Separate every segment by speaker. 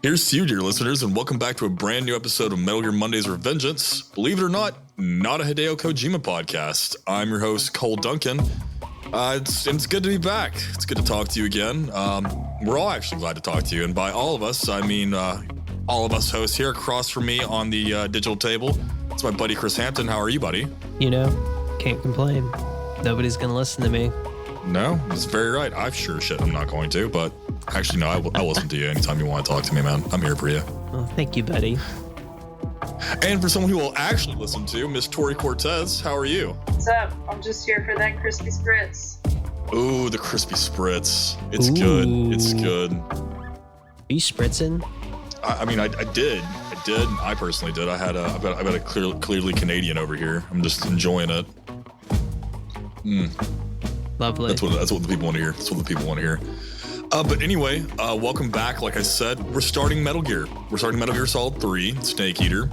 Speaker 1: Here's to you, dear listeners, and welcome back to a brand new episode of Metal Gear Mondays Revengeance. Believe it or not a Hideo Kojima podcast. I'm your host, Cole Duncan. It's good to be back. It's good to talk to you again. We're all actually glad to talk to you, and by all of us, I mean all of us hosts here across from me on the digital table. It's my buddy Chris Hampton. How are you, buddy?
Speaker 2: You know, can't complain. Nobody's gonna listen to me.
Speaker 1: No, that's very right. I'm not going to, but actually, no, I'll listen to you anytime you want to talk to me, man. I'm here for you.
Speaker 2: Well, thank you, buddy.
Speaker 1: And for someone who will actually listen to, Miss Tori Cortez, how are you?
Speaker 3: What's up? I'm just here for that crispy spritz.
Speaker 1: Ooh, the crispy spritz. It's good. It's good.
Speaker 2: Are you spritzing?
Speaker 1: I mean, I did. I personally did. I've got a clearly Canadian over here. I'm just enjoying it.
Speaker 2: Lovely.
Speaker 1: That's what the people want to hear. That's what the people want to hear. But anyway, welcome back. Like I said, we're starting Metal Gear. We're starting Metal Gear Solid 3, Snake Eater.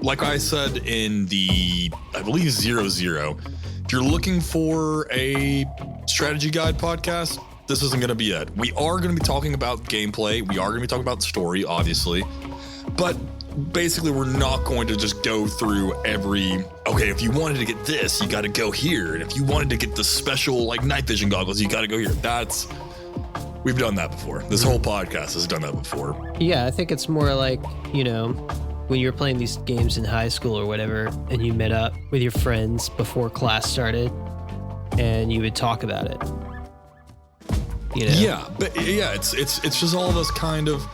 Speaker 1: Like I said in the, I believe, 00, if you're looking for a strategy guide podcast, this isn't going to be it. We are going to be talking about gameplay. We are going to be talking about story, obviously. But basically, we're not going to just go through okay, if you wanted to get this, you got to go here. And if you wanted to get the special, like, night vision goggles, you got to go here. We've done that before. This whole podcast has done that before.
Speaker 2: Yeah, I think it's more like, you know, when you were playing these games in high school or whatever, and you met up with your friends before class started, and you would talk about it. You know?
Speaker 1: Yeah, but yeah, it's just all of us kind of,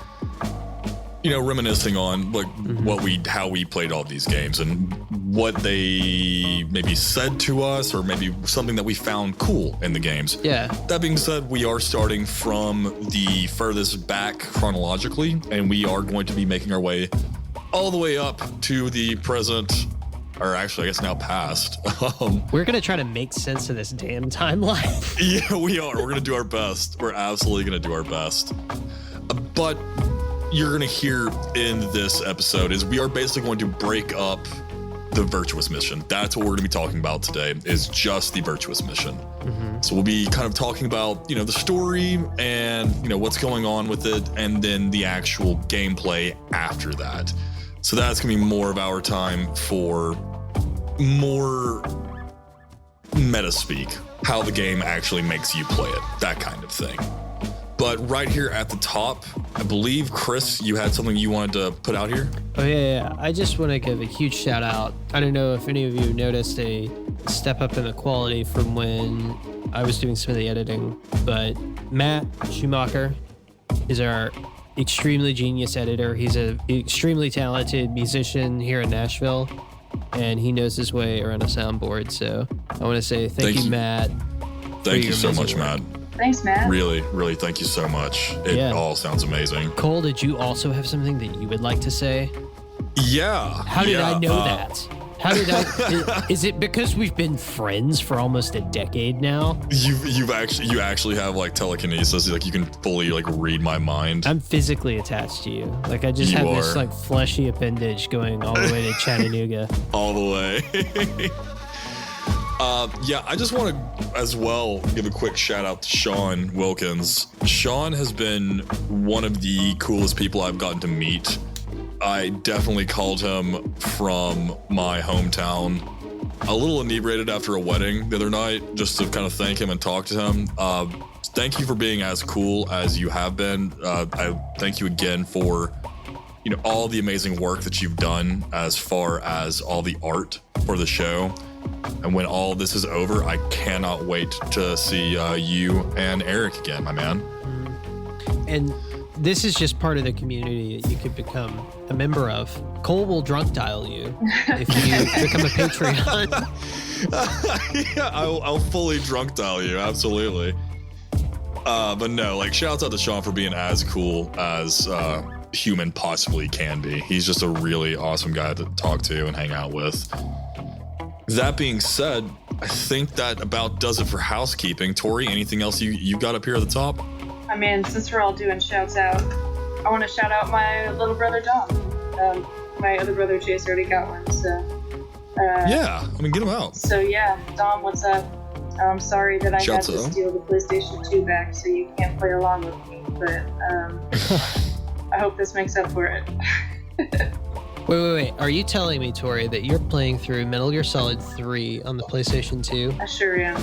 Speaker 1: you know, reminiscing on like how we played all these games and what they maybe said to us, or maybe something that we found cool in the games.
Speaker 2: Yeah. That
Speaker 1: being said, we are starting from the furthest back chronologically, and we are going to be making our way all the way up to the present, or actually, I guess now past.
Speaker 2: We're going to try to make sense of this damn timeline.
Speaker 1: Yeah, we are. We're going to do our best. We're absolutely going to do our best. But you're going to hear in this episode is we are basically going to break up the Virtuous Mission. That's what we're going to be talking about today, is just the Virtuous Mission. So we'll be kind of talking about, you know, the story and, you know, what's going on with it, and then the actual gameplay after that. So that's going to be more of our time for more meta speak, how the game actually makes you play it, that kind of thing. But right here at the top, I believe, Chris, you had something you wanted to put out here?
Speaker 2: Oh, yeah. I just want to give a huge shout out. I don't know if any of you noticed a step up in the quality from when I was doing some of the editing, but Matt Schumacher is our extremely genius editor. He's an extremely talented musician here in Nashville, and he knows his way around a soundboard. So I want to say thank you, Matt.
Speaker 1: Thank you so much, Matt.
Speaker 3: Thanks, Matt.
Speaker 1: Really, really, thank you so much. It all sounds amazing.
Speaker 2: Cole, did you also have something that you would like to say?
Speaker 1: Yeah.
Speaker 2: How did I know that? How did I? Is it because we've been friends for almost a decade now?
Speaker 1: You actually have like telekinesis, like you can fully like read my mind.
Speaker 2: I'm physically attached to you. Like I just have this like fleshy appendage going all the way to Chattanooga.
Speaker 1: All the way. Yeah, I just want to as well give a quick shout out to Sean Wilkins. Sean has been one of the coolest people I've gotten to meet. I definitely called him from my hometown a little inebriated after a wedding the other night, just to kind of thank him and talk to him. Thank you for being as cool as you have been. I thank you again for, you know, all the amazing work that you've done as far as all the art for the show. And when all this is over, I cannot wait to see you and Eric again, my man.
Speaker 2: And this is just part of the community that you could become a member of. Cole will drunk dial you if you become a Patreon.
Speaker 1: Yeah, I'll fully drunk dial you, absolutely. But no, like, shouts out to Sean for being as cool as human possibly can be. He's just a really awesome guy to talk to and hang out with. That being said, I think that about does it for housekeeping. Tori, anything else you got up here at the top?
Speaker 3: I mean, since we're all doing shouts out, I want to shout out my little brother Dom. My other brother Chase already got one, so...
Speaker 1: yeah, I mean, get him out.
Speaker 3: So yeah, Dom, what's up? I'm sorry that I had to steal the PlayStation 2 back, so you can't play along with me, but I hope this makes up for it.
Speaker 2: Wait. Are you telling me, Tori, that you're playing through Metal Gear Solid 3 on the PlayStation 2?
Speaker 3: I sure am.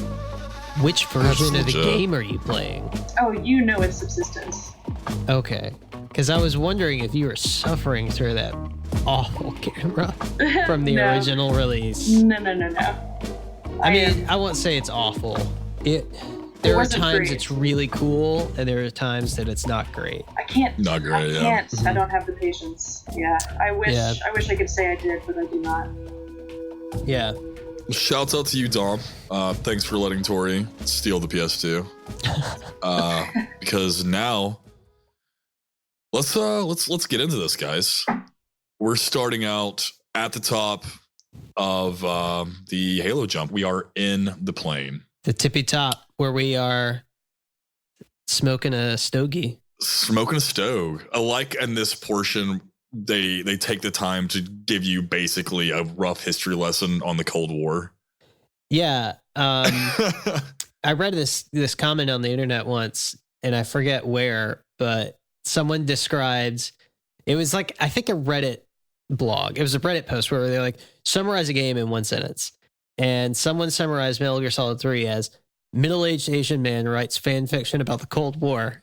Speaker 2: Which version of the
Speaker 1: legit.
Speaker 2: game are you playing?
Speaker 3: Oh, you know it's subsistence.
Speaker 2: Okay. Because I was wondering if you were suffering through that awful camera from the
Speaker 3: No.
Speaker 2: original release.
Speaker 3: No.
Speaker 2: I mean, I won't say it's awful. There are
Speaker 3: wasn't
Speaker 2: times
Speaker 3: great.
Speaker 2: it's really cool, and there are times that it's not great.
Speaker 3: I can't.
Speaker 1: Not great,
Speaker 3: I
Speaker 1: yeah.
Speaker 3: can't. I don't have the patience. Yeah. I wish.
Speaker 2: Yeah.
Speaker 3: I wish I could say I did, but I do not.
Speaker 2: Yeah.
Speaker 1: Shouts out to you, Dom. Thanks for letting Tori steal the PS2. Because now, let's get into this, guys. We're starting out at the top of the Halo jump. We are in the plane,
Speaker 2: The tippy top where we are smoking a stogie.
Speaker 1: smoking a stove. I like in this portion they take the time to give you basically a rough history lesson on the Cold War.
Speaker 2: Yeah. I read this comment on the internet once, and I forget where, but someone described, it was like, I think a Reddit blog. It was a Reddit post where they're like, summarize a game in one sentence. And someone summarized Metal Gear Solid 3 as middle-aged Asian man writes fan fiction about the Cold War.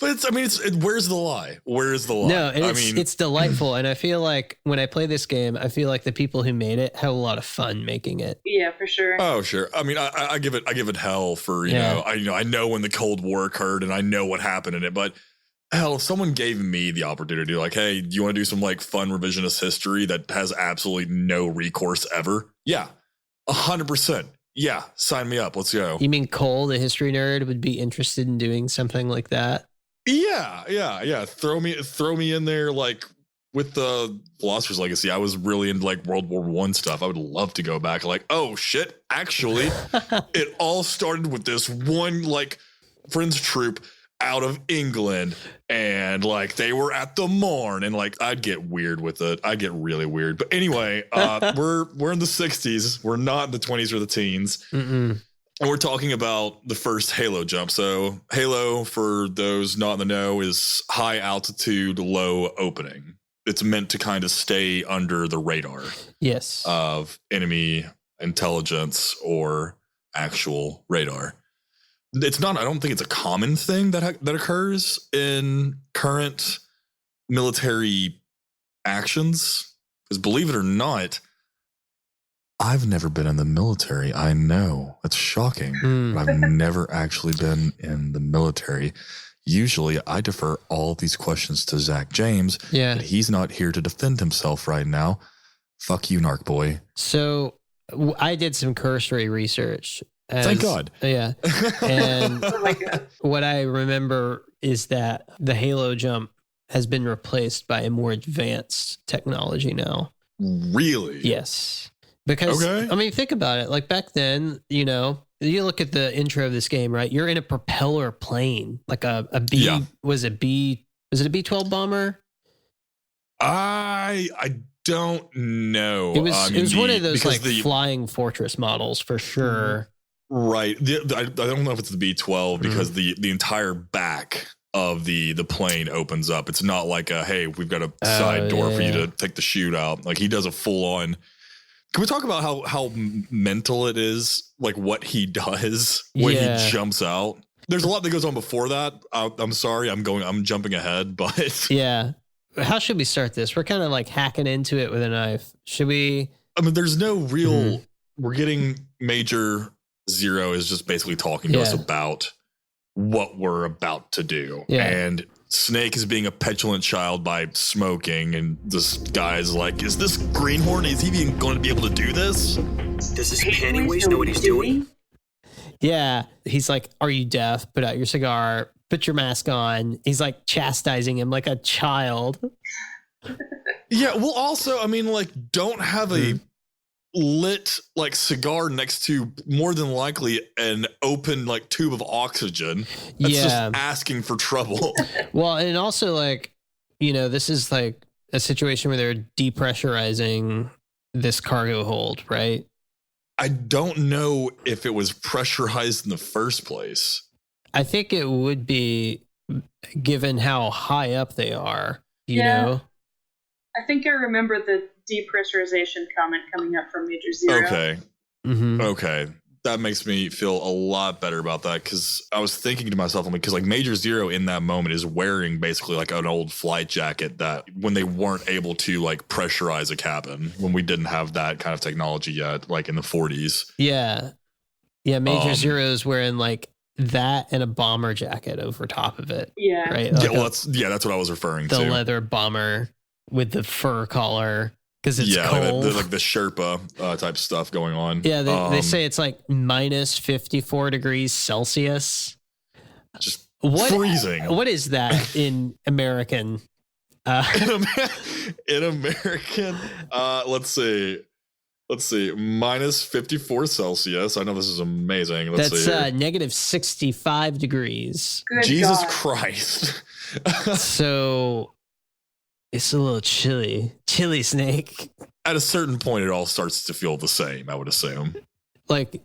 Speaker 1: But where's the lie? Where's the lie?
Speaker 2: No, and it's delightful. And I feel like when I play this game, I feel like the people who made it had a lot of fun making it.
Speaker 3: Yeah, for sure.
Speaker 1: Oh, sure. I mean, I give it hell for, I know when the Cold War occurred and I know what happened in it, but hell, if someone gave me the opportunity, like, hey, do you want to do some like fun revisionist history that has absolutely no recourse ever? Yeah, 100%. Yeah, sign me up. Let's go.
Speaker 2: You mean Cole, the history nerd, would be interested in doing something like that?
Speaker 1: Yeah. Throw me in there like with the Philosopher's Legacy. I was really into like World War I stuff. I would love to go back. Like, oh shit, actually, it all started with this one like friend's troop out of England, and like they were at the Marne, and like I'd get weird with it. I get really weird. But anyway, we're in the 60s. We're not in the 20s or the teens.
Speaker 2: Mm-mm.
Speaker 1: And we're talking about the first Halo jump. So Halo, for those not in the know, is high altitude, low opening. It's meant to kind of stay under the radar
Speaker 2: Yes.
Speaker 1: of enemy intelligence or actual radar. It's not, I don't think it's a common thing that occurs in current military actions. Because believe it or not, I've never been in the military. I know. That's shocking. But I've never actually been in the military. Usually I defer all these questions to Zach James.
Speaker 2: Yeah.
Speaker 1: But he's not here to defend himself right now. Fuck you, Narc Boy.
Speaker 2: So I did some cursory research.
Speaker 1: Thank God.
Speaker 2: Yeah. And
Speaker 3: Oh my god.
Speaker 2: what I remember is that the Halo jump has been replaced by a more advanced technology now.
Speaker 1: Really?
Speaker 2: Yes. Because,
Speaker 1: Okay.
Speaker 2: I mean, think about it. Like back then, you look at the intro of this game, right? You're in a propeller plane, like a B.
Speaker 1: Yeah.
Speaker 2: Was it a B-12 bomber?
Speaker 1: I don't know.
Speaker 2: It was
Speaker 1: I
Speaker 2: it
Speaker 1: mean,
Speaker 2: was one of those
Speaker 1: because
Speaker 2: like flying fortress models for sure.
Speaker 1: right. I don't know if it's the B-12 because the entire back of the plane opens up. It's not like a, hey, we've got a side door for you to take the chute out. Like he does a full on. Can we talk about how mental it is? Like what he does when he jumps out. There's a lot that goes on before that. I'm sorry, I'm jumping ahead, but
Speaker 2: Yeah. How should we start this? We're kind of like hacking into it with a knife. Should we?
Speaker 1: I mean, there's no real. We're getting Major Zero is just basically talking to us about what we're about to do, and Snake is being a petulant child by smoking, and this guy's like, "Is this Greenhorn? Is he even going to be able to do this?"
Speaker 4: Does this Pennywise know what he's doing?
Speaker 2: Yeah. He's like, "Are you deaf? Put out your cigar. Put your mask on." He's like chastising him like a child.
Speaker 1: Yeah. Well, also, I mean, like, don't have a lit like cigar next to more than likely an open like tube of oxygen. That's just asking for trouble.
Speaker 2: Well, and also like, this is like a situation where they're depressurizing this cargo hold, right?
Speaker 1: I don't know if it was pressurized in the first place.
Speaker 2: I think it would be given how high up they are, you
Speaker 3: Yeah.
Speaker 2: know?
Speaker 3: I think I remember the depressurization comment coming up from Major Zero.
Speaker 1: Okay.
Speaker 2: Mm-hmm.
Speaker 1: Okay. That makes me feel a lot better about that, because I was thinking to myself, I'm like, because like Major Zero in that moment is wearing basically like an old flight jacket that when they weren't able to like pressurize a cabin, when we didn't have that kind of technology yet, like in the 40s.
Speaker 2: Yeah. Yeah, Major Zero's wearing like that and a bomber jacket over top of it.
Speaker 3: Yeah.
Speaker 2: Right?
Speaker 1: Yeah,
Speaker 2: Like
Speaker 1: well, that's what I was referring
Speaker 2: the
Speaker 1: to.
Speaker 2: leather bomber with the fur collar because it's cold.
Speaker 1: Like the Sherpa type stuff going on.
Speaker 2: Yeah, they say it's like minus 54 degrees Celsius.
Speaker 1: Just freezing.
Speaker 2: What is that in American?
Speaker 1: In American, let's see, minus 54 Celsius. I know this is amazing. Let's see.
Speaker 2: That's negative 65 degrees.
Speaker 3: Good
Speaker 1: Jesus
Speaker 3: God.
Speaker 1: Christ.
Speaker 2: So it's a little chilly. Chilly, Snake.
Speaker 1: At a certain point, it all starts to feel the same, I would assume.
Speaker 2: Like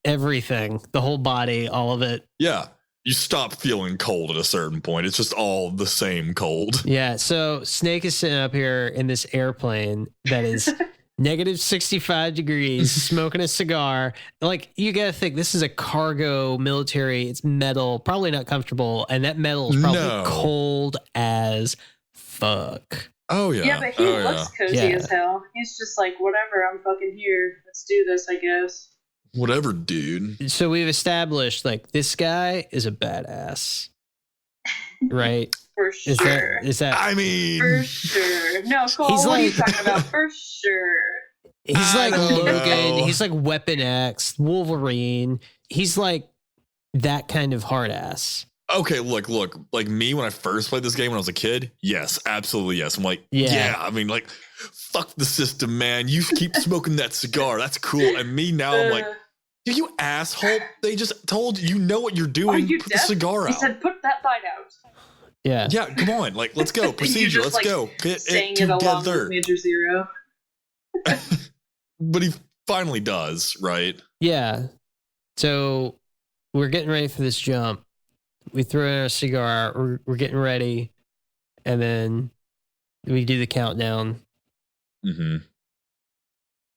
Speaker 2: everything, the whole body, all of it.
Speaker 1: Yeah. You stop feeling cold at a certain point. It's just all the same cold.
Speaker 2: Yeah. So Snake is sitting up here in this airplane that is negative 65 degrees, smoking a cigar. Like, you got to think this is a cargo military. It's metal, probably not comfortable. And that metal is probably cold as fuck.
Speaker 1: Oh, yeah.
Speaker 3: Yeah, but he looks cozy
Speaker 2: Yeah.
Speaker 3: as hell. He's just like, whatever, I'm fucking here. Let's do this, I guess.
Speaker 1: Whatever, dude.
Speaker 2: So we've established like this guy is a badass, right?
Speaker 3: For sure.
Speaker 2: Is that?
Speaker 3: For sure. No, Cole,
Speaker 2: He's
Speaker 3: what are you
Speaker 2: like-
Speaker 3: talking about? For sure.
Speaker 2: He's like
Speaker 1: don't
Speaker 2: Logan.
Speaker 1: know.
Speaker 2: He's like Weapon X, Wolverine. He's like that kind of hard ass.
Speaker 1: Okay, look, like me when I first played this game when I was a kid, yes, absolutely yes. I'm like,
Speaker 2: Yeah.
Speaker 1: yeah, I mean, like, fuck the system, man. You keep smoking that cigar. That's cool. And me now, I'm like, you asshole. They just told you know what you're
Speaker 3: Are
Speaker 1: doing.
Speaker 3: you
Speaker 1: Put
Speaker 3: deaf?
Speaker 1: the cigar
Speaker 3: He
Speaker 1: out.
Speaker 3: said, put that bite out.
Speaker 2: Yeah.
Speaker 1: Yeah, come on. Like, let's go. Procedure.
Speaker 3: just,
Speaker 1: Let's
Speaker 3: like,
Speaker 1: go. Pit
Speaker 3: Saying
Speaker 1: it
Speaker 3: it along with
Speaker 1: together.
Speaker 3: Major Zero.
Speaker 1: But he finally does, right?
Speaker 2: Yeah. So we're getting ready for this jump. We throw in our cigar. We're getting ready, and then we do the countdown.
Speaker 1: Mm-hmm.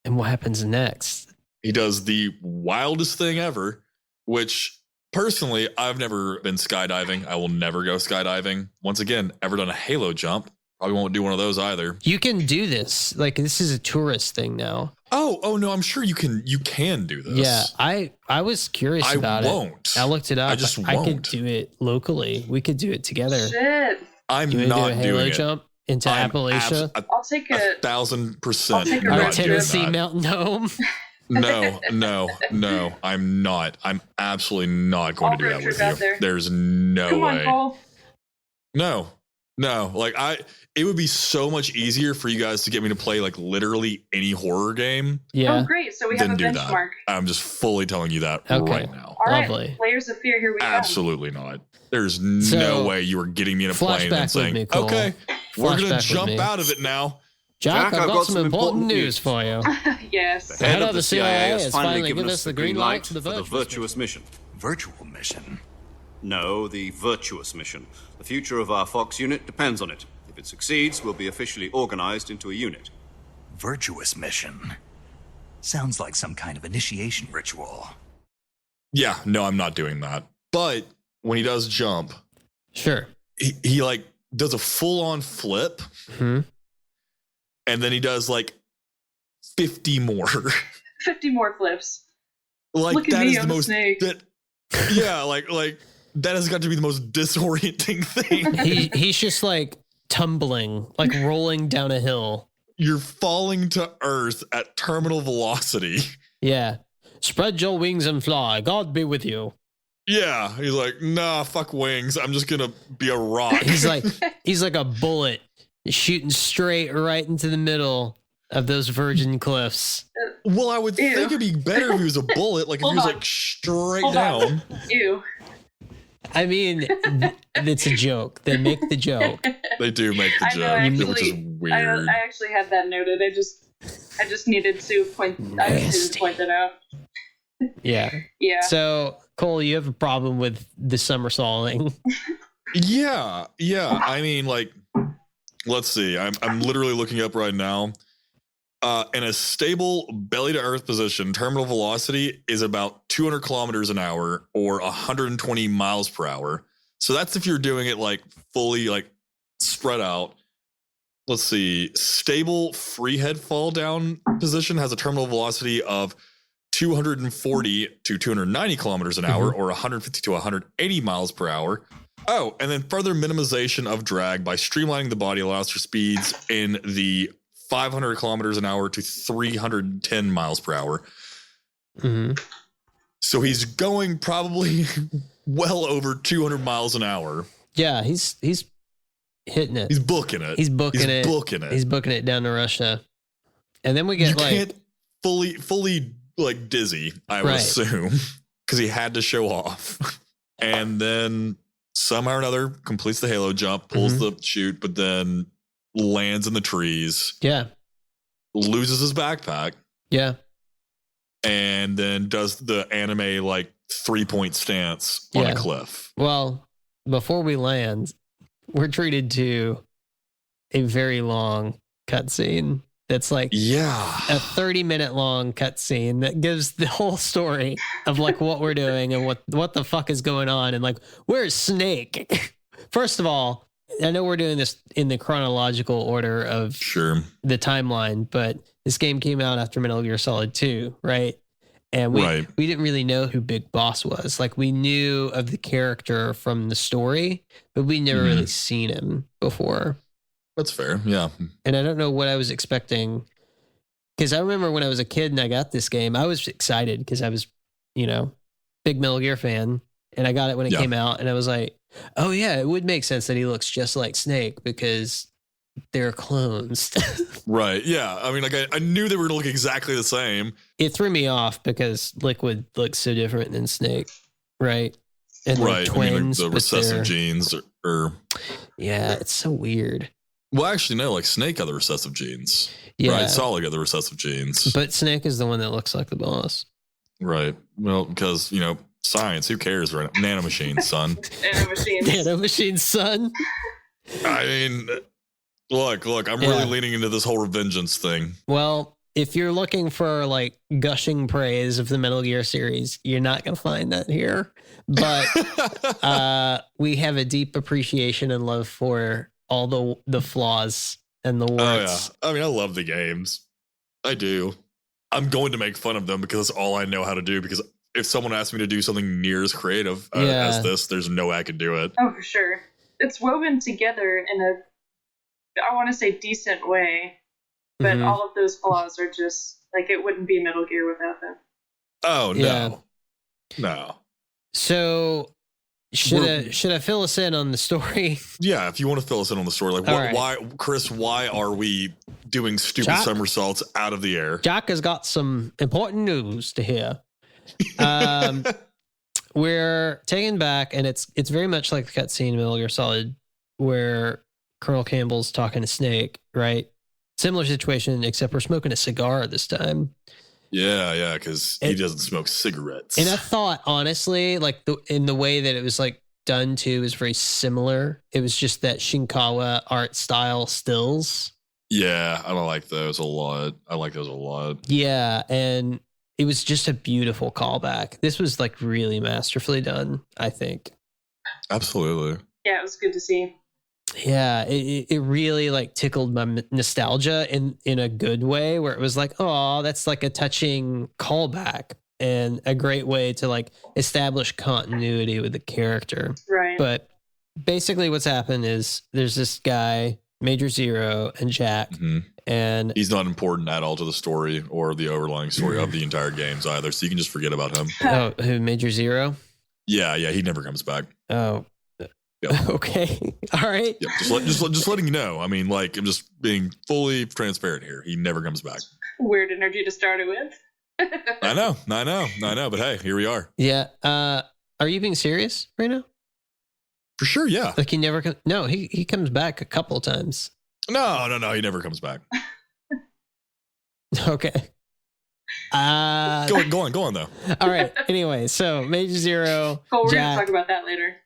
Speaker 2: And what happens next?
Speaker 1: He does the wildest thing ever, which personally, I've never been skydiving. I will never go skydiving. Once again, ever done a halo jump. Probably won't do one of those either.
Speaker 2: You can do this. Like, this is a tourist thing now.
Speaker 1: Oh no, I'm sure you can do this.
Speaker 2: Yeah, I was curious about
Speaker 1: won't.
Speaker 2: it. I looked it up.
Speaker 1: I just
Speaker 2: I could
Speaker 1: won't.
Speaker 2: do it locally. We could do it together.
Speaker 3: Shit.
Speaker 1: I'm
Speaker 2: You want
Speaker 1: not
Speaker 2: to do a halo
Speaker 1: doing it.
Speaker 2: jump into Appalachia?
Speaker 3: I'll take a
Speaker 1: 1,000%.
Speaker 3: I'll take a
Speaker 1: not
Speaker 2: Our
Speaker 3: road
Speaker 1: doing
Speaker 2: Tennessee
Speaker 1: that.
Speaker 2: mountain home?
Speaker 1: No, I'm not. I'm absolutely not going
Speaker 3: I'll
Speaker 1: to do that
Speaker 3: road
Speaker 1: with
Speaker 3: trip out
Speaker 1: you.
Speaker 3: there.
Speaker 1: There's no
Speaker 3: Come
Speaker 1: way.
Speaker 3: on, Cole.
Speaker 1: No. Like it would be so much easier for you guys to get me to play like literally any horror game
Speaker 2: Yeah.
Speaker 3: Oh, great. So we have
Speaker 1: than
Speaker 3: a
Speaker 1: do
Speaker 3: benchmark.
Speaker 1: that. I'm just fully telling you that
Speaker 2: Okay.
Speaker 1: right now.
Speaker 3: All right,
Speaker 2: Lovely.
Speaker 3: Layers of Fear, here we go.
Speaker 1: Absolutely not. There's
Speaker 2: So,
Speaker 1: no way you were getting me in a plane
Speaker 2: flashback
Speaker 1: and
Speaker 2: with
Speaker 1: saying,
Speaker 2: me, Cole.
Speaker 1: okay, we're going
Speaker 2: Flashback
Speaker 1: to
Speaker 2: with
Speaker 1: jump
Speaker 2: me.
Speaker 1: out of it now.
Speaker 2: Jack, I've got some important news for you.
Speaker 3: Yes.
Speaker 2: The head of the CIA has finally given us the green light for the
Speaker 5: Virtuous Mission.
Speaker 6: Virtual mission?
Speaker 5: No, the Virtuous Mission. The future of our Fox unit depends on it. If it succeeds, we'll be officially organized into a unit.
Speaker 6: Virtuous mission? Sounds like some kind of initiation ritual.
Speaker 1: Yeah, no, I'm not doing that. But when he does jump,
Speaker 2: Sure.
Speaker 1: he like does a full on flip.
Speaker 2: Hmm.
Speaker 1: And then he does like 50 more.
Speaker 3: 50 more flips.
Speaker 1: Like
Speaker 3: Look at
Speaker 1: that
Speaker 3: me,
Speaker 1: is the
Speaker 3: I'm a
Speaker 1: most
Speaker 3: snake.
Speaker 1: yeah, like that has got to be the most disorienting thing.
Speaker 2: He's just like tumbling, like rolling down a hill.
Speaker 1: You're falling to earth at terminal velocity.
Speaker 2: Yeah. Spread your wings and fly. God be with you.
Speaker 1: Yeah, he's like, nah, fuck wings. I'm just gonna be a rock.
Speaker 2: He's like a bullet shooting straight right into the middle of those virgin cliffs.
Speaker 1: Well, I would
Speaker 3: Ew.
Speaker 1: think it'd be better if he was a bullet, like if
Speaker 3: Hold
Speaker 1: he was
Speaker 3: on.
Speaker 1: like straight
Speaker 3: Hold on.
Speaker 1: down.
Speaker 3: Ew.
Speaker 2: I mean, it's a joke. They make the joke.
Speaker 1: They do make the
Speaker 3: I know,
Speaker 1: joke, which is
Speaker 3: actually,
Speaker 1: weird.
Speaker 3: I actually had that noted. I just needed to point. I just needed
Speaker 2: Nasty.
Speaker 3: to point that out.
Speaker 2: Yeah.
Speaker 3: Yeah.
Speaker 2: So, Cole, you have a problem with the somersaulting.
Speaker 1: Yeah. I mean, like, let's see. I'm literally looking up right now. In a stable belly to earth position, terminal velocity is about 200 kilometers an hour or 120 miles per hour. So that's if you're doing it like fully like spread out. Let's see. Stable free head fall down position has a terminal velocity of 240 to 290 kilometers an hour or 150 to 180 miles per hour. Oh, and then further minimization of drag by streamlining the body allows for speeds in the 500 kilometers an hour to 310 miles per hour. So he's going probably well over 200 miles an hour.
Speaker 2: Yeah, he's hitting it.
Speaker 1: He's booking it.
Speaker 2: He's booking it.
Speaker 1: He's booking
Speaker 2: it down to Russia. And then we get
Speaker 1: can't fully like dizzy, I would assume, because he had to show off. And then somehow or another completes the halo jump, pulls the chute, but then lands in the trees.
Speaker 2: Yeah.
Speaker 1: Loses his backpack.
Speaker 2: Yeah.
Speaker 1: And then does the anime like 3-point stance on a cliff.
Speaker 2: Well, before we land, we're treated to a very long cutscene. That's like a 30-minute long cutscene that gives the whole story of like what we're doing and what the fuck is going on and like where's Snake? First of all, I know we're doing this in the chronological order of the timeline, but this game came out after Metal Gear Solid 2, right? And we didn't really know who Big Boss was. Like we knew of the character from the story, but we never really seen him before.
Speaker 1: That's fair, yeah.
Speaker 2: And I don't know what I was expecting. Because I remember when I was a kid and I got this game, I was excited because I was, big Metal Gear fan. And I got it when it came out and I was like, oh yeah, it would make sense that he looks just like Snake because they're clones.
Speaker 1: Right. Yeah. I mean, like I knew they were going to look exactly the same.
Speaker 2: It threw me off because Liquid looks so different than Snake. Right. And
Speaker 1: right.
Speaker 2: Twins,
Speaker 1: I mean, the recessive genes or
Speaker 2: yeah, it's so weird.
Speaker 1: Well, actually, no, like Snake got the recessive genes.
Speaker 2: Yeah.
Speaker 1: Right. Solid got the recessive genes.
Speaker 2: But Snake is the one that looks like the boss.
Speaker 1: Right. Well, because, science, who cares, right? Nanomachines, son.
Speaker 2: Nanomachines, son.
Speaker 1: I mean, look, I'm really leaning into this whole revengeance thing.
Speaker 2: Well, if you're looking for like gushing praise of the Metal Gear series, you're not going to find that here. But we have a deep appreciation and love for all the flaws and the warts.
Speaker 1: Oh, yeah. I mean, I love the games. I do. I'm going to make fun of them because that's all I know how to do. Because if someone asked me to do something near as creative as this, there's no way I could do it.
Speaker 3: Oh, for sure. It's woven together in a, I want to say, decent way. But all of those flaws are just, like, it wouldn't be Metal Gear without them.
Speaker 1: Oh, no. No.
Speaker 2: So, should I fill us in on the story?
Speaker 1: Yeah, if you want to fill us in on the story. Like, why, Chris, why are we doing stupid somersaults out of the air?
Speaker 2: Jack has got some important news to hear. We're taken back, and it's very much like the cutscene in Metal Gear Solid, where Colonel Campbell's talking to Snake, right? Similar situation, except we're smoking a cigar this time.
Speaker 1: Yeah, because he doesn't smoke cigarettes.
Speaker 2: And I thought, honestly, like in the way that it was like done too is very similar. It was just that Shinkawa art style stills.
Speaker 1: Yeah, I don't like those a lot. I like those a lot.
Speaker 2: Yeah, and it was just a beautiful callback. This was like really masterfully done, I think.
Speaker 1: Absolutely.
Speaker 3: Yeah, it was good to see.
Speaker 2: Yeah, it really like tickled my nostalgia in a good way, where it was like, oh, that's like a touching callback and a great way to like establish continuity with the character.
Speaker 3: Right.
Speaker 2: But basically what's happened is there's this guy, Major Zero, and Jack, and
Speaker 1: he's not important at all to the story or the overlying story of the entire games either, so you can just forget about him.
Speaker 2: Oh, who, Major Zero?
Speaker 1: Yeah, he never comes back.
Speaker 2: Oh.
Speaker 1: Yep.
Speaker 2: Okay. All right.
Speaker 1: Yep. Just letting you know. I mean, like, I'm just being fully transparent here. He never comes back.
Speaker 3: Weird energy to start it with.
Speaker 1: I know. But hey, here we are.
Speaker 2: Yeah. Are you being serious right now?
Speaker 1: For sure. Yeah.
Speaker 2: Like he never. No, he comes back a couple of times.
Speaker 1: No. He never comes back.
Speaker 2: Okay.
Speaker 1: Go on though.
Speaker 2: All right. Anyway, so Major Zero.
Speaker 3: Cool. We're
Speaker 2: Jack,
Speaker 3: gonna talk about that later.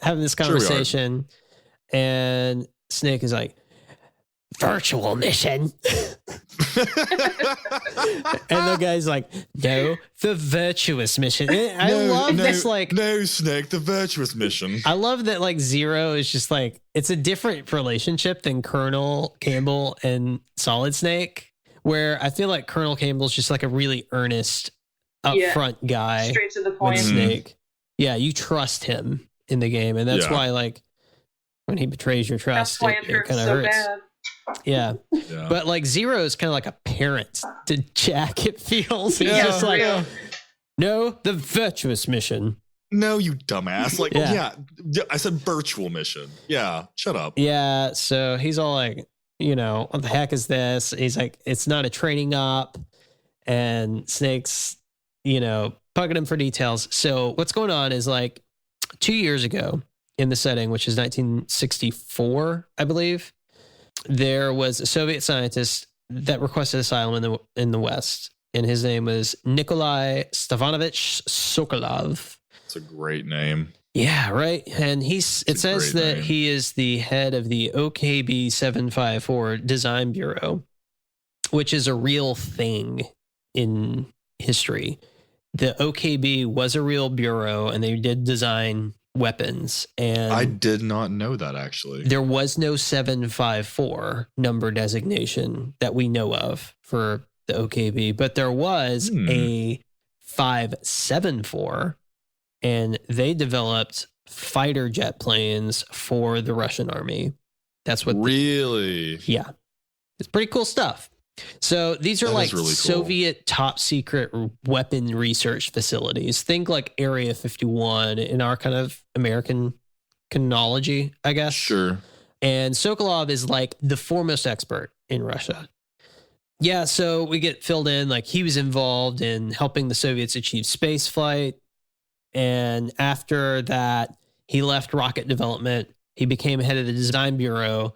Speaker 2: having this conversation, and Snake is like, virtual mission. And the guy's like, no, the virtuous mission. I love this, like,
Speaker 1: no, Snake, the virtuous mission.
Speaker 2: I love that, like, Zero is just like, it's a different relationship than Colonel Campbell and Solid Snake, where I feel like Colonel Campbell's just like a really earnest, upfront guy.
Speaker 3: Straight to the point.
Speaker 2: With Snake. Yeah, you trust him in the game, and that's why, like, when he betrays your trust,
Speaker 3: That's why
Speaker 2: it kind of
Speaker 3: so
Speaker 2: hurts.
Speaker 3: bad.
Speaker 2: Yeah. But like Zero is kind of like a parent to Jack, it feels. He's just like, no, the virtuous mission.
Speaker 1: No, you dumbass. Like, I said virtual mission. Yeah, shut up.
Speaker 2: Yeah, so he's all like, what the heck is this? He's like, it's not a training op. And Snake's, bugging him for details. So what's going on is, like, 2 years ago in the setting, which is 1964, I believe, there was a Soviet scientist that requested asylum in the West, and his name was Nikolai Stevanovich Sokolov.
Speaker 1: It's a great name.
Speaker 2: Yeah, right. And it says that
Speaker 1: name.
Speaker 2: he is the head of the OKB 754 Design Bureau, which is a real thing in history. The OKB was a real bureau, and they did design weapons. And
Speaker 1: I did not know that, actually.
Speaker 2: there was no 754 number designation that we know of for the OKB, but there was a 574, and they developed fighter jet planes for the Russian army. That's what.
Speaker 1: Really?
Speaker 2: Yeah. It's pretty cool stuff. So these are
Speaker 1: That
Speaker 2: like
Speaker 1: is really cool.
Speaker 2: Soviet top secret weapon research facilities. Think like Area 51 in our kind of American chronology, I guess.
Speaker 1: Sure.
Speaker 2: And Sokolov is like the foremost expert in Russia. Yeah, so we get filled in, like, he was involved in helping the Soviets achieve space flight. And after that, he left rocket development. He became head of the design bureau.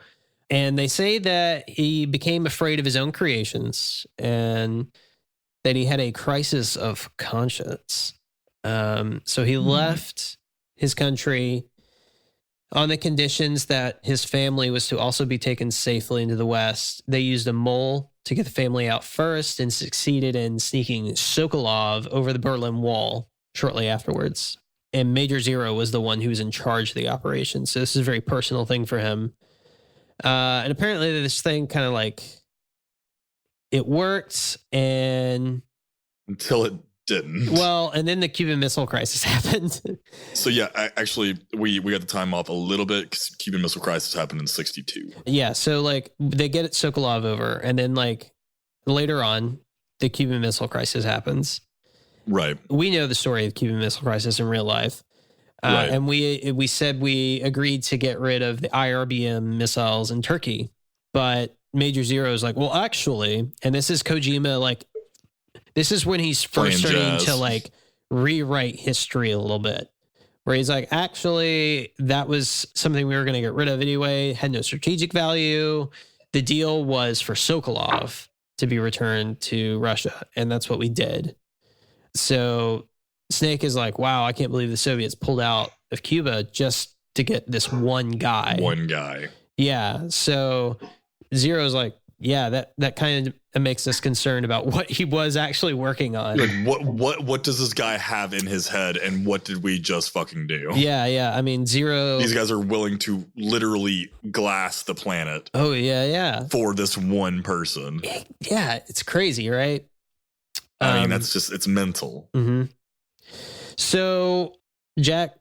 Speaker 2: And they say that he became afraid of his own creations and that he had a crisis of conscience. So he left his country on the conditions that his family was to also be taken safely into the West. They used a mole to get the family out first and succeeded in sneaking Sokolov over the Berlin Wall shortly afterwards. And Major Zero was the one who was in charge of the operation. So this is a very personal thing for him. And apparently this thing kind of like, it worked, and
Speaker 1: Until it didn't.
Speaker 2: well, and then the Cuban Missile Crisis happened.
Speaker 1: So yeah, actually, we got the time off a little bit because Cuban Missile Crisis happened in 62.
Speaker 2: Yeah, so like they get Sokolov over, and then like later on, the Cuban Missile Crisis happens.
Speaker 1: Right.
Speaker 2: We know the story of the Cuban Missile Crisis in real life.
Speaker 1: Right.
Speaker 2: And we said we agreed to get rid of the IRBM missiles in Turkey, but Major Zero is like, well, actually, and this is Kojima, like, this is when he's first
Speaker 1: Playing
Speaker 2: starting
Speaker 1: jazz.
Speaker 2: to like rewrite history a little bit, where he's like, actually, that was something we were going to get rid of anyway. It had no strategic value. The deal was for Sokolov to be returned to Russia, and that's what we did. So Snake is like, wow, I can't believe the Soviets pulled out of Cuba just to get this one guy.
Speaker 1: One guy.
Speaker 2: Yeah. So Zero's like, yeah, that kind of makes us concerned about what he was actually working on.
Speaker 1: Like, what does this guy have in his head, and what did we just fucking do?
Speaker 2: Yeah. I mean, Zero.
Speaker 1: These guys are willing to literally glass the planet
Speaker 2: Oh, yeah.
Speaker 1: for this one person.
Speaker 2: Yeah. It's crazy, right?
Speaker 1: I mean, it's mental.
Speaker 2: Mm-hmm. So Jack,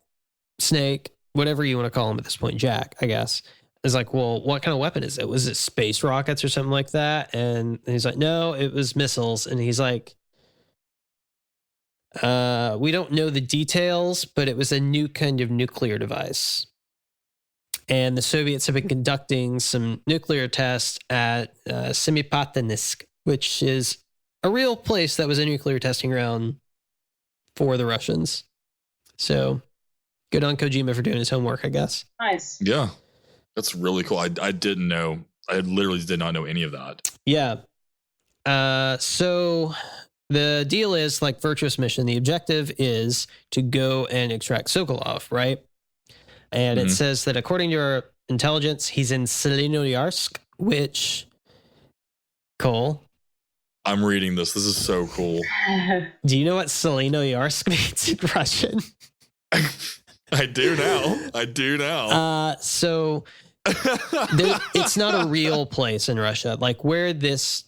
Speaker 2: Snake, whatever you want to call him at this point, Jack, I guess, is like, well, what kind of weapon is it? Was it space rockets or something like that? And he's like, no, it was missiles. And he's like, we don't know the details, but it was a new kind of nuclear device. And the Soviets have been conducting some nuclear tests at Semipalatinsk, which is a real place that was a nuclear testing ground for the Russians. So good on Kojima for doing his homework, I guess.
Speaker 3: Nice.
Speaker 1: Yeah. That's really cool. I didn't know. I literally did not know any of that.
Speaker 2: Yeah. So the deal is, like Virtuous Mission, the objective is to go and extract Sokolov, right? And it says that according to our intelligence, he's in Selinoyarsk, which, Cole,
Speaker 1: I'm reading this. This is so cool.
Speaker 2: do you know what Selinoyarsk means in Russian?
Speaker 1: I do now.
Speaker 2: So it's not a real place in Russia. Like where this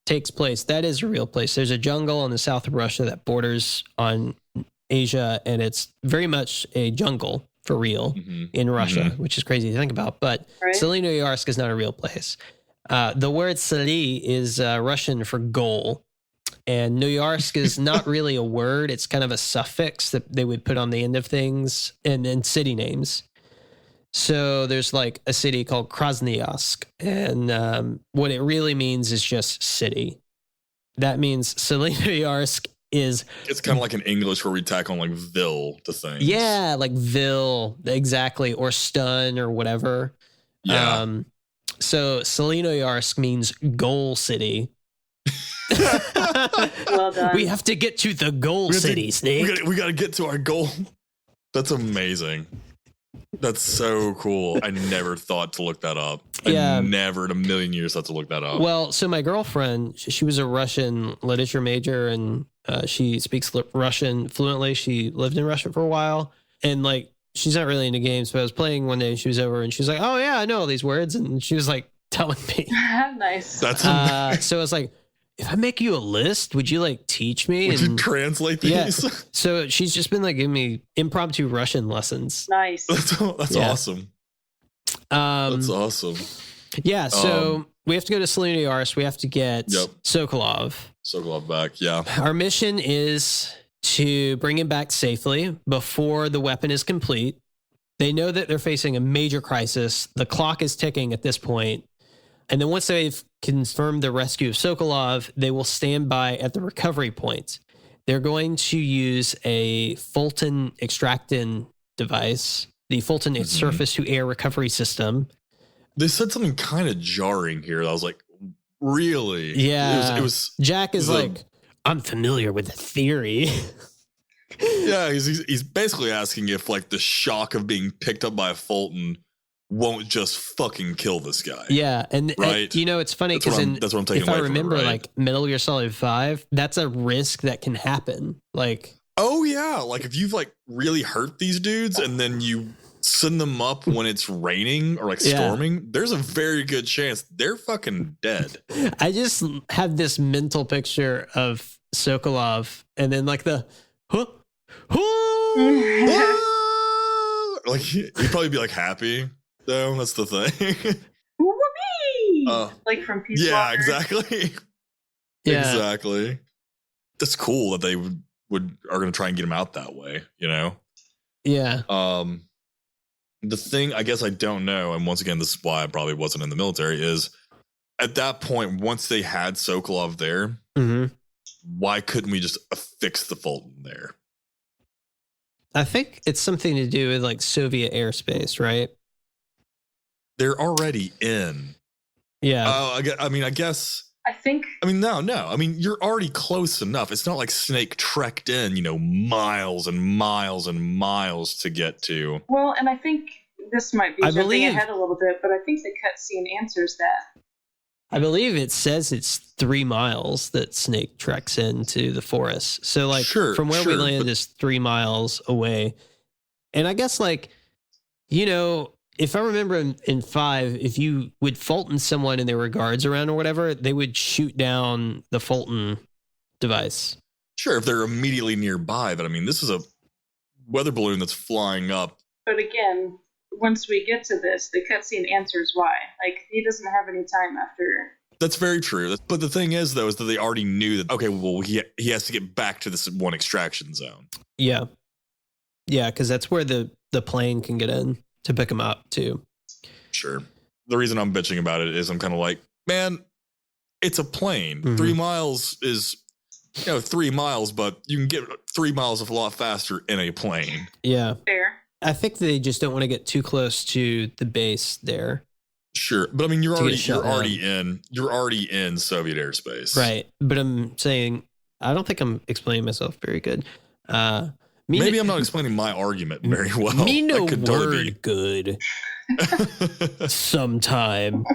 Speaker 2: takes place, that is a real place. There's a jungle in the south of Russia that borders on Asia, and it's very much a jungle for real in Russia, which is crazy to think about. But Selinoyarsk is not a real place. The word Seli is Russian for goal. And Noyarsk is not really a word. It's kind of a suffix that they would put on the end of things and then city names. So there's like a city called Krasnoyarsk. And what it really means is just city. That means Selinoyarsk is... It's
Speaker 1: kind of like in English where we tack on like Ville to things.
Speaker 2: Yeah, like Ville, exactly. Or stun or whatever.
Speaker 1: Yeah.
Speaker 2: So Selinoyarsk means goal city.
Speaker 3: Well done.
Speaker 2: We have to get to the goal city, Snake.
Speaker 1: We got to get to our goal. That's amazing. That's so cool. I never thought to look that up.
Speaker 2: Yeah.
Speaker 1: I never in a million years thought to look that up.
Speaker 2: Well, so my girlfriend, she was a Russian literature major, and she speaks Russian fluently. She lived in Russia for a while, and like she's not really into games, but I was playing one day and she was over and she was like, "Oh yeah, I know all these words," and she was like telling me.
Speaker 3: Nice.
Speaker 1: That's
Speaker 2: so I was like, if I make you a list, would you like teach me?
Speaker 1: Would you translate these?
Speaker 2: Yeah. So she's just been like giving me impromptu Russian lessons.
Speaker 3: Nice.
Speaker 1: That's awesome. That's awesome.
Speaker 2: Yeah. So we have to go to Selinoyarsk. We have to get Sokolov.
Speaker 1: Sokolov back. Yeah.
Speaker 2: Our mission is to bring him back safely before the weapon is complete. They know that they're facing a major crisis. The clock is ticking at this point. And then once they've confirmed the rescue of Sokolov, they will stand by at the recovery point. They're going to use a Fulton extractant device, the Fulton surface to air recovery system.
Speaker 1: They said something kind of jarring here. I was like, really?
Speaker 2: Yeah.
Speaker 1: It was
Speaker 2: Jack is like, I'm familiar with the theory.
Speaker 1: Yeah, he's basically asking if like the shock of being picked up by a Fulton won't just fucking kill this guy.
Speaker 2: Yeah, and you know it's funny because
Speaker 1: that's what I'm taking
Speaker 2: if
Speaker 1: away
Speaker 2: I remember
Speaker 1: from it, right?
Speaker 2: like Metal Gear Solid 5, that's a risk that can happen. Like,
Speaker 1: oh yeah, like if you've like really hurt these dudes and then you send them up when it's raining or like storming, there's a very good chance they're fucking dead.
Speaker 2: I just have this mental picture of Sokolov and then like the
Speaker 1: like he'd probably be like happy though. That's the thing.
Speaker 3: Whoopee! Like from Peace
Speaker 1: Yeah,
Speaker 3: Walker.
Speaker 1: exactly.
Speaker 2: Yeah.
Speaker 1: Exactly. That's cool that they are going to try and get him out that way, you know?
Speaker 2: Yeah.
Speaker 1: The thing I guess I don't know, and once again, this is why I probably wasn't in the military, is at that point, once they had Sokolov there, why couldn't we just affix the Fulton there?
Speaker 2: I think it's something to do with like Soviet airspace, right?
Speaker 1: They're already in.
Speaker 2: Yeah.
Speaker 1: I guess. No. I mean, you're already close enough. It's not like Snake trekked in, you know, miles and miles and miles to get to.
Speaker 3: Well, and I think this might be jumping ahead a little bit, but I think the cutscene answers that.
Speaker 2: I believe it says it's 3 miles that Snake treks into the forest. So like from where we landed is 3 miles away. And I guess like, you know, if I remember in 5, if you would Fulton someone and there were guards around or whatever, they would shoot down the Fulton device.
Speaker 1: Sure, if they're immediately nearby. But I mean, this is a weather balloon that's flying up.
Speaker 3: But again, once we get to this, the cutscene answers why. Like, he doesn't have any time after.
Speaker 1: That's very true. But the thing is, though, is that they already knew that, okay, well, he has to get back to this one extraction zone.
Speaker 2: Yeah. Yeah, because that's where the plane can get in to pick him up, too.
Speaker 1: Sure. The reason I'm bitching about it is I'm kind of like, man, it's a plane. 3 miles is, 3 miles, but you can get 3 miles a lot faster in a plane.
Speaker 2: Yeah.
Speaker 3: Fair.
Speaker 2: I think they just don't want to get too close to the base there.
Speaker 1: Sure, but I mean, you're already in Soviet airspace,
Speaker 2: right? But I'm saying I don't think I'm explaining myself very good.
Speaker 1: Maybe I'm not explaining my argument very well.
Speaker 2: Me no
Speaker 1: That could totally
Speaker 2: word
Speaker 1: be.
Speaker 2: good. Sometime.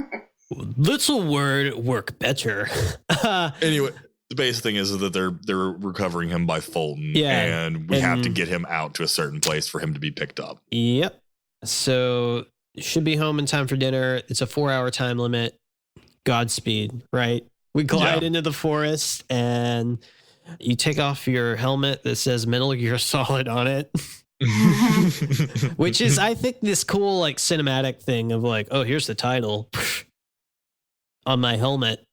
Speaker 2: Little word work better.
Speaker 1: Anyway, the basic thing is that they're recovering him by Fulton, and we have to get him out to a certain place for him to be picked up.
Speaker 2: Yep. So should be home in time for dinner. It's a 4-hour time limit. Godspeed, right? We glide into the forest, and you take off your helmet that says Metal Gear Solid on it. Which is, I think, this cool like cinematic thing of like, oh, here's the title on my helmet.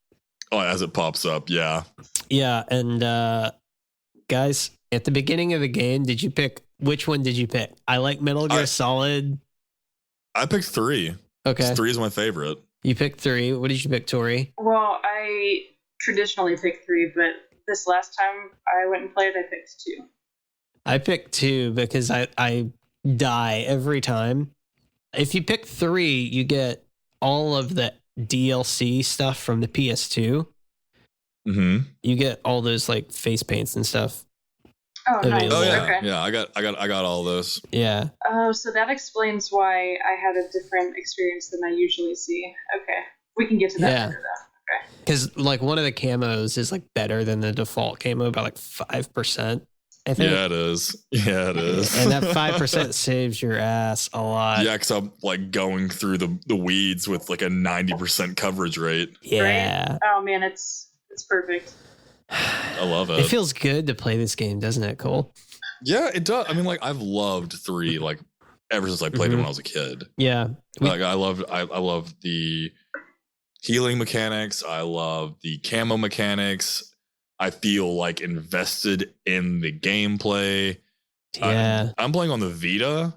Speaker 1: Oh, as it pops up, yeah.
Speaker 2: Yeah, and guys, at the beginning of the game, which one did you pick? I like Metal Gear Solid.
Speaker 1: I picked 3.
Speaker 2: Okay.
Speaker 1: 3 is my favorite.
Speaker 2: You picked 3. What did you pick, Tori?
Speaker 3: Well, I traditionally pick 3, but this last time I went and played, I picked 2.
Speaker 2: I picked 2 because I die every time. If you pick 3, you get all of the DLC stuff from the PS2.
Speaker 1: Mm-hmm.
Speaker 2: You get all those like face paints and stuff.
Speaker 3: Oh, nice.
Speaker 2: Available.
Speaker 1: Oh yeah,
Speaker 3: Okay.
Speaker 1: yeah. I got all those.
Speaker 2: Yeah.
Speaker 3: Oh, so that explains why I had a different experience than I usually see. Okay. We can get to that later, though. Okay.
Speaker 2: Because like one of the camos is like better than the default camo by like 5%. I think.
Speaker 1: Yeah, it is. Yeah, it is.
Speaker 2: And that 5% saves your ass a lot.
Speaker 1: Yeah, because I'm like going through the weeds with like a 90% coverage rate.
Speaker 2: Yeah.
Speaker 3: Right? Oh man, it's perfect.
Speaker 1: I love it.
Speaker 2: It feels good to play this game, doesn't it, Cole?
Speaker 1: Yeah, it does. I mean, like I've loved 3 like ever since I played it when I was a kid.
Speaker 2: Yeah.
Speaker 1: Like I love the healing mechanics. I love the camo mechanics. I feel like invested in the gameplay.
Speaker 2: Yeah.
Speaker 1: I'm playing on the Vita.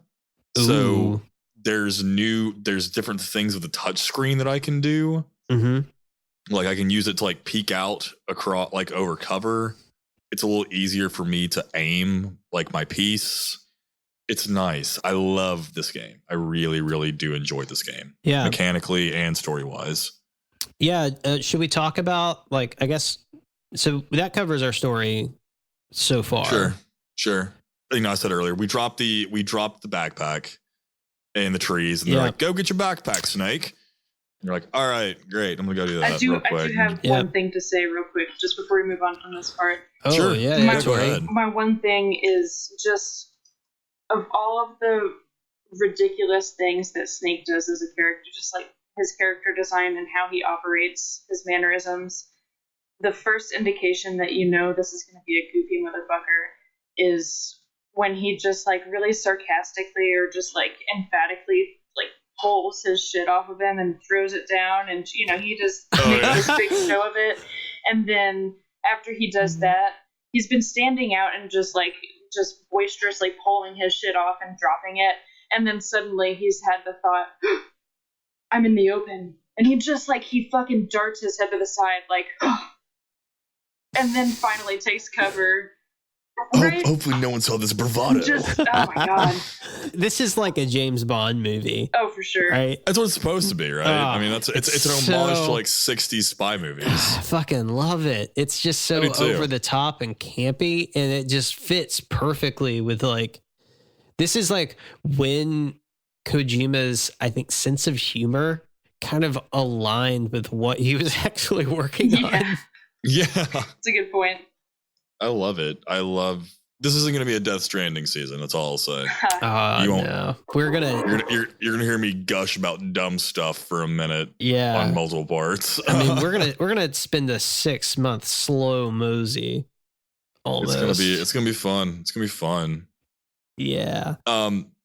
Speaker 1: So
Speaker 2: Ooh.
Speaker 1: there's different things with the touch screen that I can do.
Speaker 2: Mm-hmm.
Speaker 1: Like I can use it to like peek out across like over cover. It's a little easier for me to aim like my piece. It's nice. I love this game. I really, really do enjoy this game.
Speaker 2: Yeah.
Speaker 1: Mechanically and story wise.
Speaker 2: Yeah. Should we talk about like, I guess, so that covers our story so far.
Speaker 1: Sure. You know, I said earlier, we dropped the backpack in the trees and they're like, go get your backpack, Snake. And you're like, all right, great. I'm going to go do that real quick.
Speaker 3: I do have one thing to say real quick, just before we move on from this part.
Speaker 2: Oh,
Speaker 1: sure.
Speaker 2: Yeah,
Speaker 1: Go ahead.
Speaker 3: My one thing is just, of all of the ridiculous things that Snake does as a character, just like his character design and how he operates, his mannerisms, the first indication that you know this is going to be a goofy motherfucker is when he just like really sarcastically or just like emphatically like pulls his shit off of him and throws it down, and you know he just makes this big show of it. And then after he does that, he's been standing out and just boisterously pulling his shit off and dropping it, and then suddenly he's had the thought, I'm in the open, and he fucking darts his head to the side like and then finally takes cover. Right?
Speaker 1: Hopefully no one saw this bravado.
Speaker 3: Oh my god.
Speaker 2: This is like a James Bond movie.
Speaker 3: Oh, for sure.
Speaker 2: Right?
Speaker 1: That's what it's supposed to be, right? I mean, it's an homage to like 60s spy movies.
Speaker 2: I fucking love it. It's just so
Speaker 1: I do too.
Speaker 2: over the top and campy, and it just fits perfectly with like, this is like when Kojima's, I think, sense of humor kind of aligned with what he was actually working on.
Speaker 1: Yeah.
Speaker 3: That's a good point.
Speaker 1: I love it. This isn't going to be a Death Stranding season. That's all I'll say.
Speaker 2: Oh,
Speaker 1: You won't-
Speaker 2: no. We're gonna,
Speaker 1: You're gonna hear me gush about dumb stuff for a minute
Speaker 2: yeah.
Speaker 1: on multiple parts.
Speaker 2: I mean, we're gonna spend a 6-month slow mosey. Almost.
Speaker 1: It's gonna be fun. It's gonna be fun.
Speaker 2: Yeah.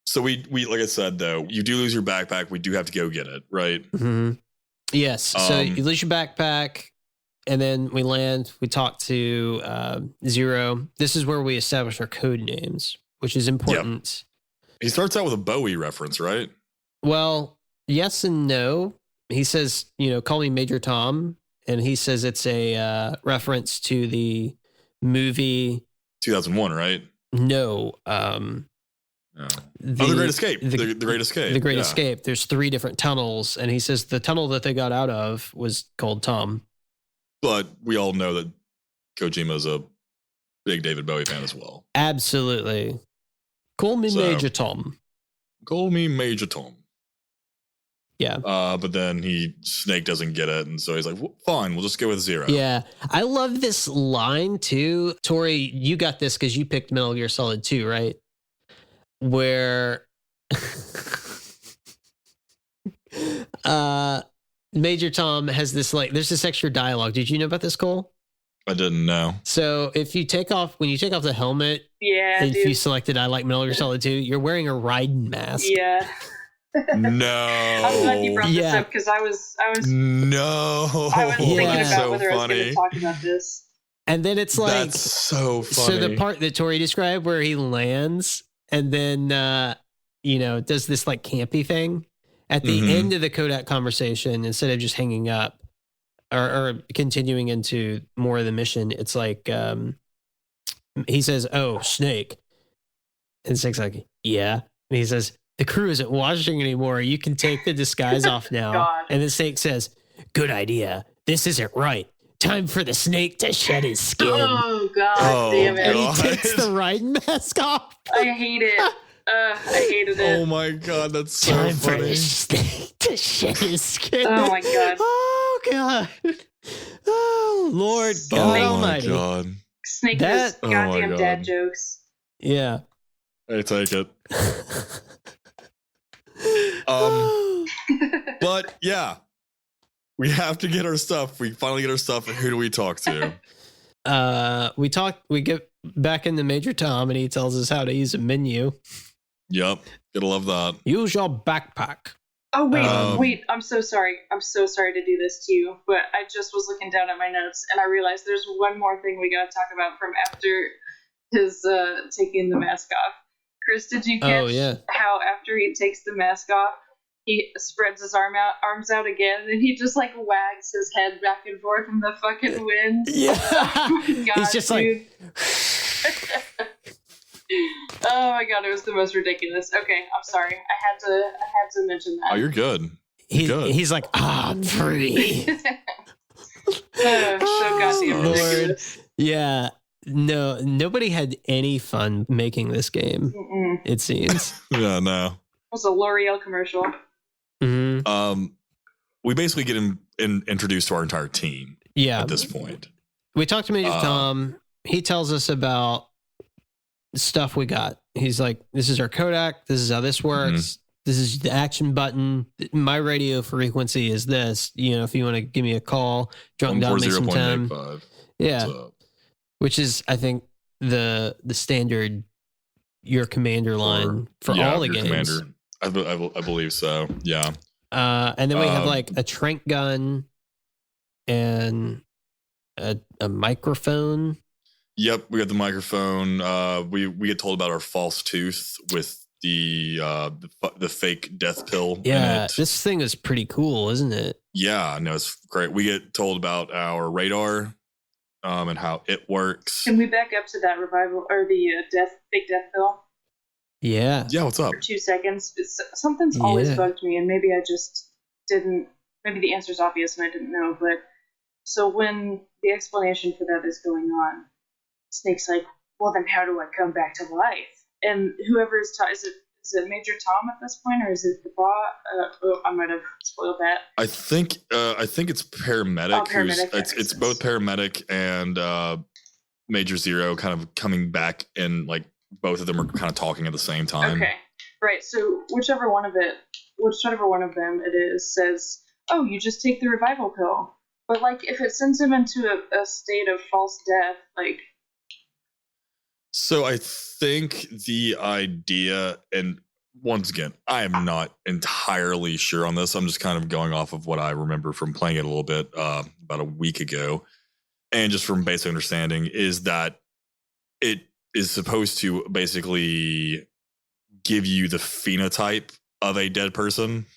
Speaker 1: So we like I said though, you do lose your backpack. We do have to go get it, right?
Speaker 2: Mm-hmm. Yes. So you lose your backpack, and then we land. We talk to Zero. This is where we establish our code names, which is important.
Speaker 1: He starts out with a Bowie reference, right?
Speaker 2: Well, yes and no. He says, call me Major Tom, and he says it's a reference to the movie
Speaker 1: 2001, right?
Speaker 2: No.
Speaker 1: The Great Escape. The Great Escape.
Speaker 2: The Great Escape. There's 3 different tunnels, and he says the tunnel that they got out of was called Tom.
Speaker 1: But we all know that Kojima's a big David Bowie fan as well.
Speaker 2: Absolutely. Call me
Speaker 1: So-
Speaker 2: Major Tom.
Speaker 1: Call me Major Tom.
Speaker 2: Yeah.
Speaker 1: But then Snake doesn't get it, and so he's like, fine, we'll just go with 0.
Speaker 2: Yeah. I love this line too. Tori, you got this because you picked Metal Gear Solid 2, right? Where Major Tom has this there's this extra dialogue. Did you know about this, Cole?
Speaker 1: I didn't know.
Speaker 2: So when you take off the helmet,
Speaker 3: Yeah,
Speaker 2: if
Speaker 3: dude.
Speaker 2: you selected I like Metal Gear Solid 2, you're wearing a Raiden mask.
Speaker 3: Yeah.
Speaker 1: No.
Speaker 3: I'm glad you brought this
Speaker 2: Yeah.
Speaker 3: up because I was
Speaker 1: No.
Speaker 3: thinking about
Speaker 1: So
Speaker 3: whether I was going
Speaker 1: funny.
Speaker 3: to talk about this.
Speaker 2: And then it's like
Speaker 1: That's so funny.
Speaker 2: so the part that Tori described where he lands and then does this like campy thing at the
Speaker 1: Mhm.
Speaker 2: end of the Kodak conversation, instead of just hanging up or continuing into more of the mission, it's like he says, "Oh, Snake," and Snake's like, "Yeah," and he says, "The crew isn't watching anymore. You can take the disguise off now."
Speaker 3: God.
Speaker 2: And then Snake says, "Good idea. This isn't right. Time for the snake to shed his skin."
Speaker 3: Oh God,
Speaker 1: Oh,
Speaker 3: damn it!
Speaker 2: And
Speaker 1: God.
Speaker 2: he takes the Raiden mask off.
Speaker 3: I hate it. I hated it.
Speaker 1: Oh my god, that's so
Speaker 2: Time for
Speaker 1: funny.
Speaker 2: the snake to shed his skin.
Speaker 3: Oh my God.
Speaker 2: Oh God. Oh Lord
Speaker 1: Oh
Speaker 2: God
Speaker 1: my
Speaker 2: Almighty.
Speaker 1: god.
Speaker 3: Snake
Speaker 2: That-
Speaker 3: has
Speaker 1: Oh my
Speaker 3: goddamn
Speaker 1: God.
Speaker 3: dad jokes.
Speaker 2: Yeah.
Speaker 1: I take it. But yeah, we have to get our stuff. We finally get our stuff. And who do we talk to?
Speaker 2: We get back into Major Tom and he tells us how to use a menu.
Speaker 1: Yep, gotta love that.
Speaker 2: Use your backpack.
Speaker 3: Oh
Speaker 1: Um,
Speaker 3: wait! I'm so sorry. I'm so sorry to do this to you, but I just was looking down at my notes and I realized there's one more thing we gotta talk about from after his taking the mask off. Chris, did you catch
Speaker 2: Oh, yeah.
Speaker 3: how after he takes the mask off, he spreads his arms out again, and he just like wags his head back and forth in the fucking wind?
Speaker 2: Yeah.
Speaker 3: Oh my God,
Speaker 2: He's just
Speaker 3: dude. Oh my God, it was the most ridiculous. Okay, I'm sorry. I had to mention that.
Speaker 1: Oh, you're good. Good.
Speaker 2: He's like, I'm free.
Speaker 3: So goddamn
Speaker 2: Lord.
Speaker 3: ridiculous.
Speaker 2: Yeah. No, nobody had any fun making this game,
Speaker 3: Mm-mm.
Speaker 2: it seems.
Speaker 1: Yeah, no.
Speaker 3: It was a L'Oreal commercial.
Speaker 2: Mhm.
Speaker 1: We basically get introduced to our entire team
Speaker 2: Yeah.
Speaker 1: at this point.
Speaker 2: We talked to Major
Speaker 1: Uh,
Speaker 2: Tom. He tells us about stuff we got. He's like, this is our Kodak. This is how this works. This is the action button. My radio frequency is this. If you want to give me a call, drunk down me some time.
Speaker 1: 140.85.
Speaker 2: Yeah.
Speaker 1: What's up?
Speaker 2: Which is, I think, the standard your commander line for
Speaker 1: Yeah,
Speaker 2: all the
Speaker 1: your
Speaker 2: games.
Speaker 1: Commander. I believe so. Yeah.
Speaker 2: And then we have
Speaker 1: Um,
Speaker 2: like a trank gun and a microphone.
Speaker 1: Yep, we got the microphone. We get told about our false tooth with the fake death pill. in
Speaker 2: Yeah,
Speaker 1: it.
Speaker 2: this thing is pretty cool, isn't it?
Speaker 1: Yeah, no, it's great. We get told about our radar, and how it works.
Speaker 3: Can we back up to that revival or the fake death pill
Speaker 2: Yeah.
Speaker 1: Yeah, what's up?
Speaker 3: for 2 seconds? Something's always
Speaker 2: Yeah.
Speaker 3: bugged me, and maybe I just didn't. Maybe the answer's obvious and I didn't know. But so when the explanation for that is going on, Snake's like, "Well, then how do I come back to life?" And whoever is is it Major Tom at this point, or is it the boss? I might have spoiled that.
Speaker 1: I think it's paramedic.
Speaker 3: Oh, paramedic, that
Speaker 1: It's
Speaker 3: makes
Speaker 1: both
Speaker 3: sense.
Speaker 1: paramedic and Major Zero kind of coming back, and like both of them are kind of talking at the same time.
Speaker 3: Okay, right. So whichever one of them it is says, "Oh, you just take the revival pill." But like, if it sends him into a state of false death, like,
Speaker 1: So I think the idea, and once again, I am not entirely sure on this. I'm just kind of going off of what I remember from playing it a little bit about a week ago, and just from basic understanding, is that it is supposed to basically give you the phenotype of a dead person.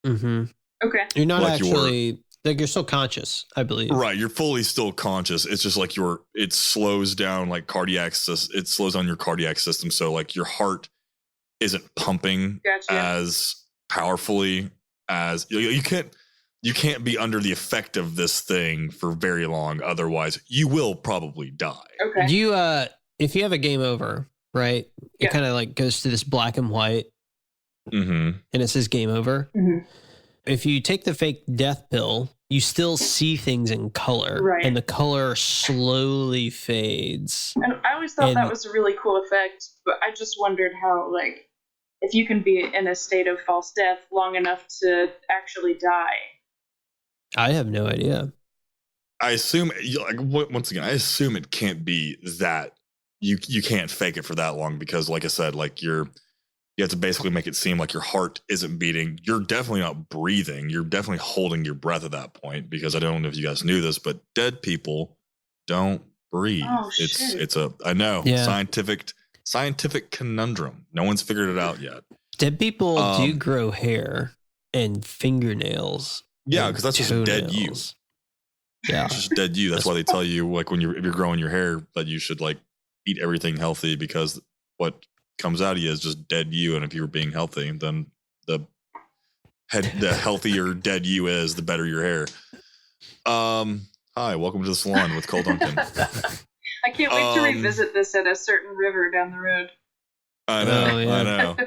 Speaker 2: Mm-hmm.
Speaker 3: okay,
Speaker 2: You're not
Speaker 1: Like
Speaker 2: actually you're still conscious, I believe.
Speaker 1: Right, you're fully still conscious. It's just like it slows down like it slows down your cardiac system, so like your heart isn't pumping
Speaker 3: gotcha.
Speaker 1: as powerfully as you can't be under the effect of this thing for very long, otherwise you will probably die.
Speaker 3: Okay,
Speaker 2: You if you have a game over, right?
Speaker 3: Yeah.
Speaker 2: It kind of like goes to this black and white,
Speaker 1: Mm-hmm.
Speaker 2: and it says game over.
Speaker 3: Mhm.
Speaker 2: If you take the fake death pill, you still see things in color,
Speaker 3: Right.
Speaker 2: and the color slowly fades.
Speaker 3: And I always thought that
Speaker 2: And-
Speaker 3: was a really cool effect, but I just wondered how, like, if you can be in a state of false death long enough to actually die.
Speaker 2: I have no idea.
Speaker 1: I assume, like, once again, I assume it can't be that you can't fake it for that long because, like I said, like you have to basically make it seem like your heart isn't beating. You're definitely not breathing. You're definitely holding your breath at that point because I don't know if you guys knew this, but dead people don't breathe.
Speaker 3: Oh, shit.
Speaker 1: It's a I know
Speaker 2: Yeah.
Speaker 1: scientific conundrum. No one's figured it out yet.
Speaker 2: Dead people do grow hair and fingernails.
Speaker 1: Yeah,
Speaker 2: and
Speaker 1: because that's just dead you.
Speaker 2: toenails. Yeah.
Speaker 1: It's just dead you. That's why they tell you, like, if you're growing your hair, that you should like eat everything healthy because what comes out of you is just dead you. And if you're being healthy, then the healthier dead you is, the better your hair. Hi, welcome to the salon with Cole Duncan.
Speaker 3: I can't wait to revisit this at a certain river down the road.
Speaker 1: I know,
Speaker 2: Oh, yeah.
Speaker 1: I know.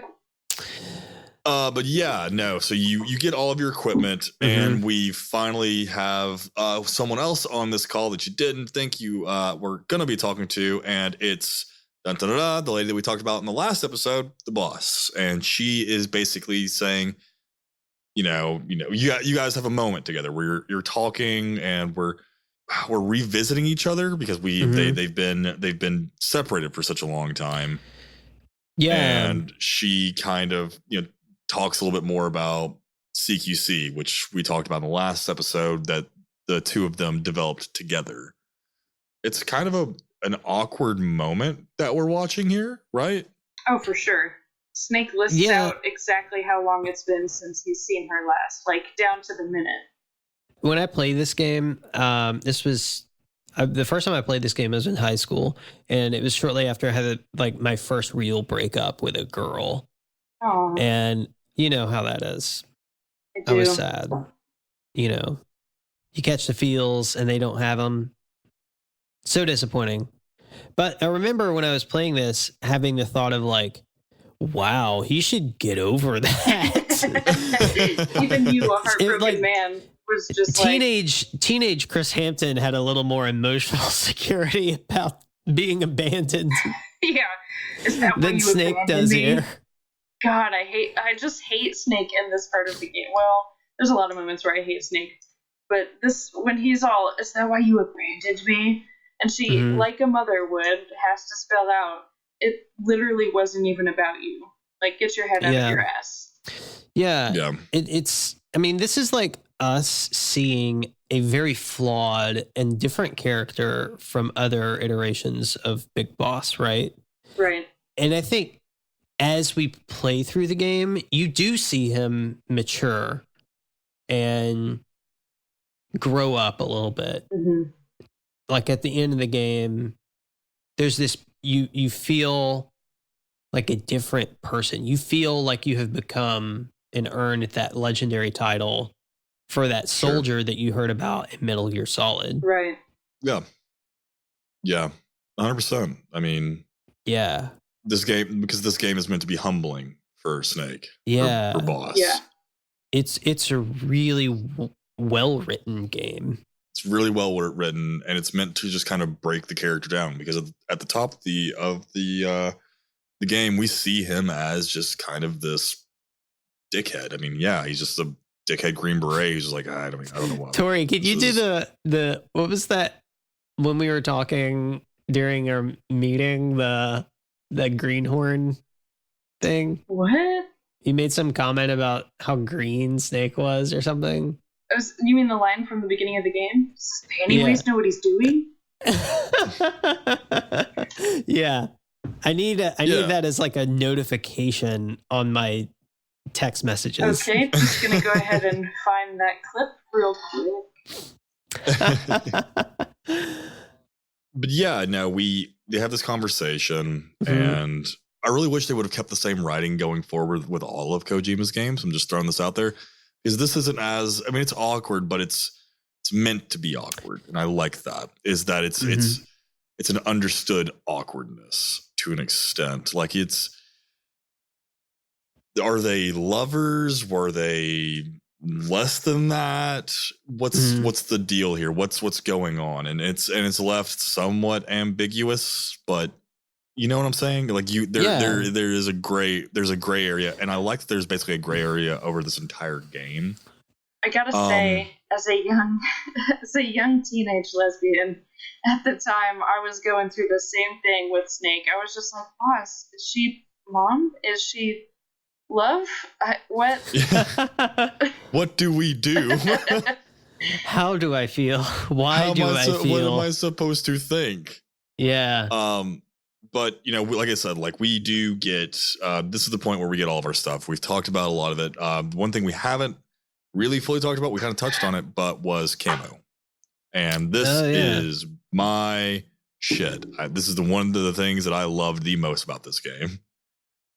Speaker 1: But yeah, no. So you get all of your equipment, and we finally have someone else on this call that you didn't think you were going to be talking to, and it's the lady that we talked about in the last episode, the boss, and she is basically saying, you guys have a moment together where you're talking, and we're revisiting each other because they've been separated for such a long time.
Speaker 2: Yeah.
Speaker 1: And she kind of talks a little bit more about CQC, which we talked about in the last episode, that the two of them developed together. It's kind of an awkward moment that we're watching here, right?
Speaker 3: Oh, for sure. Snake lists out exactly how long it's been since he's seen her last, like down to the minute.
Speaker 2: When I played this game, this was the first time I played this game. I was in high school, and it was shortly after I had my first real breakup with a girl.
Speaker 3: Oh,
Speaker 2: And you know how that is. I was sad. You catch the feels and they don't have them. So disappointing. But I remember when I was playing this, having the thought of like, wow, he should get over that.
Speaker 3: Even you, a heartbroken man, was just
Speaker 2: teenage Chris Hampton had a little more emotional security about being abandoned
Speaker 3: yeah. Is that
Speaker 2: than
Speaker 3: what you
Speaker 2: Snake does
Speaker 3: me?
Speaker 2: here.
Speaker 3: God, I just hate Snake in this part of the game. Well, there's a lot of moments where I hate Snake, but this, when he's all, is that why you abandoned me? And she, like a mother would, has to spell out, it literally wasn't even about you. Like, get your head out of your ass.
Speaker 2: Yeah.
Speaker 1: Yeah.
Speaker 2: This is like us seeing a very flawed and different character from other iterations of Big Boss, right?
Speaker 3: Right.
Speaker 2: And I think as we play through the game, you do see him mature and grow up a little bit.
Speaker 3: Mm-hmm.
Speaker 2: Like at the end of the game, there's this, you feel like a different person. You feel like you have become and earned that legendary title for that soldier that you heard about in Metal Gear Solid.
Speaker 3: Right.
Speaker 1: Yeah. Yeah. 100%. I mean,
Speaker 2: yeah.
Speaker 1: This game is meant to be humbling for Snake.
Speaker 2: Yeah.
Speaker 1: For Boss.
Speaker 3: Yeah.
Speaker 2: It's a really well written game.
Speaker 1: It's really well written, and it's meant to just kind of break the character down because at the top of the game, we see him as just kind of this dickhead. I mean, yeah, he's just a dickhead Green Beret. He's just like, I don't know what.
Speaker 2: Tori, could you do the what was that when we were talking during our meeting, the greenhorn thing?
Speaker 3: What?
Speaker 2: You made some comment about how green Snake was or something.
Speaker 3: You mean the line from the beginning of the game? Does Pennywise know what he's doing?
Speaker 2: Yeah. I need that as like a notification on my text messages.
Speaker 3: Okay, I'm just gonna go ahead and find that clip real quick.
Speaker 1: But yeah, no, they have this conversation, and I really wish they would have kept the same writing going forward with all of Kojima's games. I'm just throwing this out there because this isn't it's awkward, but it's meant to be awkward, and I like that. Is that it's it's an understood awkwardness to an extent. Like are they lovers? Were they less than that? What's the deal here? What's going on? And it's left somewhat ambiguous, but you know what I'm saying? Like there is a gray area, and I like that there's basically a gray area over this entire game.
Speaker 3: I gotta say, as a young teenage lesbian at the time, I was going through the same thing with Snake. I was just like, boss, is she mom? Is she love? What?
Speaker 1: What do we do?
Speaker 2: How do I feel? Why do I feel?
Speaker 1: What am I supposed to think?
Speaker 2: Yeah.
Speaker 1: But you know, like I said, like we do get. This is the point where we get all of our stuff. We've talked about a lot of it. One thing we haven't really fully talked about, we kind of touched on it, but was camo. And this is my shit. This is one of the things that I loved the most about this game,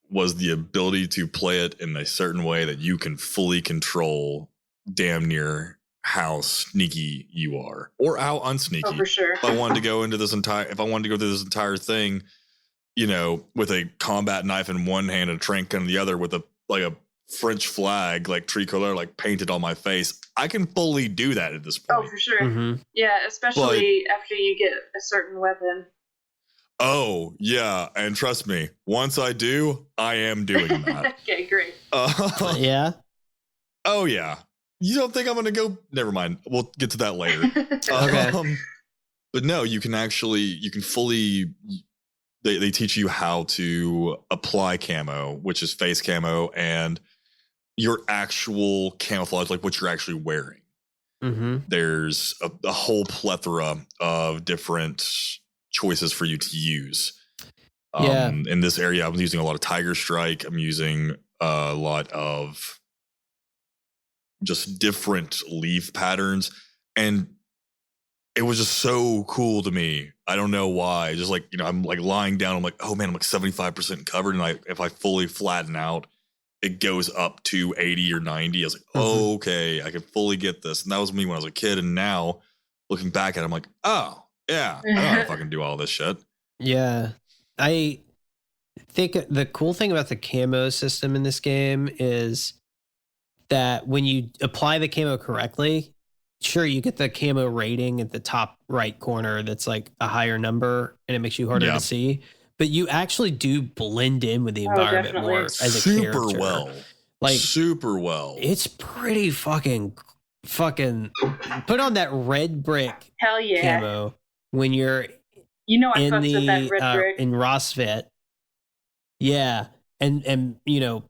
Speaker 1: was the ability to play it in a certain way that you can fully control damn near how sneaky you are, or how unsneaky.
Speaker 3: Oh, for sure.
Speaker 1: If I wanted to go through this entire thing, you know, with a combat knife in one hand and a trank gun in the other, with a French flag, like tricolor, like painted on my face, I can fully do that at this point.
Speaker 3: Oh, for sure.
Speaker 2: Mm-hmm.
Speaker 3: Yeah, especially after you get a certain weapon.
Speaker 1: Oh, yeah. And trust me, once I do, I am doing that.
Speaker 3: Okay, great.
Speaker 2: Yeah.
Speaker 1: Oh, yeah. You don't think I'm going to go? Never mind. We'll get to that later.
Speaker 2: Okay.
Speaker 1: But no, you can fully, they teach you how to apply camo, which is face camo, and your actual camouflage, like what you're actually wearing.
Speaker 2: Mm-hmm.
Speaker 1: There's a whole plethora of different choices for you to use. In this area, I'm using a lot of Tiger Strike. I'm using a lot of just different leaf patterns, and it was just so cool to me. I don't know why. Just like, you know, I'm like lying down. I'm like, oh man, I'm like 75% covered, and if I fully flatten out, it goes up to 80 or 90. I was like, oh, okay, I can fully get this. And that was me when I was a kid. And now looking back at it, I'm like, oh yeah, I don't know if I can do all this shit.
Speaker 2: Yeah. I think the cool thing about the camo system in this game is that when you apply the camo correctly, sure, you get the camo rating at the top right corner that's like a higher number, and it makes you harder to see. But you actually do blend in with the environment
Speaker 3: definitely.
Speaker 2: more as a character.
Speaker 1: Super well.
Speaker 2: It's pretty fucking put on that red brick
Speaker 3: Hell yeah.
Speaker 2: camo when you're
Speaker 3: I
Speaker 2: in
Speaker 3: fucks with that red brick.
Speaker 2: in Rosfet. Yeah. And you know,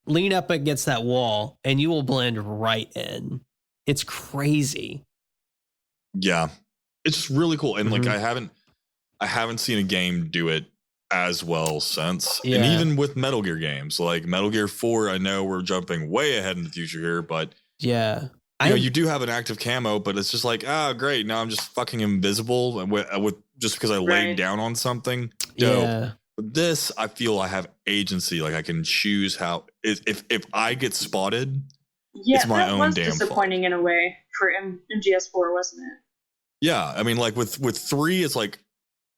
Speaker 2: lean up against that wall and you will blend right in. It's crazy.
Speaker 1: Yeah. It's just really cool. And like I haven't seen a game do it as well since.
Speaker 2: Yeah.
Speaker 1: And even with Metal Gear games, like Metal Gear 4, I know we're jumping way ahead in the future here, but
Speaker 2: yeah.
Speaker 1: you do have an active camo, but it's just like, great, now I'm just fucking invisible with just because I laid down on something. Dope.
Speaker 2: Yeah.
Speaker 1: But this, I feel I have agency. Like I can choose how, if I get spotted, it's my own damn fault.
Speaker 3: Disappointing in a way for MGS4, wasn't it?
Speaker 1: Yeah, I mean, like with 3, it's like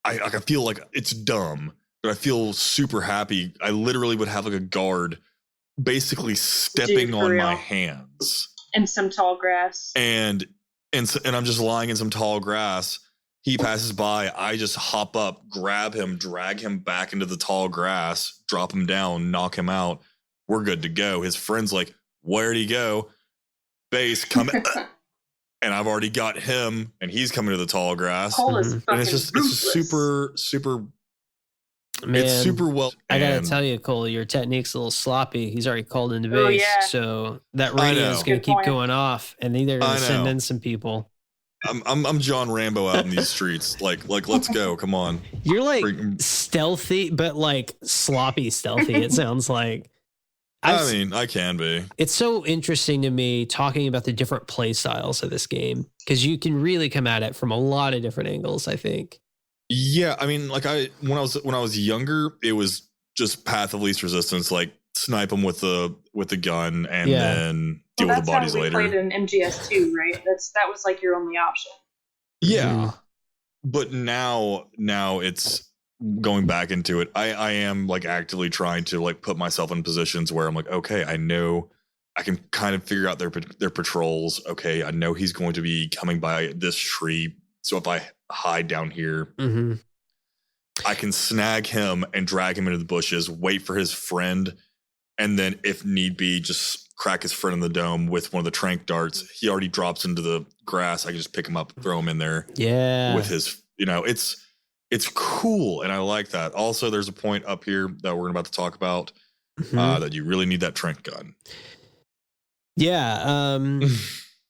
Speaker 1: I feel like it's dumb, but I feel super happy. I literally would have like a guard basically stepping on my hands
Speaker 3: in some tall grass,
Speaker 1: and I'm just lying in some tall grass. He passes by. I just hop up, grab him, drag him back into the tall grass, drop him down, knock him out. We're good to go. His friend's like, "Where'd he go?" Base coming. And I've already got him, and he's coming to the tall grass.
Speaker 3: And
Speaker 1: it's just super, super.
Speaker 2: Man,
Speaker 1: it's super well.
Speaker 2: I gotta tell you, Cole, your technique's a little sloppy. He's already called into base, so that radio is gonna keep going off, and they're gonna send in some people.
Speaker 1: I'm John Rambo out in these streets. Like, let's go. Come on.
Speaker 2: You're like stealthy, but like sloppy stealthy. It sounds like.
Speaker 1: I mean, I can be.
Speaker 2: It's so interesting to me talking about the different play styles of this game, because you can really come at it from a lot of different angles, I think.
Speaker 1: Yeah, I mean, like when I was younger, it was just path of least resistance, like snipe them with the gun and then deal with the bodies later.
Speaker 3: That's how we played in MGS2, right? That was like your only option.
Speaker 1: Yeah. But now it's going back into it. I am like actively trying to like put myself in positions where I'm like, okay, I know I can kind of figure out their patrols. Okay, I know he's going to be coming by this tree. So if I hide down here, I can snag him and drag him into the bushes, wait for his friend, and then if need be, just crack his friend in the dome with one of the trank darts. He already drops into the grass. I can just pick him up, throw him in there.
Speaker 2: Yeah.
Speaker 1: With his, it's cool. And I like that. Also, there's a point up here that we're about to talk about that you really need that trank gun.
Speaker 2: Yeah.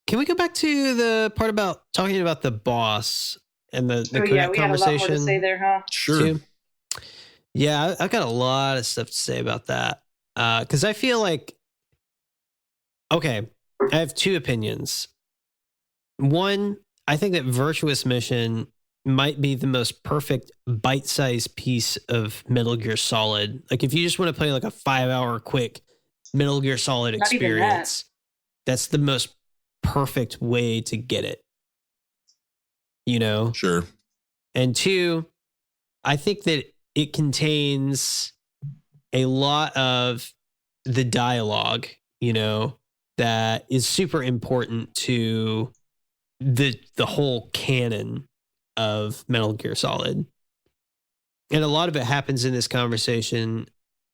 Speaker 2: Can we go back to the part about talking about the boss and the Kodak
Speaker 3: we
Speaker 2: conversation?
Speaker 3: had a lot more to say there, huh?
Speaker 1: Sure.
Speaker 2: Too? Yeah, I've got a lot of stuff to say about that. Because I feel like, okay, I have two opinions. One, I think that Virtuous Mission might be the most perfect bite-sized piece of Metal Gear Solid. Like if you just want to play like a 5-hour quick Metal Gear Solid
Speaker 3: Not even
Speaker 2: experience, that's the most perfect way to get it. You know?
Speaker 1: Sure.
Speaker 2: And two, I think that it contains a lot of the dialogue, that is super important to the whole canon of Metal Gear Solid. And a lot of it happens in this conversation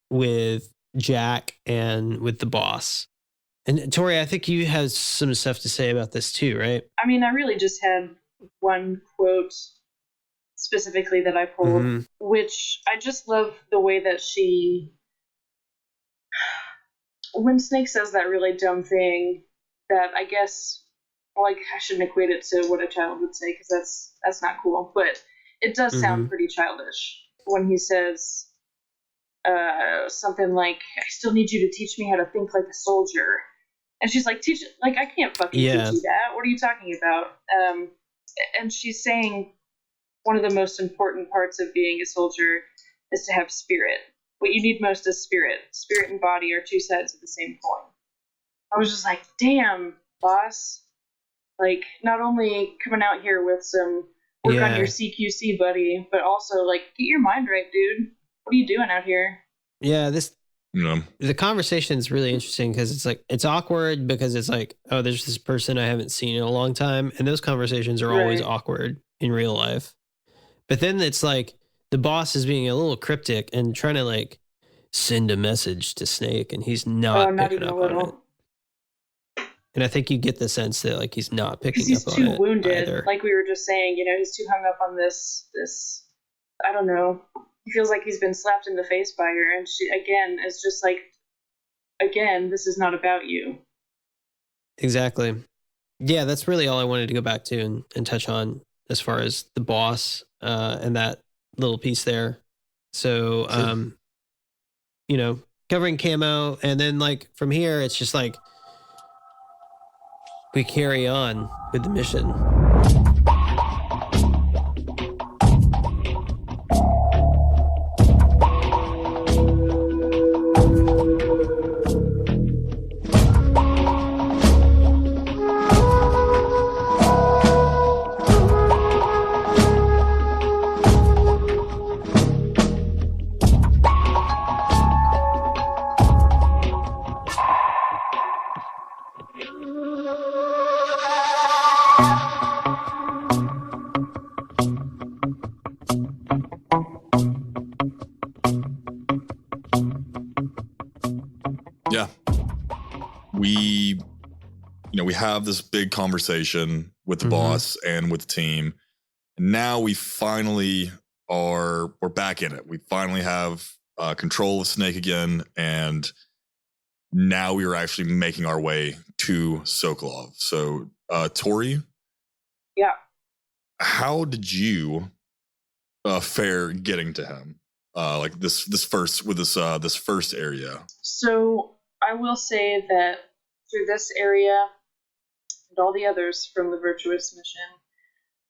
Speaker 2: with Jack and with the boss. And Tori, I think you have some stuff to say about this too, right?
Speaker 3: I mean, I really just had one quote specifically that I pulled, which I just love the way that when Snake says that really dumb thing that I guess, like, I shouldn't equate it to what a child would say because that's not cool, but it does sound pretty childish when he says something like, I still need you to teach me how to think like a soldier. And she's like, I can't fucking teach you that. What are you talking about? And she's saying one of the most important parts of being a soldier is to have spirit. What you need most is spirit. Spirit and body are two sides of the same coin. I was just like, damn, boss. Like, not only coming out here with some work on your CQC, buddy, but also, like, get your mind right, dude. What are you doing out here?
Speaker 2: Yeah, the conversation is really interesting because it's like, it's awkward because it's like, oh, there's this person I haven't seen in a long time. And those conversations are always awkward in real life. But then it's like the boss is being a little cryptic and trying to like send a message to Snake and he's not picking up on it. And I think you get the sense that like he's not picking up on it.
Speaker 3: Because he's too wounded,
Speaker 2: either.
Speaker 3: like we were just saying, he's too hung up on this, I don't know. He feels like he's been slapped in the face by her. And she, again, is just like, this is not about you.
Speaker 2: Exactly. Yeah, that's really all I wanted to go back to and touch on as far as the boss and that little piece there. So, covering camo. And then like from here, it's just like we carry on with the mission.
Speaker 1: Yeah. We have this big conversation with the boss and with the team. And now we finally we're back in it. We finally have control of Snake again. And now we are actually making our way to Sokolov. So, Tori?
Speaker 3: Yeah.
Speaker 1: How did you fare getting to him? Like this first area?
Speaker 3: So I will say that through this area and all the others from the Virtuous Mission,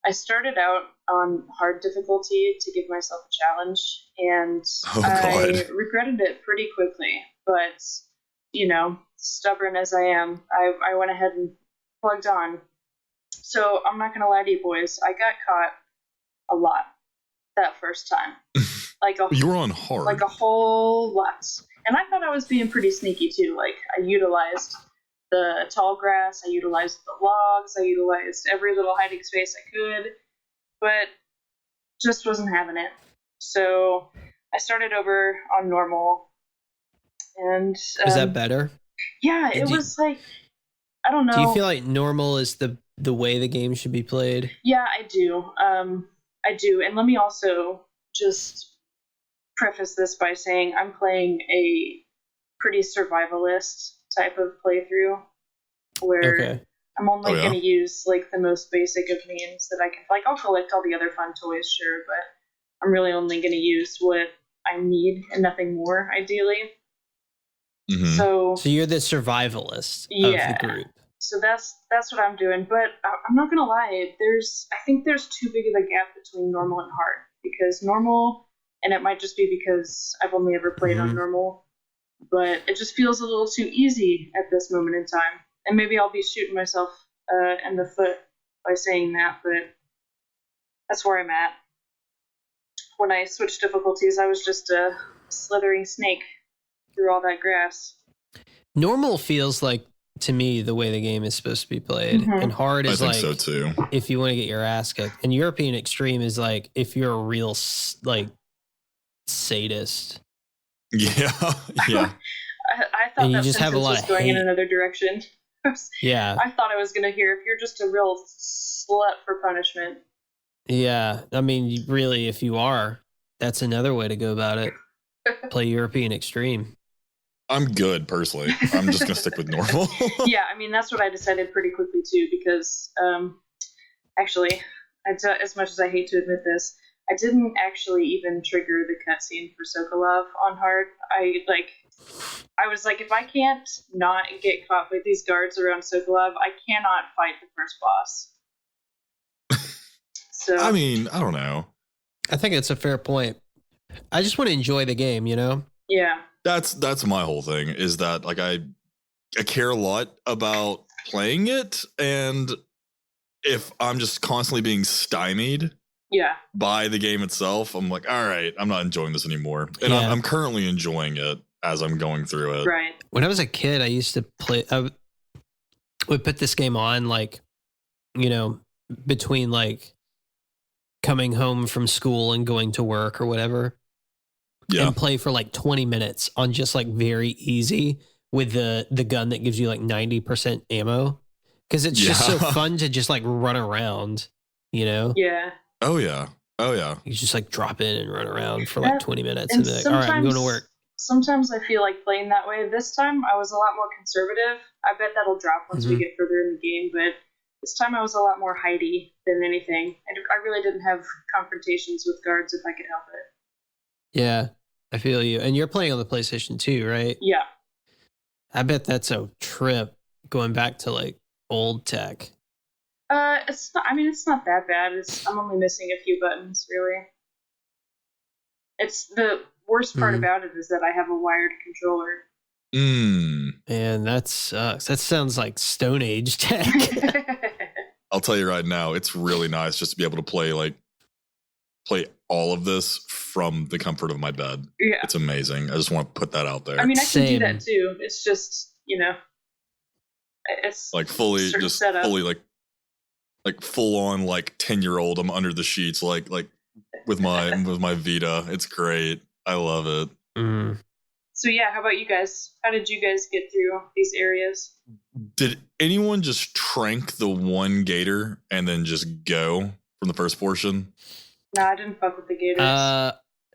Speaker 3: I started out on hard difficulty to give myself a challenge, and I regretted it pretty quickly. But, stubborn as I am, I went ahead and plugged on. So I'm not going to lie to you boys, I got caught a lot that first time.
Speaker 1: You were on hard.
Speaker 3: Like a whole lot. And I thought I was being pretty sneaky too. Like, I utilized the tall grass, I utilized the logs, I utilized every little hiding space I could, but just wasn't having it. So I started over on normal. And
Speaker 2: is that better?
Speaker 3: Yeah, it was like, I don't know.
Speaker 2: Do you feel like normal is the way the game should be played?
Speaker 3: Yeah, I do. I do. And let me also just preface this by saying I'm playing a pretty survivalist type of playthrough where I'm only going to use like the most basic of means that I can. Like, I'll collect all the other fun toys, sure, but I'm really only going to use what I need and nothing more, ideally.
Speaker 1: Mm-hmm.
Speaker 3: So
Speaker 2: you're the survivalist of the group.
Speaker 3: So that's what I'm doing. But I'm not gonna lie, I think there's too big of a gap between normal and hard, because normal, and it might just be because I've only ever played on normal, but it just feels a little too easy at this moment in time. And maybe I'll be shooting myself in the foot by saying that, but that's where I'm at. When I switched difficulties, I was just a slithering snake through all that grass.
Speaker 2: Normal feels like, to me, the way the game is supposed to be played, and hard is
Speaker 1: I think so too.
Speaker 2: If you want to get your ass kicked, and European Extreme is like if you're a real like sadist.
Speaker 1: Yeah.
Speaker 3: I thought
Speaker 2: and you
Speaker 3: that
Speaker 2: just have a lot
Speaker 3: was
Speaker 2: of
Speaker 3: going
Speaker 2: hate.
Speaker 3: in another direction.
Speaker 2: Yeah,
Speaker 3: I thought I was going to hear, if you're just a real slut for punishment.
Speaker 2: Yeah, I mean, really, if you are, that's another way to go about it. Play European Extreme.
Speaker 1: I'm good, personally. I'm just going to stick with normal.
Speaker 3: Yeah, I mean, that's what I decided pretty quickly, too, because, actually, as much as I hate to admit this, I didn't actually even trigger the cutscene for Sokolov on hard. I was like, if I can't not get caught by these guards around Sokolov, I cannot fight the first boss. So
Speaker 1: I mean, I don't know.
Speaker 2: I think it's a fair point. I just want to enjoy the game, you know?
Speaker 3: Yeah.
Speaker 1: That's my whole thing, is that like I care a lot about playing it, and if I'm just constantly being stymied by the game itself, I'm like, all right, I'm not enjoying this anymore. And I'm currently enjoying it as I'm going through it.
Speaker 3: Right.
Speaker 2: When I was a kid, I used to play, I would put this game on, like, you know, between like coming home from school and going to work or whatever. And play for like 20 minutes on just like very easy with the gun that gives you like 90% ammo. Because it's just so fun to just like run around, you know?
Speaker 3: Yeah.
Speaker 1: Oh, yeah.
Speaker 2: You just like drop in and run around for like 20 minutes and be like, all right, I'm going to work.
Speaker 3: Sometimes I feel like playing that way. This time I was a lot more conservative. I bet that'll drop once we get further in the game, but this time I was a lot more hidey than anything. I really didn't have confrontations with guards if I could help it.
Speaker 2: Yeah, I feel you. And you're playing on the PlayStation 2, right?
Speaker 3: Yeah.
Speaker 2: I bet that's a trip going back to like old tech.
Speaker 3: It's not. I mean, it's not that bad. I'm only missing a few buttons, really. It's the worst part about it is that I have a wired controller.
Speaker 2: Man, that sucks. That sounds like Stone Age tech.
Speaker 1: I'll tell you right now, it's really nice just to be able to play all of this from the comfort of my bed. Yeah. It's amazing. I just want to put that out there.
Speaker 3: I mean, I can do that too. It's just, you know, it's
Speaker 1: like fully like full on like 10-year-old. I'm under the sheets like with my Vita. It's great. I love it.
Speaker 3: So yeah, how about you guys? How did you guys get through these areas?
Speaker 1: Did anyone just trank the one gator and then just go from the first portion?
Speaker 3: No, I didn't fuck with the gators.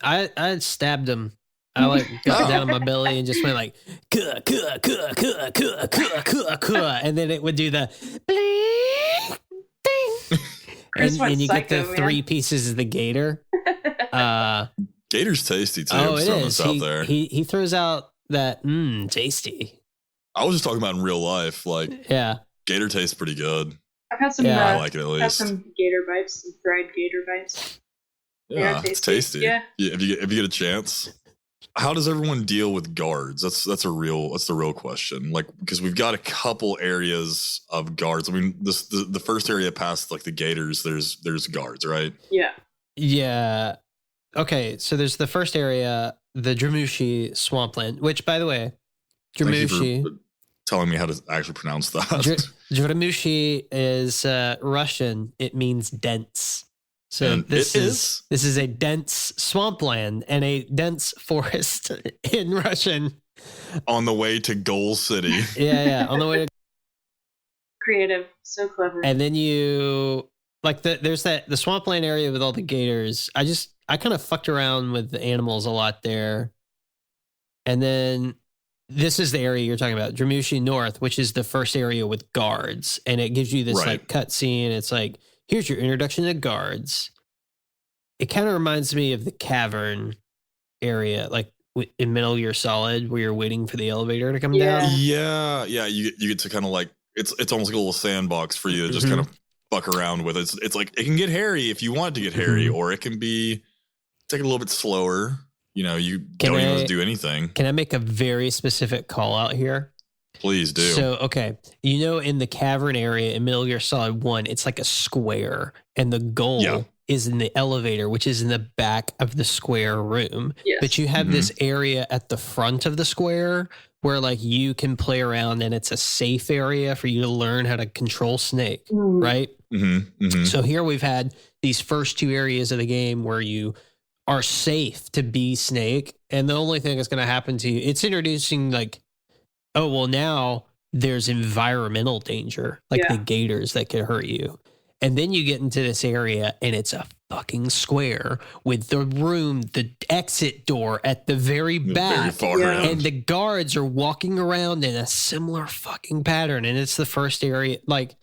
Speaker 2: I stabbed him. I like got down on my belly and just went like and then it would do the and you get the three pieces of the gator.
Speaker 1: Gator's tasty too.
Speaker 2: Oh, it is. He throws out that tasty.
Speaker 1: I was just talking about in real life. Like, gator tastes pretty good.
Speaker 3: I've had some.
Speaker 1: I like it at least.
Speaker 3: Had some gator bites, some fried gator bites.
Speaker 1: Yeah, it's tasty. Yeah, if you get a chance. How does everyone deal with guards? That's the real question. Like, because we've got a couple areas of guards. I mean, the first area past like the gators, there's guards, right?
Speaker 3: Yeah.
Speaker 2: Yeah. Okay, so there's the first area, the Dramushi swampland, which, by the way,
Speaker 1: Thank you
Speaker 2: Dramushi.
Speaker 1: for telling me how to actually pronounce that.
Speaker 2: Dramushi is Russian. It means dense. So
Speaker 1: And
Speaker 2: this
Speaker 1: it
Speaker 2: this is a dense swampland and a dense forest in Russian.
Speaker 1: On the way to Goal City.
Speaker 2: Yeah, on the way to.
Speaker 3: Creative, so clever.
Speaker 2: And then you there's the swampland area with all the gators. I kind of fucked around with the animals a lot there. And then this is the area you're talking about, Dramushi North, which is the first area with guards. And it gives you this
Speaker 1: Right.
Speaker 2: like cutscene. It's like, here's your introduction to guards. It kind of reminds me of the cavern area, like in Metal Gear Solid, where you're waiting for the elevator to come down.
Speaker 1: Yeah. You get to kind of like, it's almost like a little sandbox for you to just kind of fuck around with. It's like, it can get hairy if you want it to get hairy, or it can be take it a little bit slower. You know, you don't even have to do anything.
Speaker 2: Can I make a very specific call out here?
Speaker 1: Please do.
Speaker 2: So, okay. You know, in the cavern area in Metal Gear Solid 1, it's like a square, and the goal is in the elevator, which is in the back of the square room.
Speaker 3: Yes.
Speaker 2: But you have this area at the front of the square where like you can play around, and it's a safe area for you to learn how to control Snake, right? So here we've had these first two areas of the game where you are safe to be Snake, and the only thing that's going to happen to you, it's introducing like, oh, well, now there's environmental danger, like the gators that could hurt you. And then you get into this area, and it's a fucking square with the room, the exit door at the very back.
Speaker 1: Very far around.
Speaker 2: And the guards are walking around in a similar fucking pattern. And it's the first area. Like,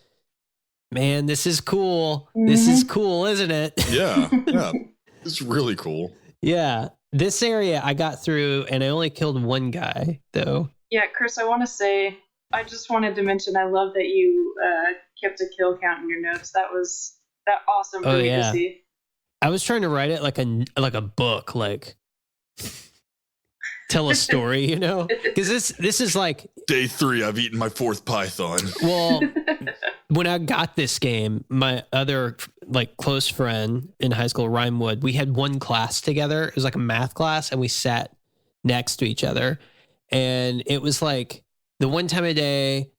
Speaker 2: man, this is cool. This is cool, isn't it?
Speaker 1: Yeah. It's really cool.
Speaker 2: Yeah. This area I got through, and I only killed one guy, though.
Speaker 3: Yeah, Chris, I want to say, I just wanted to mention, I love that you kept a kill count in your notes. That was awesome for me to see.
Speaker 2: I was trying to write it like a book, like tell a story, you know? Because this is like
Speaker 1: Day 3, I've eaten my 4th python.
Speaker 2: Well, when I got this game, my other like close friend in high school, Rhymewood, we had one class together. It was like a math class, and we sat next to each other. And it was like the one time a day,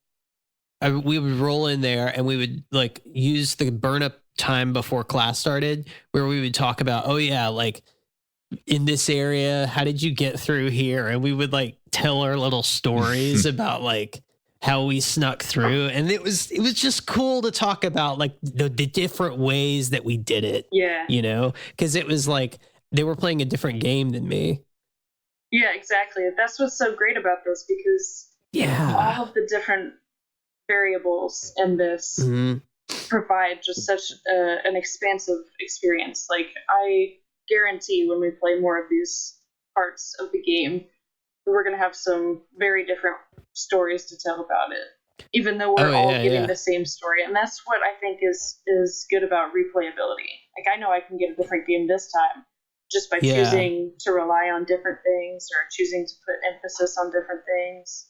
Speaker 2: we would roll in there, and we would like use the burn up time before class started, where we would talk about, oh yeah, like in this area, how did you get through here? And we would like tell our little stories about like how we snuck through. And it was just cool to talk about like the different ways that we did it.
Speaker 3: Yeah.
Speaker 2: You know, because it was like they were playing a different game than me.
Speaker 3: Yeah, exactly. That's what's so great about this, because all of the different variables in this provide just such an expansive experience. Like, I guarantee when we play more of these parts of the game, we're going to have some very different stories to tell about it, even though we're all getting the same story. And that's what I think is good about replayability. Like, I know I can get a different game this time just by choosing to rely on different things, or choosing to put emphasis on different things.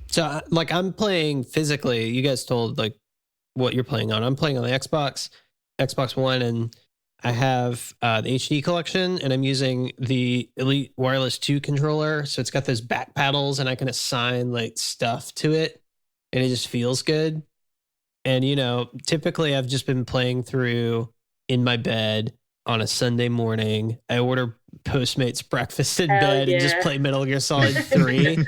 Speaker 2: So like, I'm playing physically. You guys told like what you're playing on. I'm playing on the Xbox One, and I have the HD collection, and I'm using the Elite Wireless 2 controller. So it's got those back paddles, and I can assign like stuff to it, and it just feels good. And, you know, typically I've just been playing through in my bed on a Sunday morning. I order Postmates breakfast in bed and just play Metal Gear Solid 3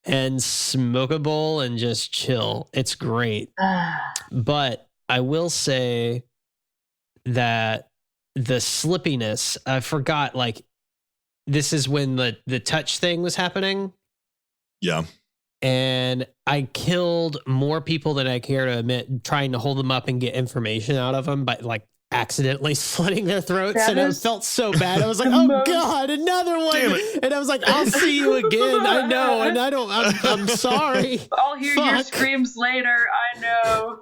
Speaker 2: and smoke a bowl and just chill. It's great. But I will say that the slippiness, I forgot, like, this is when the touch thing was happening.
Speaker 1: Yeah.
Speaker 2: And I killed more people than I care to admit, trying to hold them up and get information out of them, but like accidentally slitting their throats. And it felt so bad. I was like, oh God, another one.
Speaker 1: Damn it.
Speaker 2: And I was like, I'll see you again. I know. And I'm sorry.
Speaker 3: I'll hear your screams later. I know.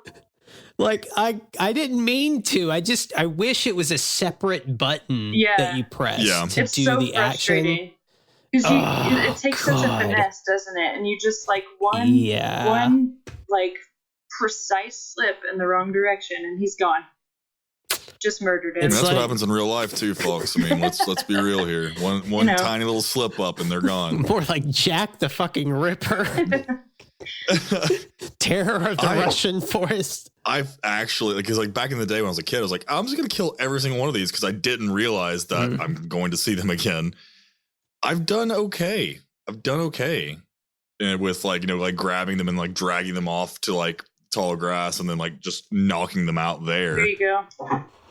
Speaker 2: Like, I didn't mean to. I wish it was a separate button that you press to
Speaker 3: it's
Speaker 2: do
Speaker 3: so
Speaker 2: the action.
Speaker 3: Because it takes such a finesse, doesn't it? And you just like one like precise slip in the wrong direction, and he's gone. just murdered him.
Speaker 1: And that's
Speaker 2: like-
Speaker 1: what happens in real life too, folks. I mean, let's be real here. One tiny little slip up and they're gone.
Speaker 2: More like Jack the fucking Ripper. Terror of the Russian forest.
Speaker 1: I've actually, because like back in the day when I was a kid, I was like, I'm just gonna kill every single one of these because I didn't realize that I'm going to see them again. I've done okay. And with like, like grabbing them and like dragging them off to like tall grass and then like just knocking them out there.
Speaker 3: There you go.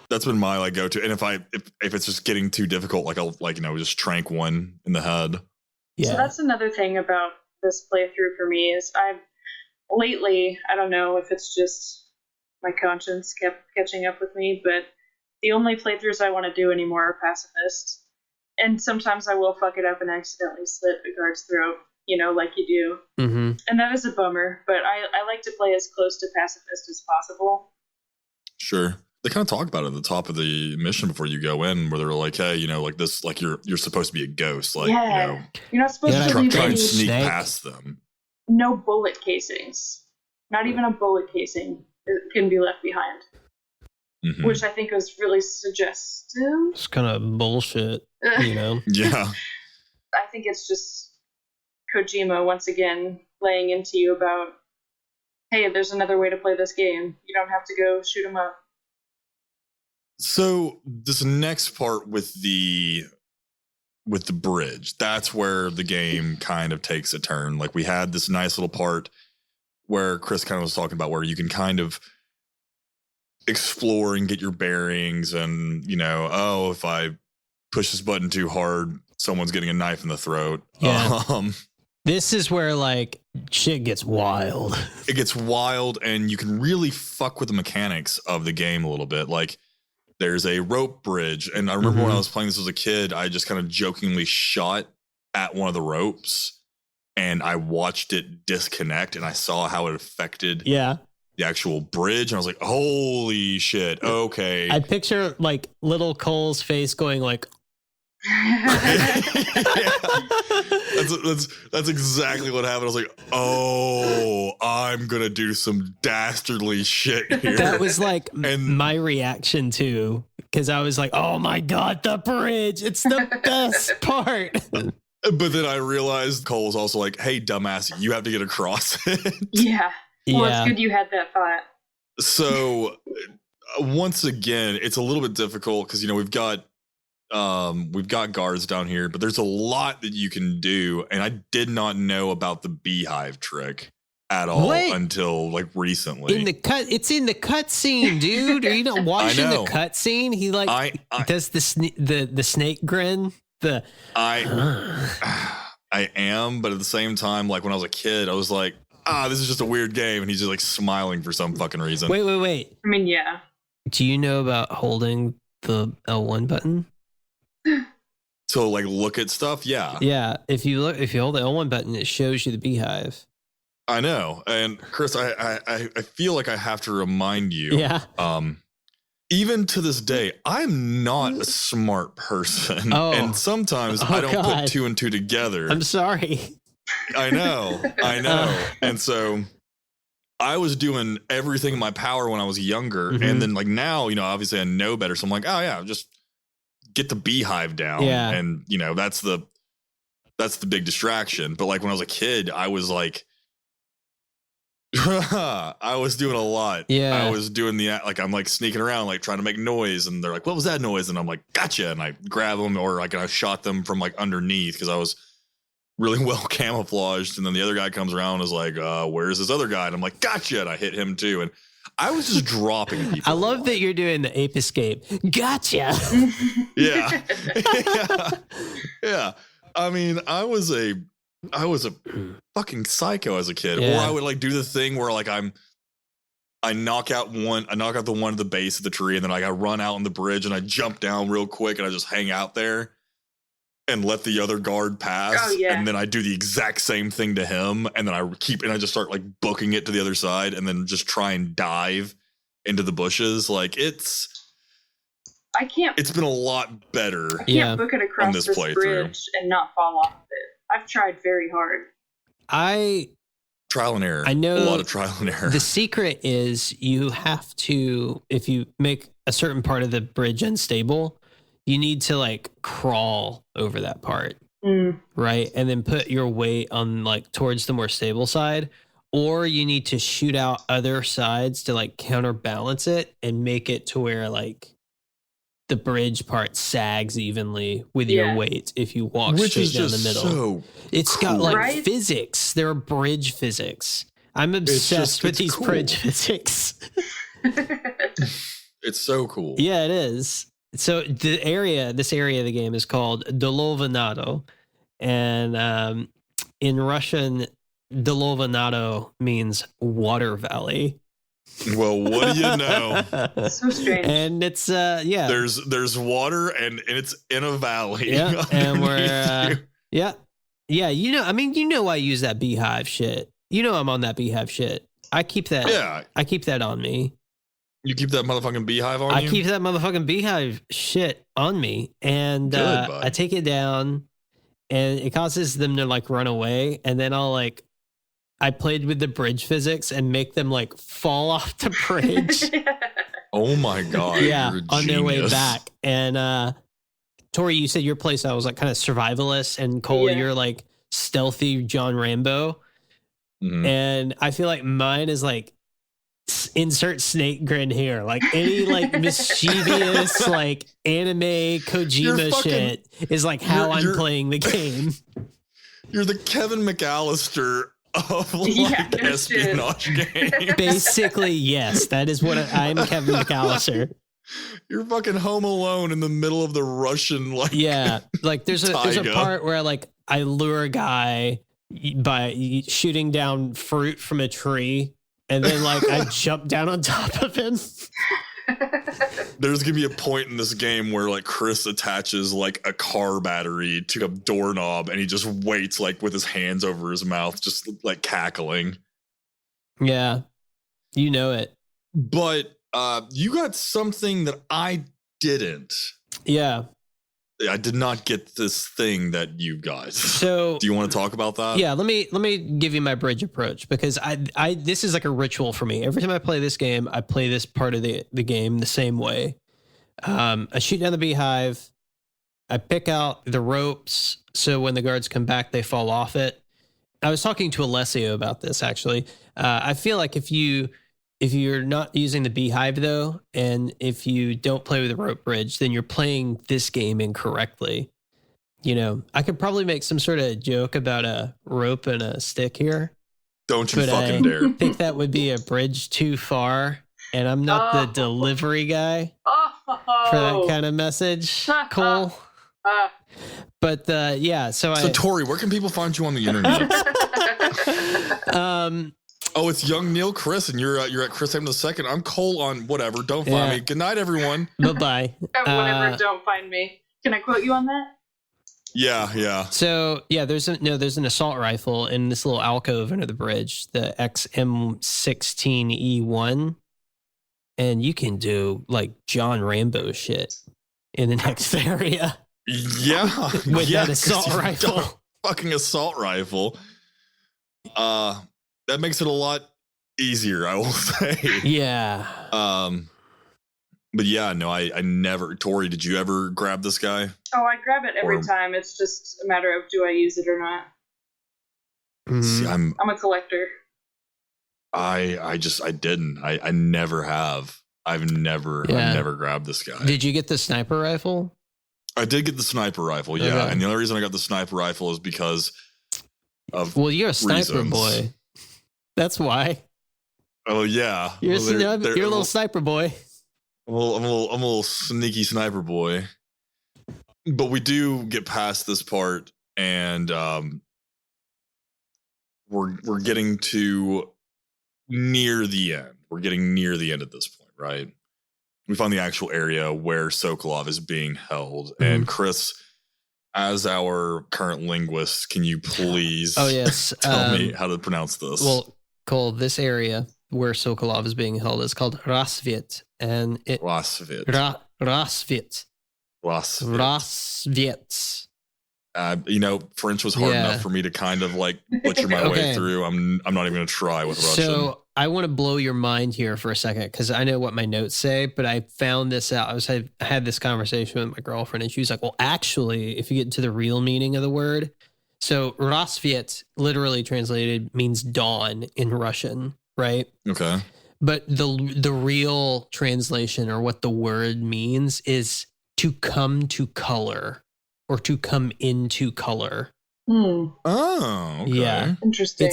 Speaker 1: That's been my like go-to. And if it's just getting too difficult, like I'll like, just trank one in the head.
Speaker 2: Yeah.
Speaker 3: So that's another thing about this playthrough for me is I've lately, I don't know if it's just my conscience kept catching up with me, but the only playthroughs I want to do anymore are pacifist. And sometimes I will fuck it up and accidentally slit a guard's throat, like you do.
Speaker 2: Mm-hmm.
Speaker 3: And that is a bummer, but I like to play as close to pacifist as possible.
Speaker 1: Sure. They kind of talk about it at the top of the mission before you go in, where they're like, hey, like this, like you're supposed to be a ghost. Like,
Speaker 3: yeah. You're not supposed to
Speaker 1: try
Speaker 3: leave
Speaker 1: and
Speaker 3: any
Speaker 1: sneak past them.
Speaker 3: no bullet casings. Not even a bullet casing can be left behind.
Speaker 1: Mm-hmm.
Speaker 3: Which I think was really suggestive.
Speaker 2: It's kind of bullshit,
Speaker 1: Yeah.
Speaker 3: I think it's just Kojima once again laying into you about, hey, there's another way to play this game. You don't have to go shoot him up.
Speaker 1: So this next part with the bridge, that's where the game kind of takes a turn. Like we had this nice little part where Chris kind of was talking about where you can kind of explore and get your bearings and, if I push this button too hard, someone's getting a knife in the throat.
Speaker 2: Yeah. This is where like shit gets wild.
Speaker 1: It gets wild and you can really fuck with the mechanics of the game a little bit. Like there's a rope bridge. And I remember when I was playing this as a kid, I just kind of jokingly shot at one of the ropes and I watched it disconnect and I saw how it affected the actual bridge. And I was like, holy shit. Okay.
Speaker 2: I picture like little Cole's face going like,
Speaker 1: That's exactly what happened. I was like, oh, I'm gonna do some dastardly shit here.
Speaker 2: That was like my reaction too, because I was like, oh my god, the bridge, it's the best part.
Speaker 1: But then I realized Cole was also like, hey, dumbass, you have to get across it.
Speaker 3: Yeah. Well, it's good you had that thought.
Speaker 1: So once again, it's a little bit difficult because we've got guards down here, but there's a lot that you can do, and I did not know about the beehive trick at all until like recently.
Speaker 2: It's in the cut scene, dude. Are you not watching the cut scene? He like does the snake grin.
Speaker 1: I am, but at the same time, like when I was a kid, I was like, this is just a weird game, and he's just like smiling for some fucking reason.
Speaker 2: Wait.
Speaker 3: I mean, yeah.
Speaker 2: Do you know about holding the L1 button?
Speaker 1: So like look at stuff, yeah.
Speaker 2: Yeah, if you hold the L1 button, it shows you the beehive.
Speaker 1: I know, and Chris, I feel like I have to remind you.
Speaker 2: Yeah.
Speaker 1: Even to this day, I'm not a smart person, and sometimes I don't put two and two together.
Speaker 2: I'm sorry.
Speaker 1: I know, and so I was doing everything in my power when I was younger, and then like now, obviously I know better, so I'm like, oh yeah, just get the beehive down, and that's the big distraction. But like when I was a kid, I was like, I was doing a lot. Yeah, I was doing like I'm like sneaking around, like trying to make noise, and they're like, "What was that noise?" And I'm like, "Gotcha!" And I grab them, or like I shot them from like underneath because I was really well camouflaged. And then the other guy comes around and is like, "Where's this other guy?" And I'm like, "Gotcha!" And I hit him too, and I was just dropping people.
Speaker 2: I love that you're doing the ape escape. Gotcha.
Speaker 1: Yeah. Yeah. I mean, I was a fucking psycho as a kid. Or I would like do the thing where like I knock out the one at the base of the tree, and then I run out on the bridge and I jump down real quick and I just hang out there and let the other guard pass.
Speaker 3: Oh, yeah.
Speaker 1: And then I do the exact same thing to him. And then I just start like booking it to the other side and then just try and dive into the bushes. Like it's been a lot better.
Speaker 3: I can't book it across this bridge and not fall off of it. I've tried very hard.
Speaker 2: I
Speaker 1: Trial and error.
Speaker 2: I know
Speaker 1: a lot of trial and error.
Speaker 2: The secret is you have to, if you make a certain part of the bridge unstable, you need to like crawl over that part, right? And then put your weight on like towards the more stable side, or you need to shoot out other sides to like counterbalance it and make it to where like the bridge part sags evenly with your weight if you walk straight down the middle. It's got like physics. There are bridge physics. I'm obsessed with these bridge physics.
Speaker 1: It's so cool.
Speaker 2: Yeah, it is. So this area of the game is called Dolovo, and in Russian, Dolovo means water valley.
Speaker 1: Well, what do you know?
Speaker 3: So strange.
Speaker 2: And it's
Speaker 1: There's water and it's in a valley.
Speaker 2: Yeah, and we're yeah. You know, I mean, you know, I use that beehive shit. You know, I'm on that beehive shit. I keep that. Yeah, I keep that on me.
Speaker 1: You keep that motherfucking beehive on you?
Speaker 2: I keep that motherfucking beehive shit on me, and I take it down, and it causes them to like run away, and then I played with the bridge physics and make them like fall off the bridge.
Speaker 1: Oh my god!
Speaker 2: Yeah, on their way back. And Tori, you said your playstyle was like kind of survivalist, and Cole, you're like stealthy John Rambo. Mm-hmm. And I feel like mine is like insert snake grin here, like any like mischievous like anime Kojima shit is like how I'm playing the game.
Speaker 1: You're the Kevin McAllister of like espionage game.
Speaker 2: Basically, yes, that is what I'm Kevin McAllister.
Speaker 1: You're fucking Home Alone in the middle of the Russian like
Speaker 2: like there's a part where like I lure a guy by shooting down fruit from a tree, and then like I jump down on top of him.
Speaker 1: There's gonna be a point in this game where like Chris attaches like a car battery to a doorknob, and he just waits like with his hands over his mouth, just like cackling.
Speaker 2: Yeah, you know it.
Speaker 1: But you got something that I didn't.
Speaker 2: Yeah.
Speaker 1: I did not get this thing that you got.
Speaker 2: So
Speaker 1: do you want to talk about that?
Speaker 2: Yeah, let me give you my bridge approach, because I this is like a ritual for me. Every time I play this game, I play this part of the game the same way. I shoot down the beehive. I pick out the ropes so when the guards come back, they fall off it. I was talking to Alessio about this actually. I feel like if you're not using the beehive though, and if you don't play with the rope bridge, then you're playing this game incorrectly. You know, I could probably make some sort of joke about a rope and a stick here.
Speaker 1: Don't you fucking dare.
Speaker 2: I think that would be a bridge too far, and I'm not the delivery guy for that kind of message, Cole. But so
Speaker 1: Tori, where can people find you on the internet? Oh, it's young Neil Chris, and you're at Chris Hammond II. I'm Cole on whatever. Don't find me. Good night, everyone.
Speaker 2: Bye-bye.
Speaker 3: Whatever, don't find me. Can I quote you on that?
Speaker 1: Yeah.
Speaker 2: So there's an assault rifle in this little alcove under the bridge, the XM16E1, and you can do like John Rambo shit in the next area.
Speaker 1: Yeah,
Speaker 2: with that assault rifle.
Speaker 1: Fucking assault rifle. That makes it a lot easier, I will say.
Speaker 2: Yeah.
Speaker 1: But yeah, no, I never. Tori, did you ever grab this guy?
Speaker 3: Oh, I grab it every time. It's just a matter of do I use it or not.
Speaker 1: See, I'm
Speaker 3: a collector.
Speaker 1: I didn't. I never have. I've never grabbed this guy.
Speaker 2: Did you get the sniper rifle?
Speaker 1: I did get the sniper rifle, yeah. Okay. And the only reason I got the sniper rifle is because of
Speaker 2: you're a sniper boy. That's why.
Speaker 1: Oh yeah,
Speaker 2: you're a little sniper boy.
Speaker 1: I'm a little sneaky sniper boy. But we do get past this part, and we're getting to near the end. We're getting near the end at this point, right? We found the actual area where Sokolov is being held, and Chris, as our current linguist, can you please tell me how to pronounce this?
Speaker 2: Well, Cole, this area where Sokolov is being held is called Rasvet, and
Speaker 1: Rasvet.
Speaker 2: Rasvet.
Speaker 1: French was hard
Speaker 2: Yeah.
Speaker 1: enough for me to kind of like butcher my way
Speaker 2: Okay.
Speaker 1: through. I'm not even going to try with Russian.
Speaker 2: So I want to blow your mind here for a second because I know what my notes say, but I found this out. I had this conversation with my girlfriend, and she was like, "Well, actually, if you get into the real meaning of the word, so Rassvet literally translated means dawn in Russian, right?
Speaker 1: Okay.
Speaker 2: But the real translation or what the word means is to come to color or to come into color.
Speaker 3: Hmm.
Speaker 1: Oh, okay.
Speaker 2: Yeah.
Speaker 3: Interesting.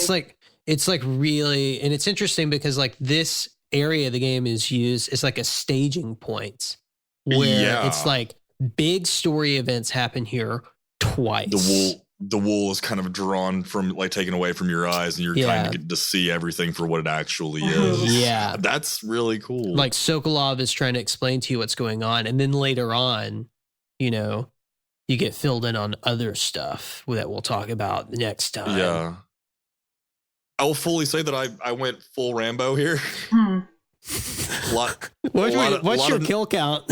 Speaker 2: It's like really, and it's interesting because like this area of the game is used as like a staging point where it's like big story events happen here twice.
Speaker 1: The wool is kind of drawn from like taken away from your eyes, and you're kind of getting to see everything for what it actually is.
Speaker 2: Yeah.
Speaker 1: That's really cool.
Speaker 2: Like Sokolov is trying to explain to you what's going on. And then later on, you get filled in on other stuff that we'll talk about next time.
Speaker 1: Yeah. I will fully say that I went full Rambo here.
Speaker 2: What's your kill count?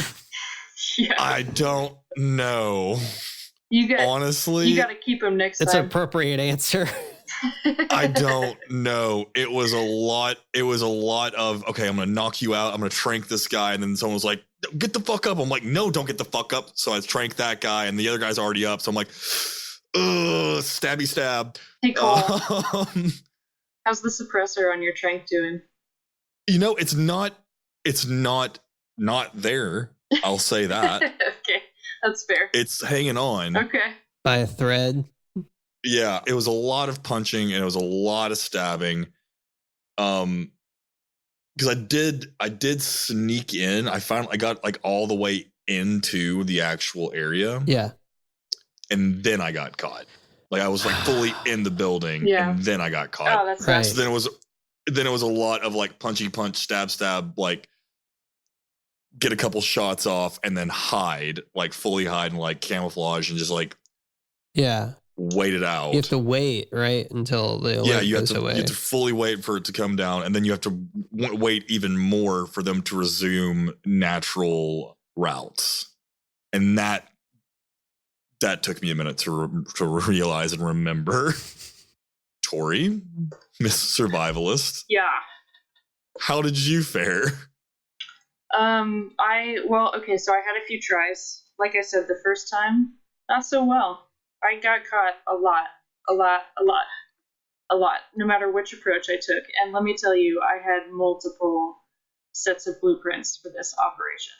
Speaker 3: Yeah.
Speaker 1: I don't know.
Speaker 3: Honestly, you got to keep him next
Speaker 2: That's
Speaker 3: time.
Speaker 2: an appropriate answer.
Speaker 1: I don't know. It was a lot. It was a lot of, okay, I'm going to knock you out. I'm going to trank this guy. And then someone was like, get the fuck up. I'm like, no, don't get the fuck up. So I trank that guy and the other guy's already up. So I'm like, stabby stab.
Speaker 3: Hey, Cole. How's the suppressor on your trank doing?
Speaker 1: It's not there. I'll say that.
Speaker 3: Okay. That's fair.
Speaker 1: It's hanging on.
Speaker 3: Okay.
Speaker 2: By a thread.
Speaker 1: Yeah, it was a lot of punching and it was a lot of stabbing. Because I did sneak in. I got like all the way into the actual area.
Speaker 2: Yeah.
Speaker 1: And then I got caught. Like I was like fully in the building.
Speaker 3: Yeah.
Speaker 1: And then I got caught.
Speaker 3: Oh, that's
Speaker 2: right.
Speaker 3: nice.
Speaker 1: So then it was a lot of like punchy punch, stab, like get a couple shots off and then hide, like fully hide and like camouflage and just like wait it out.
Speaker 2: You have to wait, right? Until the alert
Speaker 1: you have
Speaker 2: goes
Speaker 1: to
Speaker 2: away.
Speaker 1: you have to fully wait for it to come down, and then you have to wait even more for them to resume natural routes. And that took me a minute to realize and remember. Tori, Miss Survivalist.
Speaker 3: Yeah.
Speaker 1: How did you fare?
Speaker 3: So I had a few tries. Like I said, the first time, not so well. I got caught a lot, no matter which approach I took. And let me tell you, I had multiple sets of blueprints for this operation.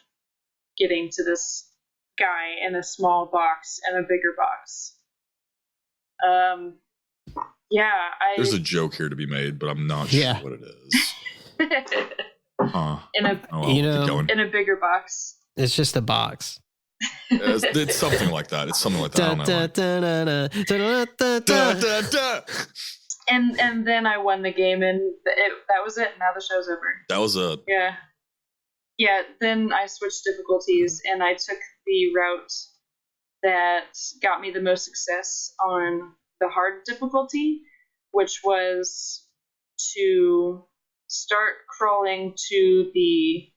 Speaker 3: Getting to this guy in a small box and a bigger box.
Speaker 1: There's a joke here to be made, but I'm not sure what it is. Huh.
Speaker 3: In a bigger box.
Speaker 2: It's just a box.
Speaker 1: It's something like that. It's something like that.
Speaker 3: And then I won the game, and that was it. Now the show's over.
Speaker 1: That was it.
Speaker 3: Yeah. Then I switched difficulties, and I took the route that got me the most success on the hard difficulty, which was to start crawling to the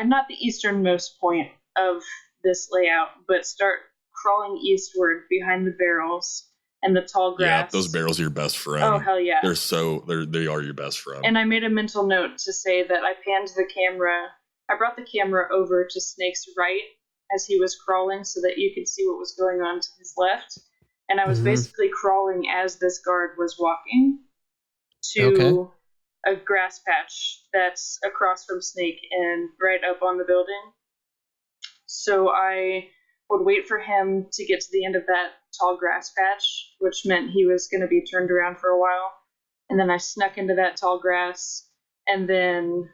Speaker 3: not the easternmost point of this layout, but start crawling eastward behind the barrels and the tall grass.
Speaker 1: Yeah, those barrels are your best friend.
Speaker 3: Oh, hell yeah.
Speaker 1: They are your best friend.
Speaker 3: And I made a mental note to say that I brought the camera over to Snake's right as he was crawling so that you could see what was going on to his left. And I was basically crawling as this guard was walking to a grass patch that's across from Snake and right up on the building. So I would wait for him to get to the end of that tall grass patch, which meant he was going to be turned around for a while. And then I snuck into that tall grass and then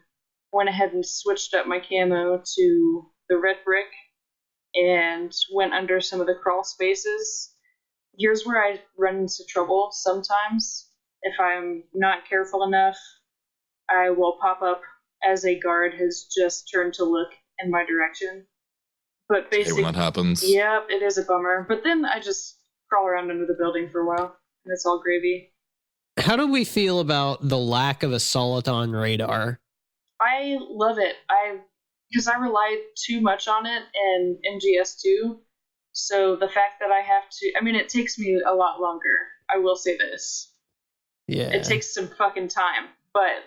Speaker 3: went ahead and switched up my camo to the red brick and went under some of the crawl spaces. Here's where I run into trouble sometimes. If I'm not careful enough, I will pop up as a guard has just turned to look in my direction. But basically,
Speaker 1: when that happens.
Speaker 3: Yep, it is a bummer. But then I just crawl around under the building for a while, and it's all gravy.
Speaker 2: How do we feel about the lack of a Soliton radar?
Speaker 3: I love it. Because I relied too much on it in MGS2, So the fact that I have to, I mean, it takes me a lot longer. I will say this.
Speaker 2: Yeah.
Speaker 3: It takes some fucking time, but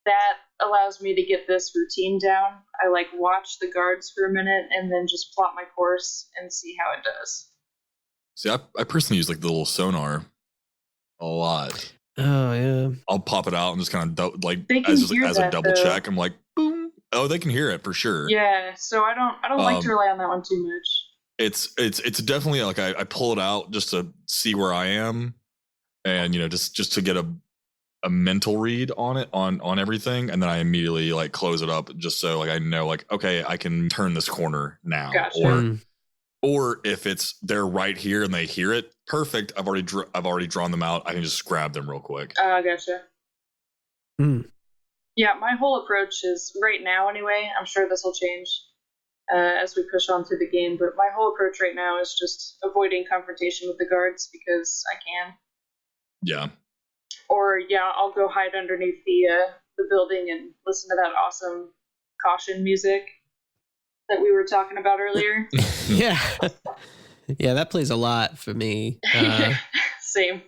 Speaker 3: that allows me to get this routine down. I like watch the guards for a minute and then just plot my course and see how it does.
Speaker 1: See, I personally use like the little sonar a lot.
Speaker 2: Oh yeah.
Speaker 1: I'll pop it out and just kind of like
Speaker 3: They can
Speaker 1: as
Speaker 3: hear
Speaker 1: a
Speaker 3: that,
Speaker 1: double
Speaker 3: though.
Speaker 1: check. I'm like, boom. Oh, they can hear it for sure.
Speaker 3: Yeah, so I don't like to rely on that one too much.
Speaker 1: It's definitely like I pull it out just to see where I am, and just to get a mental read on it on everything, and then I immediately like close it up just so like I know like, okay, I can turn this corner now.
Speaker 3: Gotcha.
Speaker 1: Or if they're right here and they hear it, perfect. I've already drawn them out. I can just grab them real quick.
Speaker 3: Gotcha. Yeah, my whole approach is right now anyway. I'm sure this will change as we push on through the game, but my whole approach right now is just avoiding confrontation with the guards because I can.
Speaker 1: Yeah.
Speaker 3: Or yeah, I'll go hide underneath the building and listen to that awesome caution music that we were talking about earlier.
Speaker 2: Yeah. Yeah, that plays a lot for me.
Speaker 3: Same.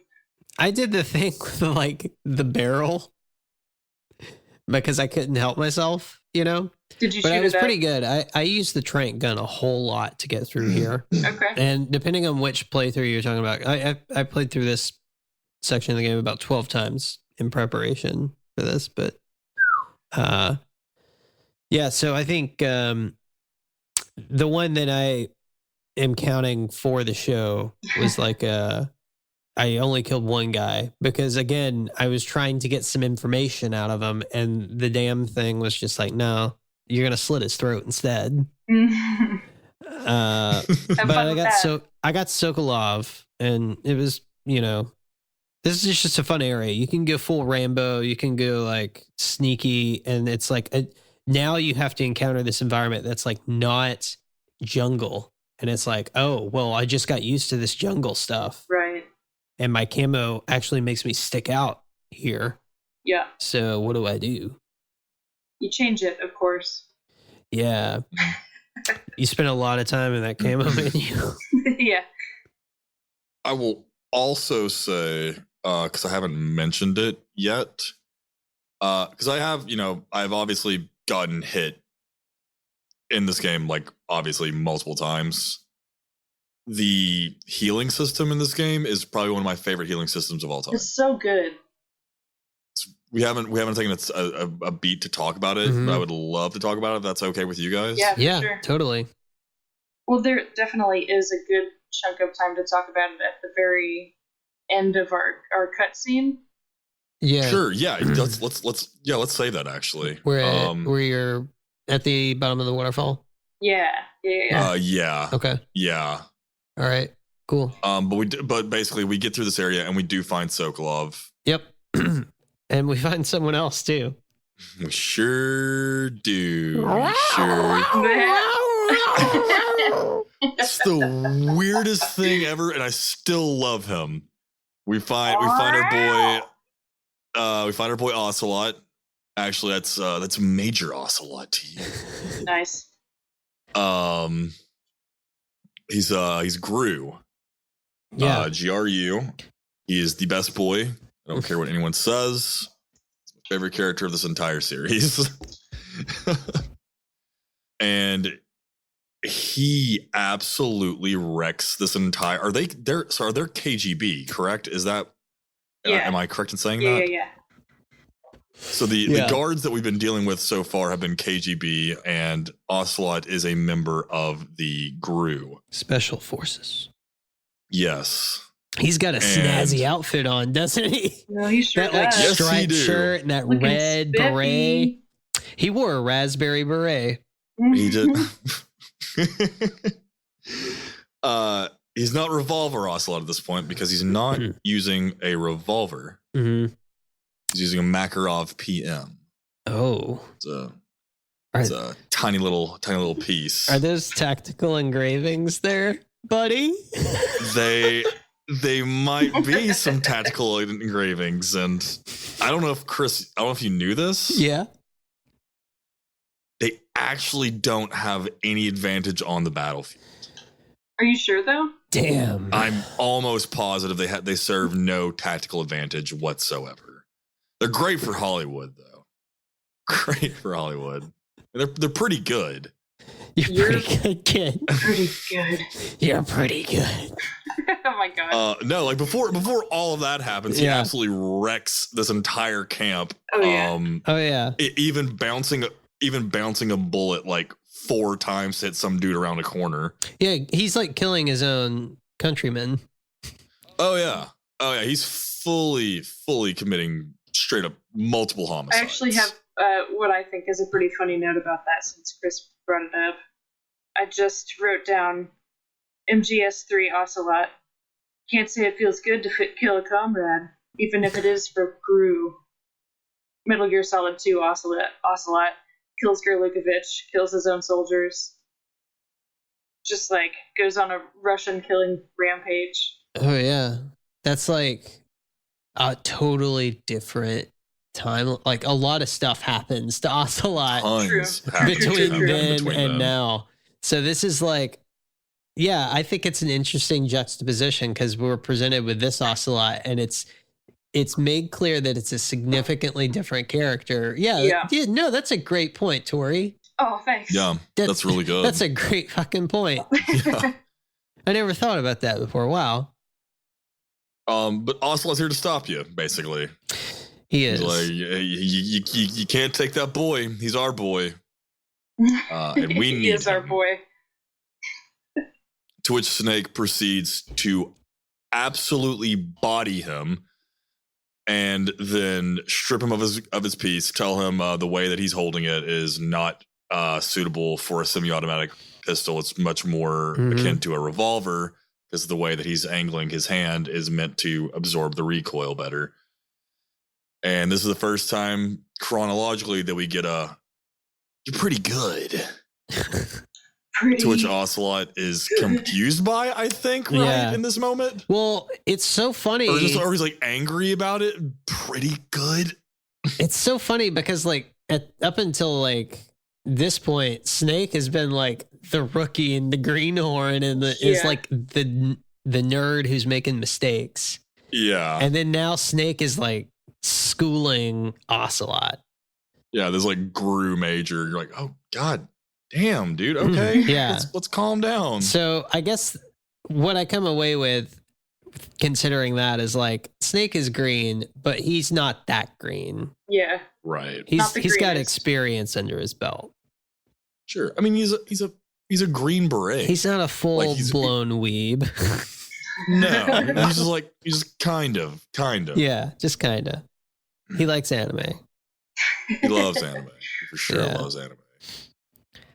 Speaker 2: I did the thing with like the barrel because I couldn't help myself,
Speaker 3: Did you shoot
Speaker 2: But I was
Speaker 3: it
Speaker 2: pretty good. I used the trank gun a whole lot to get through here.
Speaker 3: Okay.
Speaker 2: And depending on which playthrough you're talking about, I played through this section of the game about 12 times in preparation for this. But yeah, so I think the one that I am counting for the show was like I only killed one guy because, again, I was trying to get some information out of him, and the damn thing was just like, no, you're going to slit his throat instead. But I got Sokolov, and it was, this is just a fun area. You can go full Rambo, you can go like sneaky, and it's like now you have to encounter this environment that's like not jungle. And it's like, oh, well, I just got used to this jungle stuff.
Speaker 3: Right.
Speaker 2: And my camo actually makes me stick out here.
Speaker 3: Yeah.
Speaker 2: So what do I do?
Speaker 3: You change it, of course.
Speaker 2: Yeah. You spend a lot of time in that camo menu.
Speaker 3: Yeah.
Speaker 1: I will also say, because I haven't mentioned it yet, because I have, I've obviously gotten hit in this game, like obviously multiple times. The healing system in this game is probably one of my favorite healing systems of all time.
Speaker 3: It's so good.
Speaker 1: We haven't taken a beat to talk about it, but I would love to talk about it if that's okay with you guys.
Speaker 3: Yeah,
Speaker 2: Yeah,
Speaker 3: sure.
Speaker 2: totally.
Speaker 3: Well, there definitely is a good chunk of time to talk about it at the very end of our cutscene.
Speaker 2: Yeah.
Speaker 1: Sure. Yeah. Let's say that actually.
Speaker 2: Where you're at the bottom of the waterfall.
Speaker 3: Yeah.
Speaker 1: Yeah.
Speaker 2: Okay.
Speaker 1: Yeah.
Speaker 2: All right. Cool.
Speaker 1: But basically we get through this area and we do find Sokolov.
Speaker 2: Yep. And we find someone else too.
Speaker 1: We sure do. Sure. It's the weirdest thing ever, and I still love him. We find our boy Ocelot. Actually, that's Major Ocelot to you.
Speaker 3: Nice.
Speaker 1: He's Gru.
Speaker 2: Yeah.
Speaker 1: GRU. He is the best boy. I don't care what anyone says. It's my favorite character of this entire series. And he absolutely wrecks this entire. Are they KGB, correct? Is that am I correct in saying that?
Speaker 3: Yeah.
Speaker 1: So the guards that we've been dealing with so far have been KGB, and Ocelot is a member of the GRU.
Speaker 2: Special Forces.
Speaker 1: Yes.
Speaker 2: He's got a snazzy outfit on, doesn't he?
Speaker 3: No, he sure
Speaker 2: That like
Speaker 3: does.
Speaker 1: Yes, he
Speaker 2: striped
Speaker 1: do.
Speaker 2: shirt and that
Speaker 3: Looking
Speaker 2: red
Speaker 3: spiffy.
Speaker 2: beret. He wore a raspberry beret.
Speaker 1: He did. He's not revolver Ocelot at this point because he's not using a revolver.
Speaker 2: Mm-hmm.
Speaker 1: He's using a Makarov PM.
Speaker 2: Oh.
Speaker 1: It's a tiny little piece.
Speaker 2: Are those tactical engravings there, buddy?
Speaker 1: They might be some tactical engravings, and I don't know if you knew this.
Speaker 2: Yeah.
Speaker 1: They actually don't have any advantage on the battlefield.
Speaker 3: Are you sure though?
Speaker 2: Damn.
Speaker 1: I'm almost positive they serve no tactical advantage whatsoever. They're great for Hollywood, though. Great for Hollywood. They're pretty good.
Speaker 2: You're pretty good, kid.
Speaker 3: Pretty good.
Speaker 2: You're pretty good.
Speaker 3: Oh my god.
Speaker 1: No, like before all of that happens, he absolutely wrecks this entire camp.
Speaker 3: Oh yeah.
Speaker 2: Oh yeah.
Speaker 1: Even bouncing a bullet like 4 times to hit some dude around a corner.
Speaker 2: Yeah, he's like killing his own countrymen.
Speaker 1: Oh yeah. He's fully committing straight up multiple homicides.
Speaker 3: I actually have what I think is a pretty funny note about that since Chris brought it up. I just wrote down MGS3 Ocelot. Can't say it feels good to kill a comrade, even if it is for Gru. Metal Gear Solid 2 Ocelot kills Gerlukovich, kills his own soldiers. Just like goes on a Russian killing rampage.
Speaker 2: Oh yeah. That's like a totally different time. Like a lot of stuff happens to Ocelot between then and now. So this is like, yeah, I think it's an interesting juxtaposition because we're presented with this Ocelot and it's made clear that it's a significantly different character. Yeah. No, that's a great point, Tori.
Speaker 3: Oh, thanks.
Speaker 1: Yeah, that's really good.
Speaker 2: That's a great fucking point.
Speaker 1: Yeah.
Speaker 2: I never thought about that before. Wow.
Speaker 1: But Ocelot's here to stop you, basically.
Speaker 2: He is.
Speaker 1: He's like, you can't take that boy. He's our boy. And we need
Speaker 3: he is
Speaker 1: him.
Speaker 3: our boy.
Speaker 1: To which Snake proceeds to absolutely body him and then strip him of his piece, tell him the way that he's holding it is not suitable for a semi-automatic pistol. It's much more akin to a revolver because the way that he's angling his hand is meant to absorb the recoil better. And this is the first time chronologically that we get you're pretty good. To which Ocelot is confused by, I think, right, in this moment.
Speaker 2: Well, it's so funny.
Speaker 1: Or he's like angry about it. Pretty good.
Speaker 2: It's so funny because like up until like this point, Snake has been like the rookie and the greenhorn and is like the nerd who's making mistakes.
Speaker 1: Yeah.
Speaker 2: And then now Snake is like schooling Ocelot.
Speaker 1: Yeah, there's like Gru Major. You're like, oh God damn, dude. Okay.
Speaker 2: Yeah.
Speaker 1: Let's calm down.
Speaker 2: So I guess what I come away with considering that is like Snake is green, but he's not that green.
Speaker 3: Yeah.
Speaker 1: Right.
Speaker 2: He's got experience under his belt.
Speaker 1: Sure. I mean, he's a green beret.
Speaker 2: He's not a full blown weeb.
Speaker 1: No, he's just kind of.
Speaker 2: Yeah, just kind of. He likes anime.
Speaker 1: He loves anime. He for sure loves anime.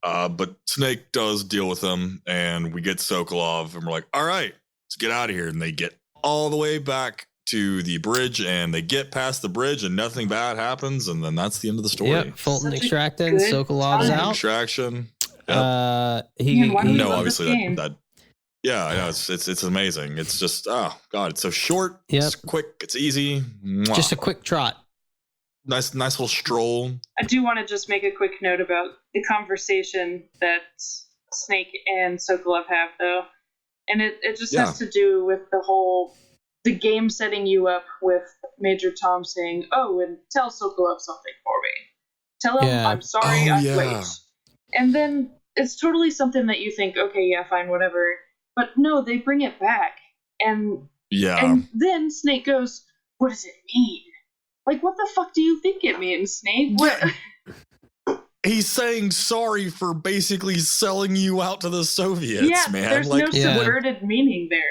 Speaker 1: But Snake does deal with him, and we get Sokolov, and we're like, all right, let's get out of here. And they get all the way back to the bridge, and they get past the bridge, and nothing bad happens, and then that's the end of the story.
Speaker 2: Yep, Fulton extracted, Sokolov's out.
Speaker 1: Extraction. Yep.
Speaker 3: Obviously
Speaker 1: that. Yeah, I know it's amazing. It's just oh God, it's so short.
Speaker 2: Yep.
Speaker 1: It's quick. It's easy. Mwah.
Speaker 2: Just a quick trot.
Speaker 1: Nice little stroll.
Speaker 3: I do want to just make a quick note about the conversation that Snake and Sokolov have, though. And it just has to do with the game setting you up with Major Tom saying, oh, and tell Sokolov something for me. Tell him I'm sorry, I'm late. And then it's totally something that you think, okay, yeah, fine, whatever. But no, they bring it back. And then Snake goes, what does it mean? Like, what the fuck do you think it means, Snake?
Speaker 1: He's saying sorry for basically selling you out to the Soviets, man.
Speaker 3: There's no subverted meaning there.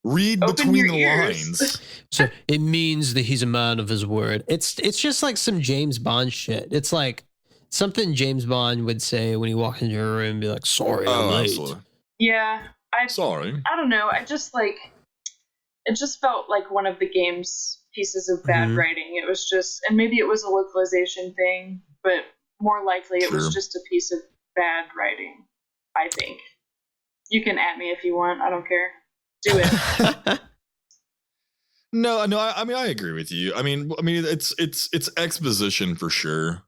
Speaker 1: Read
Speaker 3: Open
Speaker 1: between
Speaker 3: your
Speaker 1: the
Speaker 3: ears.
Speaker 1: lines.
Speaker 2: So it means that he's a man of his word. It's just like some James Bond shit. It's like something James Bond would say when he walks into a room and be like, sorry, I'm late.
Speaker 1: Absolutely.
Speaker 3: Yeah.
Speaker 1: Sorry.
Speaker 3: I don't know. It just felt like one of the game's pieces of bad writing. It was just, and maybe it was a localization thing, but more likely it was just a piece of bad writing, I think. You can at me if you want. I don't care. Do it.
Speaker 1: No. I mean, I agree with you. I mean, it's exposition for sure.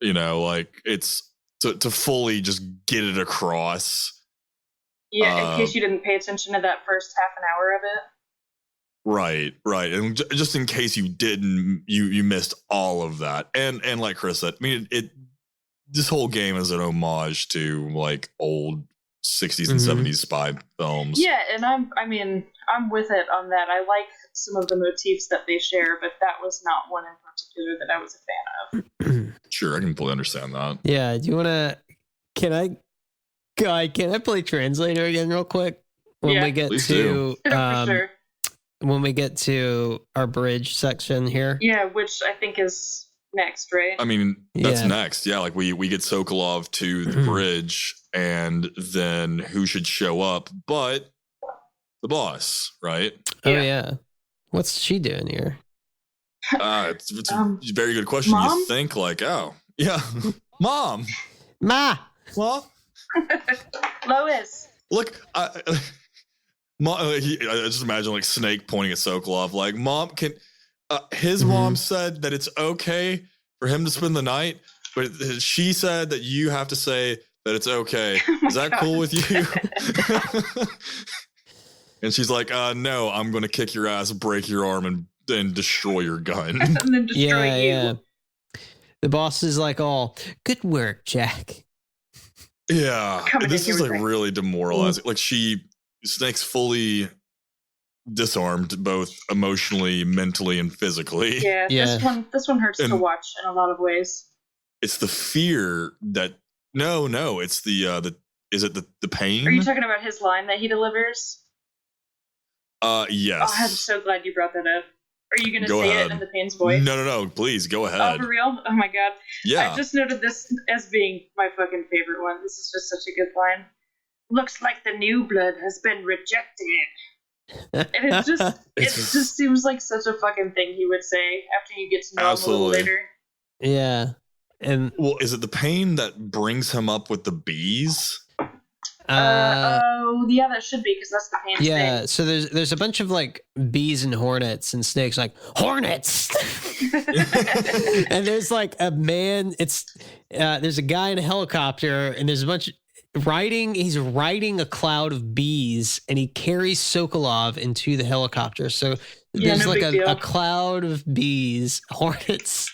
Speaker 1: You know, like it's to fully just get it across.
Speaker 3: Yeah, in case you didn't pay attention to that first half an hour of it.
Speaker 1: Right. And just in case you didn't, you missed all of that. And like Chris said, I mean, this whole game is an homage to like old 60s and 70s spy films.
Speaker 3: Yeah, and I'm with it on that. I like some of the motifs that they share, but that was not one in particular that I was a fan of.
Speaker 1: Sure, I can fully understand that.
Speaker 2: Yeah, do you want to... Can I play translator again real quick? When we get
Speaker 1: please
Speaker 2: to...
Speaker 3: For sure.
Speaker 2: When we get to our bridge section here.
Speaker 3: Yeah, which I think is next, right?
Speaker 1: I mean, that's next. Yeah, like we get Sokolov to the bridge, and then who should show up but the boss, right?
Speaker 2: Oh, yeah. What's she doing here?
Speaker 1: It's a very good question.
Speaker 3: Mom?
Speaker 1: You think like, oh, yeah, Mom.
Speaker 2: Ma!
Speaker 1: Well,
Speaker 3: Lois.
Speaker 1: look, I just imagine like Snake pointing at Sokolov, like, Mom, can his mom said that it's okay for him to spend the night, but she said that you have to say that it's okay. Is that cool with you? And she's like, no, I'm going to kick your ass, break your arm, and then destroy your gun.
Speaker 3: And then destroy you.
Speaker 2: Yeah. The boss is like, all, good work, Jack.
Speaker 1: Yeah.
Speaker 3: Coming
Speaker 1: This
Speaker 3: in
Speaker 1: is
Speaker 3: here
Speaker 1: like
Speaker 3: with
Speaker 1: really demoralizing. Like Snake's fully disarmed, both emotionally, mentally, and physically.
Speaker 3: Yeah, this one hurts to watch in a lot of ways.
Speaker 1: It's the fear that no, it's the is it the pain?
Speaker 3: Are you talking about his line that he delivers?
Speaker 1: Yes.
Speaker 3: Oh, I'm so glad you brought that up. Are you going to
Speaker 1: Go
Speaker 3: say
Speaker 1: ahead.
Speaker 3: it in the Pain's voice?
Speaker 1: No, please go ahead.
Speaker 3: Oh, for real? Oh my god.
Speaker 1: Yeah.
Speaker 3: I just noted this as being my fucking favorite one. This is just such a good line. Looks like the new blood has been rejected. And it just seems like such a fucking thing he would say after you get to know him a little later.
Speaker 2: Yeah. And
Speaker 1: well, is it the pain that brings him up with the bees?
Speaker 3: Yeah, that should be, because that's the Pain's thing.
Speaker 2: So there's a bunch of like bees and hornets, and Snake's like, hornets. And there's like a man, there's a guy in a helicopter, and there's a bunch of he's riding a cloud of bees, and he carries Sokolov into the helicopter. So there's like a cloud of bees, hornets.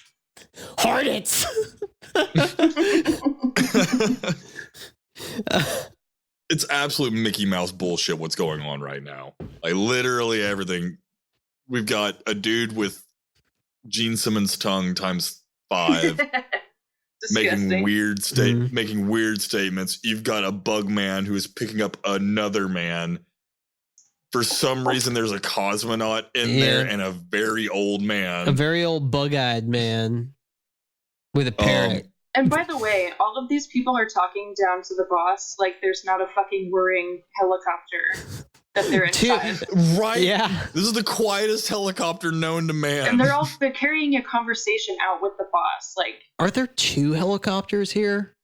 Speaker 1: It's absolute Mickey Mouse bullshit what's going on right now. Like literally everything. We've got a dude with Gene Simmons' tongue times 5 making weird statements. You've got a bug man who is picking up another man. For some reason there's a cosmonaut in there and a very old man.
Speaker 2: A very old bug-eyed man with a parrot.
Speaker 3: And by the way, all of these people are talking down to the boss like there's not a fucking whirring helicopter that they're inside.
Speaker 1: Right?
Speaker 2: Yeah.
Speaker 1: This is the quietest helicopter known to man.
Speaker 3: And they're carrying a conversation out with the boss. Like,
Speaker 2: are there 2 helicopters here?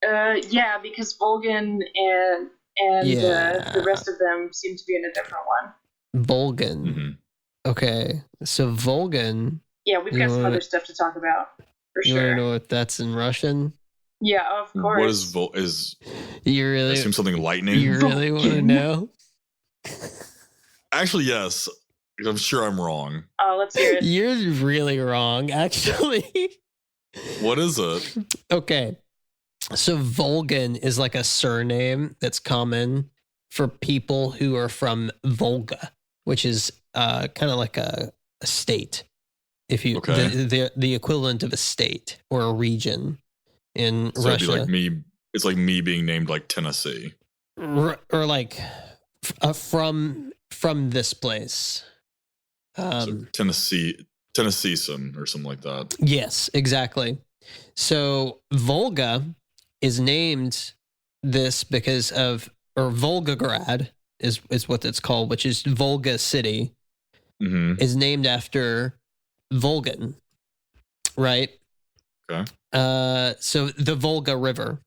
Speaker 3: Yeah, because Volgan and the rest of them seem to be in a different one.
Speaker 2: Volgan.
Speaker 1: Mm-hmm.
Speaker 2: Okay. So Volgan.
Speaker 3: Yeah, we've got some other stuff to talk about. For
Speaker 2: you
Speaker 3: sure.
Speaker 2: want to know what that's in Russian?
Speaker 3: Yeah, of course.
Speaker 1: What is
Speaker 2: you really
Speaker 1: I assume something lightning?
Speaker 2: You really want to know?
Speaker 1: Actually, yes. I'm sure I'm wrong.
Speaker 3: Oh, let's hear it.
Speaker 2: You're really wrong, actually.
Speaker 1: What is it?
Speaker 2: Okay. So Volgan is like a surname that's common for people who are from Volga, which is kind of like a state. If you the equivalent of a state or a region in
Speaker 1: so
Speaker 2: Russia.
Speaker 1: It'd be like it's like me being named like Tennessee.
Speaker 2: Or like from this place.
Speaker 1: So Tennesseean or something like that.
Speaker 2: Yes, exactly. So Volga is named this because of, or Volgograd is what it's called, which is Volga City, is named after Volgan, right?
Speaker 1: Okay.
Speaker 2: So the Volga River,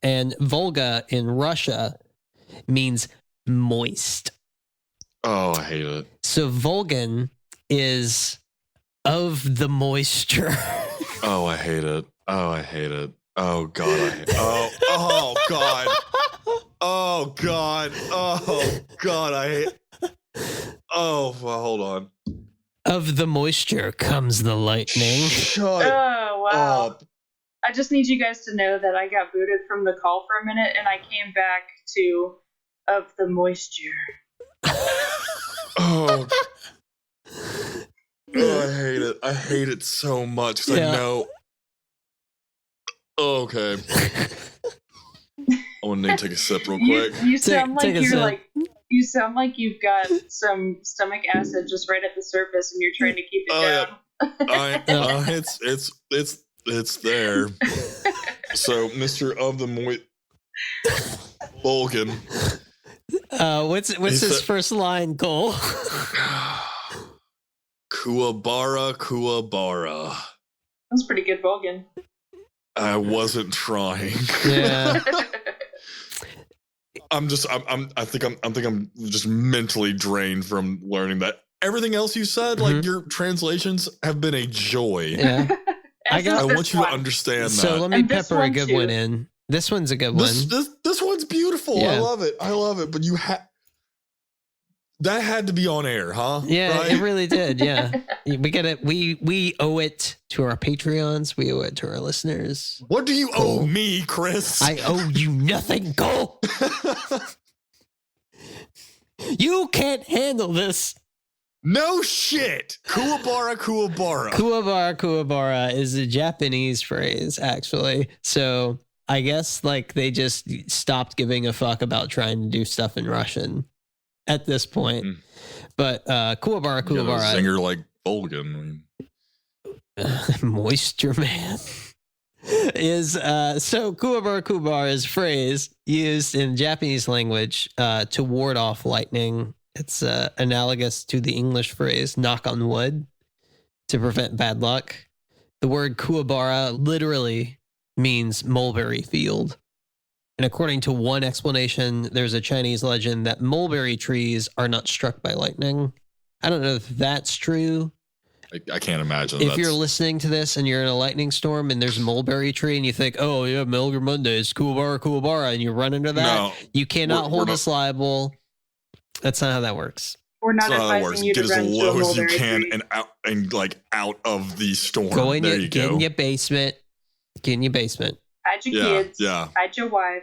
Speaker 2: and Volga in Russia means moist.
Speaker 1: Oh, I hate it.
Speaker 2: So Volgan is of the moisture.
Speaker 1: Oh, I hate it. Oh, I hate it. Oh God, I hate it. Oh God. Oh God. Oh God. I hate. Oh, well, hold on.
Speaker 2: Of the moisture comes the lightning.
Speaker 1: Shut
Speaker 3: Oh, wow.
Speaker 1: up.
Speaker 3: I just need you guys to know that I got booted from the call for a minute and I came back to of the moisture.
Speaker 1: Oh. Oh, I hate it. I hate it so much because I know. Oh, okay. I want to take a sip real quick.
Speaker 3: You sound like
Speaker 2: take a
Speaker 3: you're
Speaker 2: sip.
Speaker 3: like you sound like you've got some stomach acid just right at the surface and you're trying to keep it down.
Speaker 1: It's there. So, Mr. of the Vulcan.
Speaker 2: What's his first line, Cole?
Speaker 1: Kuwabara.
Speaker 3: That's pretty good Vulcan.
Speaker 1: I wasn't trying.
Speaker 2: Yeah.
Speaker 1: I think I'm just mentally drained from learning that. Everything else you said, like your translations have been a joy.
Speaker 2: Yeah.
Speaker 1: I want you to understand that.
Speaker 2: So let me pepper a good one in. This one's a good one.
Speaker 1: This one's beautiful.
Speaker 2: Yeah.
Speaker 1: I love it. But that had to be on air, huh?
Speaker 2: Yeah,
Speaker 1: right?
Speaker 2: it really did. Yeah. We owe it to our Patreons. We owe it to our listeners.
Speaker 1: What do you owe me, Chris?
Speaker 2: I owe you nothing, Cole. You can't handle this.
Speaker 1: No shit. Kuwabara.
Speaker 2: Kuwabara is a Japanese phrase, actually. So I guess like they just stopped giving a fuck about trying to do stuff in Russian at this point. But Kuwabara.
Speaker 1: Singer like Vulcan.
Speaker 2: Moisture Man. Is so Kuwabara is a phrase used in Japanese language to ward off lightning. It's analogous to the English phrase knock on wood to prevent bad luck. The word Kuwabara literally means mulberry field. And according to one explanation, there's a Chinese legend that mulberry trees are not struck by lightning. I don't know if that's true.
Speaker 1: I can't imagine.
Speaker 2: If you're listening to this and you're in a lightning storm and there's a mulberry tree and you think, oh, yeah, Melger Mondays, Kuwabara, and you run into that, you cannot hold us liable. That's not how that works.
Speaker 3: We're not advising you to
Speaker 1: get as
Speaker 3: run
Speaker 1: low
Speaker 3: to a
Speaker 1: as you
Speaker 3: mulberry
Speaker 1: can
Speaker 3: tree.
Speaker 1: and out of the storm.
Speaker 2: Get in your basement. Get in your basement.
Speaker 3: Hide your kids.
Speaker 1: Yeah.
Speaker 3: Hide your wife.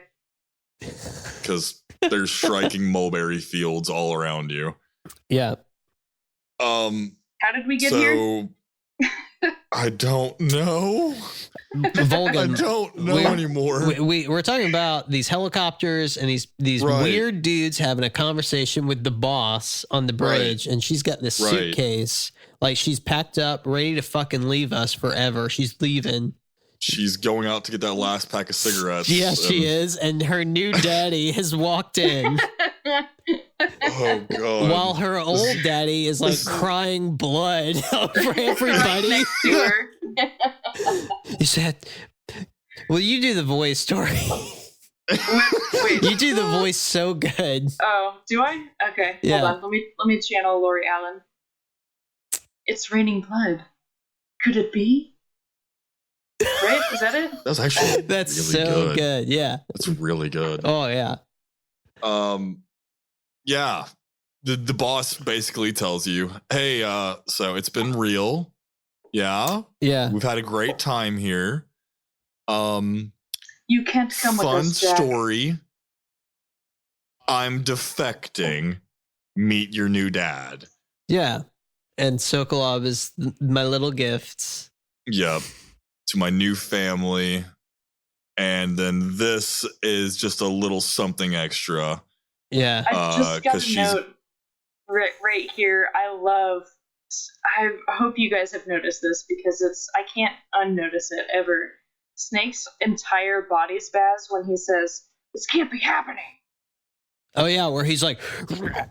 Speaker 1: Because there's striking mulberry fields all around you.
Speaker 2: Yeah.
Speaker 3: How did we get here?
Speaker 1: I don't know.
Speaker 2: Vulcan.
Speaker 1: I don't know anymore.
Speaker 2: We're talking about these helicopters and these weird dudes having a conversation with the boss on the bridge, and she's got this suitcase, like she's packed up, ready to fucking leave us forever. She's leaving.
Speaker 1: She's going out to get that last pack of cigarettes.
Speaker 2: Yes, she is, and her new daddy has walked in.
Speaker 1: Oh God!
Speaker 2: While her old daddy is like crying blood for everybody. He said, "Well, you do the voice, Tori.
Speaker 3: Wait.
Speaker 2: You do the voice so good."
Speaker 3: Oh, do I? Okay,
Speaker 2: yeah.
Speaker 3: Hold on. Let me channel Lori Allen. It's raining blood. Could it be? Right? Is that it?
Speaker 1: That's actually
Speaker 2: that's
Speaker 1: really
Speaker 2: so good. Yeah,
Speaker 1: that's really good.
Speaker 2: Oh yeah.
Speaker 1: Yeah. The boss basically tells you, hey, so it's been real. Yeah.
Speaker 2: Yeah.
Speaker 1: We've had a great time here.
Speaker 3: You can't come with us, Jack.
Speaker 1: Fun story. I'm defecting. Meet your new dad.
Speaker 2: Yeah. And Sokolov is my little gifts.
Speaker 1: Yep. To my new family. And then this is just a little something extra.
Speaker 2: Yeah.
Speaker 3: I just got a note right here. I hope you guys have noticed this because I can't unnotice it ever. Snake's entire body spaz when he says, "This can't be happening."
Speaker 2: Oh yeah, where he's like,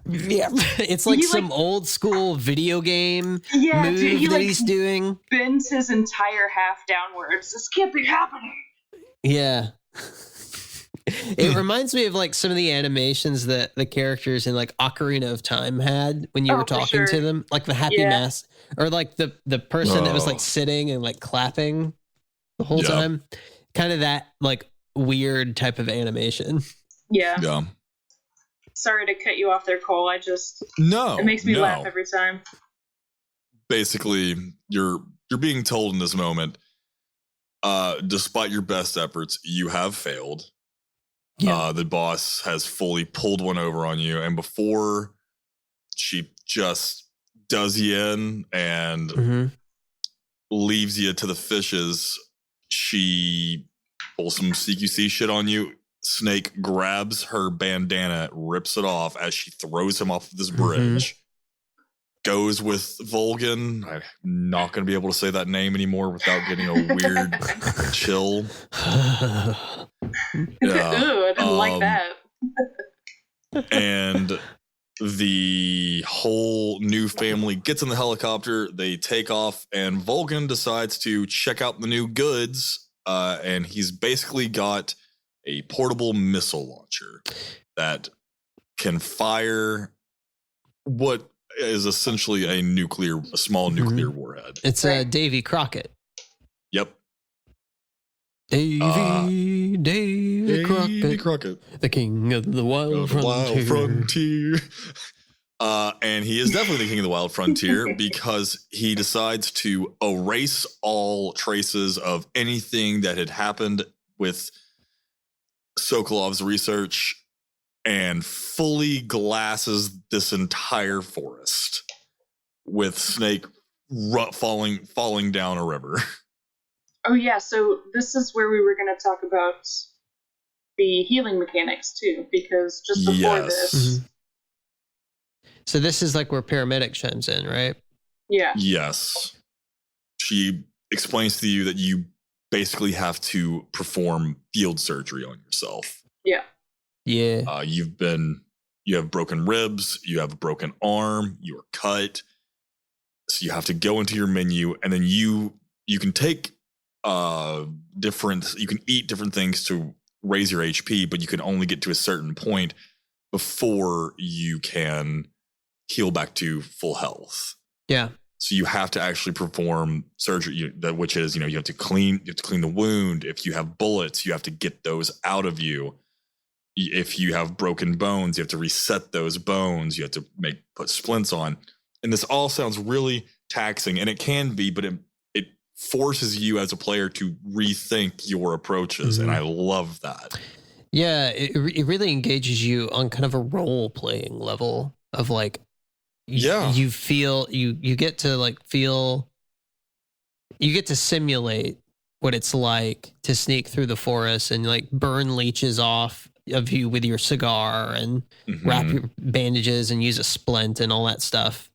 Speaker 2: yeah. It's like some old school video game move that he's doing.
Speaker 3: Bends his entire half downwards. This can't be happening.
Speaker 2: Yeah. It reminds me of like some of the animations that the characters in like Ocarina of Time had when you were talking to them, like the Happy Mask, or like the person that was like sitting and like clapping the whole time. Kind of that like weird type of animation.
Speaker 3: Yeah.
Speaker 1: Yeah.
Speaker 3: Sorry to cut you off there, Cole.
Speaker 1: No.
Speaker 3: It makes me
Speaker 1: no.
Speaker 3: laugh every time.
Speaker 1: Basically, you're being told in this moment, despite your best efforts, you have failed.
Speaker 2: Yeah.
Speaker 1: The boss has fully pulled one over on you, and before she just does you in and
Speaker 2: Mm-hmm.
Speaker 1: leaves you to the fishes, she pulls some CQC shit on you. Snake grabs her bandana, rips it off as she throws him off this bridge. Goes with Volgan. I'm not going to be able to say that name anymore without getting a weird chill. Yeah.
Speaker 3: Ooh, I didn't like that.
Speaker 1: And the whole new family gets in the helicopter. They take off, and Volgan decides to check out the new goods. And he's basically got a portable missile launcher that can fire what is essentially a small nuclear warhead.
Speaker 2: It's Davy Crockett.
Speaker 1: Yep.
Speaker 2: Davy Crockett, the king of the wild frontier.
Speaker 1: And he is definitely the king of the wild frontier because he decides to erase all traces of anything that had happened with Sokolov's research and fully glasses this entire forest with Snake falling down a river.
Speaker 3: Oh yeah, so this is where we were going to talk about the healing mechanics too, because just before this,
Speaker 2: So this is like where paramedic chimes in, right?
Speaker 3: Yeah.
Speaker 1: Yes. She explains to you that you basically have to perform field surgery on yourself.
Speaker 3: Yeah.
Speaker 2: Yeah.
Speaker 1: You have broken ribs, you have a broken arm, you are cut. So you have to go into your menu, and then you can take you can eat different things to raise your HP, but you can only get to a certain point before you can heal back to full health.
Speaker 2: Yeah.
Speaker 1: So you have to actually perform surgery, which is, you have to clean the wound. If you have bullets, you have to get those out of you. If you have broken bones, you have to reset those bones. You have to put splints on. And this all sounds really taxing, and it can be, but it forces you as a player to rethink your approaches. And I love that.
Speaker 2: Yeah. It really engages you on kind of a role playing level of like, you feel, you get to like feel, you get to simulate what it's like to sneak through the forest and like burn leeches off of you with your cigar and wrap your bandages and use a splint and all that stuff.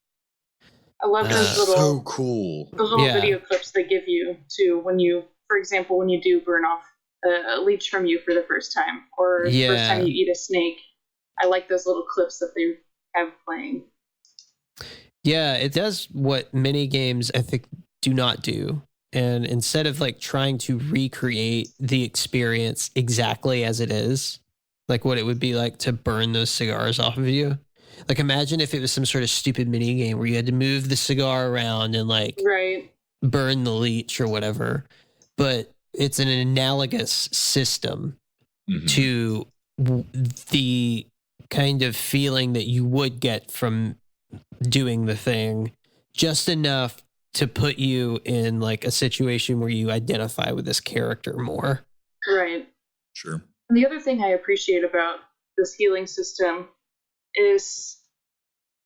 Speaker 3: I love those little,
Speaker 1: so cool.
Speaker 3: Those little video clips they give you too when you, for example, when you do burn off a leech from you for the first time, or the first time you eat a snake. I like those little clips that they have playing.
Speaker 2: Yeah, it does what many games I think do not do. And instead of like trying to recreate the experience exactly as it is, like what it would be like to burn those cigars off of you. Like imagine if it was some sort of stupid mini game where you had to move the cigar around and like burn the leech or whatever. But it's an analogous system to the kind of feeling that you would get from doing the thing, just enough to put you in like a situation where you identify with this character more.
Speaker 3: Right.
Speaker 1: Sure.
Speaker 3: And the other thing I appreciate about this healing system is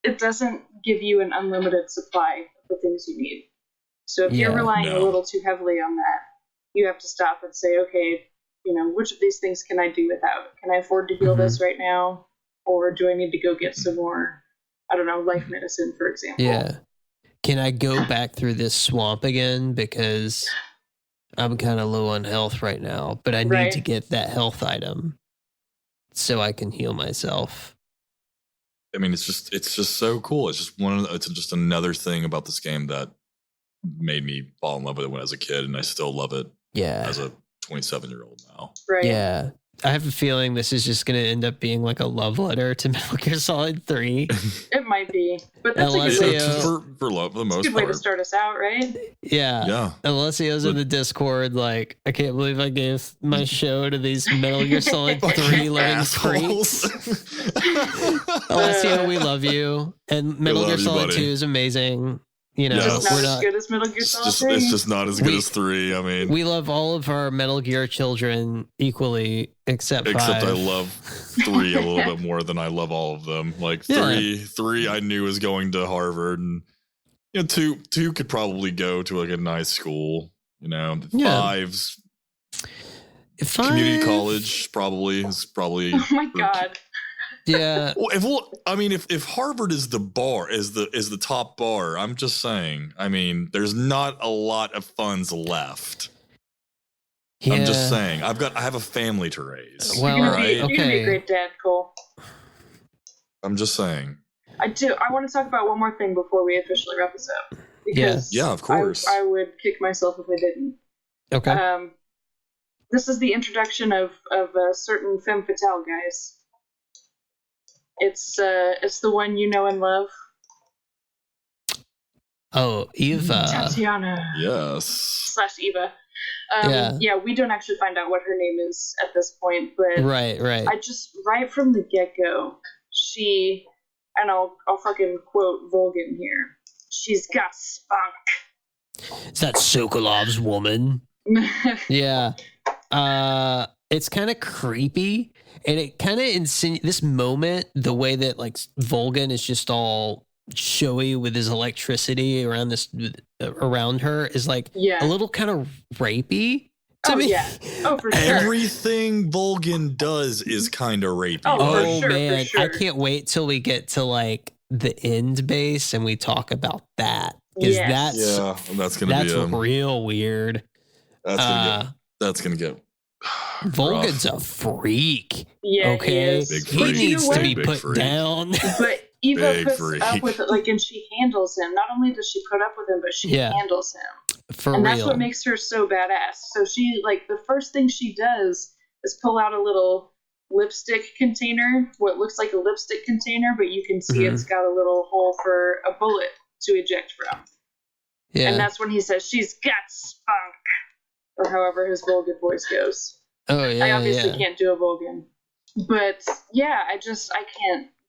Speaker 3: it doesn't give you an unlimited supply of the things you need. So if you're relying a little too heavily on that, you have to stop and say, okay, which of these things can I do without? Can I afford to heal this right now? Or do I need to go get some more, I don't know, life medicine, for example?
Speaker 2: Yeah. Can I go back through this swamp again? Because I'm kind of low on health right now, but I need to get that health item so I can heal myself.
Speaker 1: I mean, it's just so cool. It's just another thing about this game that made me fall in love with it when I was a kid, and I still love it.
Speaker 2: Yeah.
Speaker 1: As a 27-year-old now.
Speaker 3: Right.
Speaker 2: Yeah. I have a feeling this is just going to end up being like a love letter to Metal Gear Solid 3.
Speaker 3: It might be, but that's
Speaker 2: Unless
Speaker 3: a good way,
Speaker 2: they,
Speaker 1: for love, for the most
Speaker 3: good way to
Speaker 1: part.
Speaker 3: start us out, right?
Speaker 2: Yeah. Alessio's in the Discord like, I can't believe I gave my show to these Metal Gear Solid 3 loving freaks. Alessio, we love you. And Metal Gear Solid 2 is amazing. You know,
Speaker 1: Yes.
Speaker 3: Not
Speaker 2: we're
Speaker 3: as
Speaker 2: not.
Speaker 3: good as Metal Gear Solid 3.
Speaker 1: It's just not as good as 3. I mean,
Speaker 2: We love all of our Metal Gear children equally, except 5.
Speaker 1: I love 3 a little bit more than I love all of them. Like 3 I knew was going to Harvard, and 2 could probably go to like a nice school. 5's community college is probably.
Speaker 3: Oh my god.
Speaker 2: Yeah.
Speaker 1: Well, if Harvard is the bar, is the top bar, I'm just saying. I mean, there's not a lot of funds left.
Speaker 2: Yeah.
Speaker 1: I'm just saying. I have a family to raise.
Speaker 2: Well,
Speaker 3: You're gonna be a great dad, Cole.
Speaker 1: I'm just saying.
Speaker 3: I want to talk about one more thing before we officially wrap this up. Because
Speaker 1: Yeah, of course.
Speaker 3: I would kick myself if I didn't.
Speaker 2: Okay.
Speaker 3: This is the introduction of a certain femme fatale, guys. It's the one you know and love.
Speaker 2: Oh, Eva.
Speaker 3: Tatiana.
Speaker 1: Yes.
Speaker 3: / Eva.
Speaker 2: Yeah.
Speaker 3: We don't actually find out what her name is at this point, but
Speaker 2: Right.
Speaker 3: I just, right from the get-go, and I'll fucking quote Volgan here, she's got spunk.
Speaker 2: Is that Sokolov's woman? Yeah. It's kind of creepy, and it kind of this moment, the way that like Volgan is just all showy with his electricity around her is like a little kind of rapey to me.
Speaker 3: Yeah. Oh, for sure.
Speaker 1: Everything Volgan does is kind of rapey.
Speaker 3: Oh, for sure,
Speaker 2: man,
Speaker 3: for sure.
Speaker 2: I can't wait till we get to like the end base and we talk about that, because
Speaker 1: that's gonna be
Speaker 2: real weird.
Speaker 1: That's gonna get
Speaker 2: Volgan's a freak.
Speaker 3: Yeah,
Speaker 2: okay, he needs to be put down.
Speaker 3: But Eva puts
Speaker 1: freak.
Speaker 3: up with it, and she handles him. Not only does she put up with him, but she handles him.
Speaker 2: For
Speaker 3: and
Speaker 2: real.
Speaker 3: That's what makes her so badass. So she, the first thing she does is pull out a little lipstick container, what looks like a lipstick container, but you can see it's got a little hole for a bullet to eject from.
Speaker 2: Yeah.
Speaker 3: And that's when he says, she's got spunk, or however his Volgan voice goes.
Speaker 2: Oh, yeah.
Speaker 3: I obviously can't do a Volgan. But yeah, I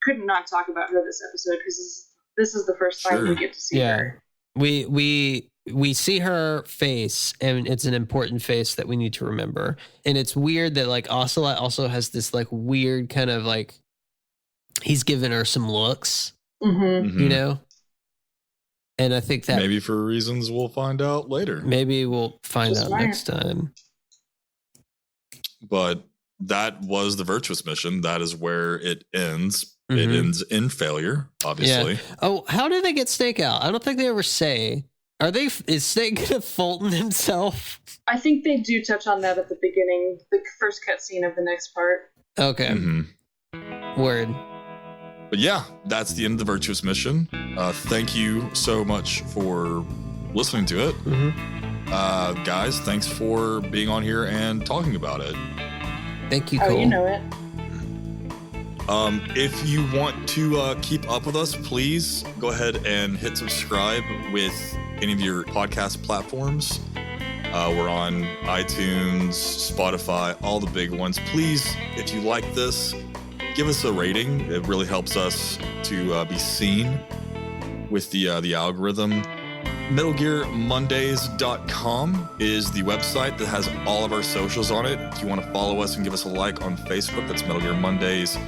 Speaker 3: couldn't not talk about her this episode, because this is the first time we get to see her.
Speaker 2: We see her face, and it's an important face that we need to remember. And it's weird that like Ocelot also has this like weird kind of like, he's giving her some looks, you know? And I think that
Speaker 1: maybe for reasons we'll find out later.
Speaker 2: Maybe we'll find out next time.
Speaker 1: But that was the Virtuous Mission. That is where it ends. It ends in failure, obviously.
Speaker 2: Yeah. Oh, how did they get Snake out? I don't think they ever say. Is Snake gonna Fulton himself?
Speaker 3: I think they do touch on that at the beginning, the first cutscene of the next part.
Speaker 2: Okay. Word.
Speaker 1: But yeah, that's the end of the Virtuous Mission. Thank you so much for listening to it. Guys, thanks for being on here and talking about it.
Speaker 2: Thank you, Cole.
Speaker 3: Oh, you know it.
Speaker 1: If you want to keep up with us, please go ahead and hit subscribe with any of your podcast platforms. We're on iTunes, Spotify, all the big ones. Please, if you like this, give us a rating. It really helps us to be seen with the algorithm. MetalGearMondays.com is the website that has all of our socials on it. If you want to follow us and give us a like on Facebook, that's Metal Gear Mondays.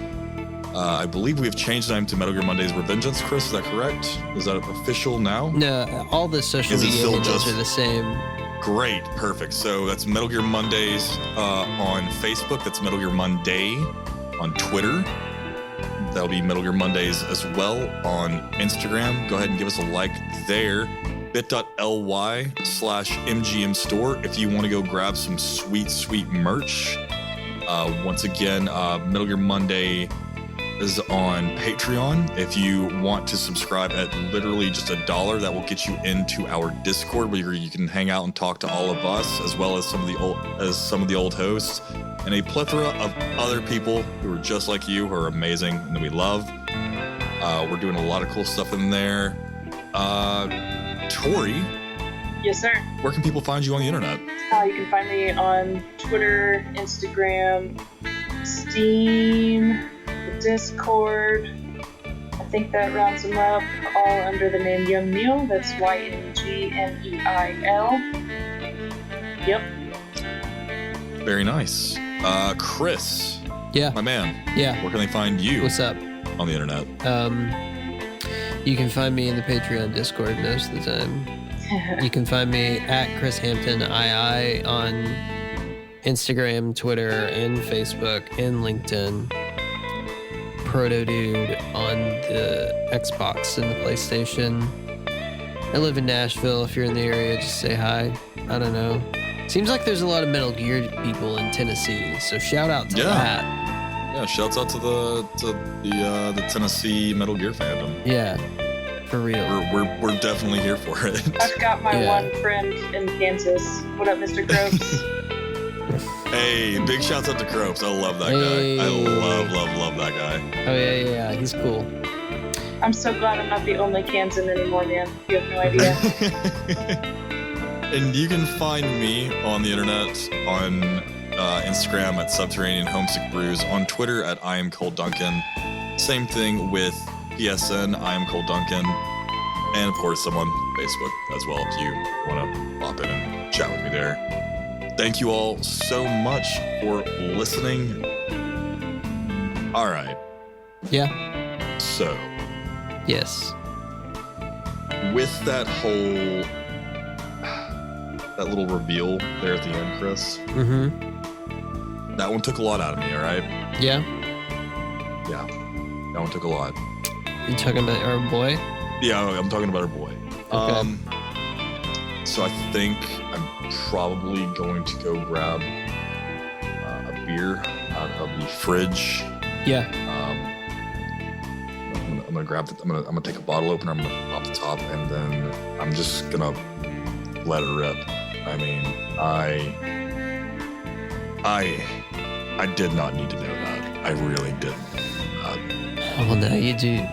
Speaker 1: I believe we've changed the name to Metal Gear Mondays Revengeance. Chris, is that correct? Is that official now?
Speaker 2: No, all the social media handles are the same.
Speaker 1: Great, perfect. So that's Metal Gear Mondays on Facebook. That's Metal Gear Monday on Twitter. That'll be Metal Gear Mondays as well on Instagram. Go ahead and give us a like there. bit.ly/MGM store if you want to go grab some sweet merch. Once again, Metal Gear Monday is on Patreon. If you want to subscribe at literally just $1, that will get you into our Discord where you can hang out and talk to all of us, as well as some of the old hosts. and a plethora of other people who are just like you, who are amazing and that we love. We're doing a lot of cool stuff in there. Tori.
Speaker 3: Yes, sir.
Speaker 1: Where can people find you on the internet?
Speaker 3: You can find me on Twitter, Instagram, Steam, Discord. I think that rounds them up, all under the name Young Neil. That's YNGNEIL. Yep.
Speaker 1: Very nice. Chris.
Speaker 2: Yeah.
Speaker 1: My man.
Speaker 2: Yeah.
Speaker 1: Where can they find you?
Speaker 2: What's up?
Speaker 1: On the internet.
Speaker 2: You can find me in the Patreon Discord most of the time. You can find me at Chris Hampton II on Instagram, Twitter, and Facebook, and LinkedIn. Proto Dude on the Xbox and the PlayStation. I live in Nashville. If you're in the area, just say hi. I don't know. Seems like there's a lot of Metal Gear people in Tennessee, so shout out to that.
Speaker 1: Yeah, shouts out to the Tennessee Metal Gear fandom.
Speaker 2: Yeah, for real.
Speaker 1: We're definitely here for it.
Speaker 3: I've got my one friend in Kansas. What up, Mr. Croaks?
Speaker 1: Hey, big shouts out to Croaks. I love that guy. I love that guy.
Speaker 2: Oh yeah, he's cool.
Speaker 3: I'm so glad I'm not the only Kansan anymore, man. You have no idea.
Speaker 1: And you can find me on the internet on Instagram at Subterranean Homesick Brews, on Twitter at I am Cole Duncan. Same thing with PSN, I am Cole Duncan, and of course I'm on Facebook as well if you want to pop in and chat with me there. Thank you all so much for listening. All right.
Speaker 2: Yeah.
Speaker 1: So.
Speaker 2: Yes.
Speaker 1: With that whole, that little reveal there at the end, Chris.
Speaker 2: Mm-hmm.
Speaker 1: That one took a lot out of me, all right?
Speaker 2: Yeah.
Speaker 1: Yeah. That one took a lot.
Speaker 2: You talking about our boy?
Speaker 1: Yeah, I'm talking about our boy.
Speaker 2: Okay.
Speaker 1: So I think I'm probably going to go grab a beer out of the fridge.
Speaker 2: Yeah.
Speaker 1: I'm gonna grab it. I'm gonna take a bottle opener. I'm gonna pop the top, and then I'm just gonna let it rip. I mean, I did not need to know that. I really didn't.
Speaker 2: Oh, now you do.
Speaker 1: Yeah,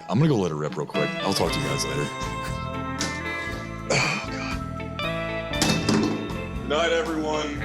Speaker 1: I'm gonna go let it rip real quick. I'll talk to you guys later. Oh God. Good night, everyone.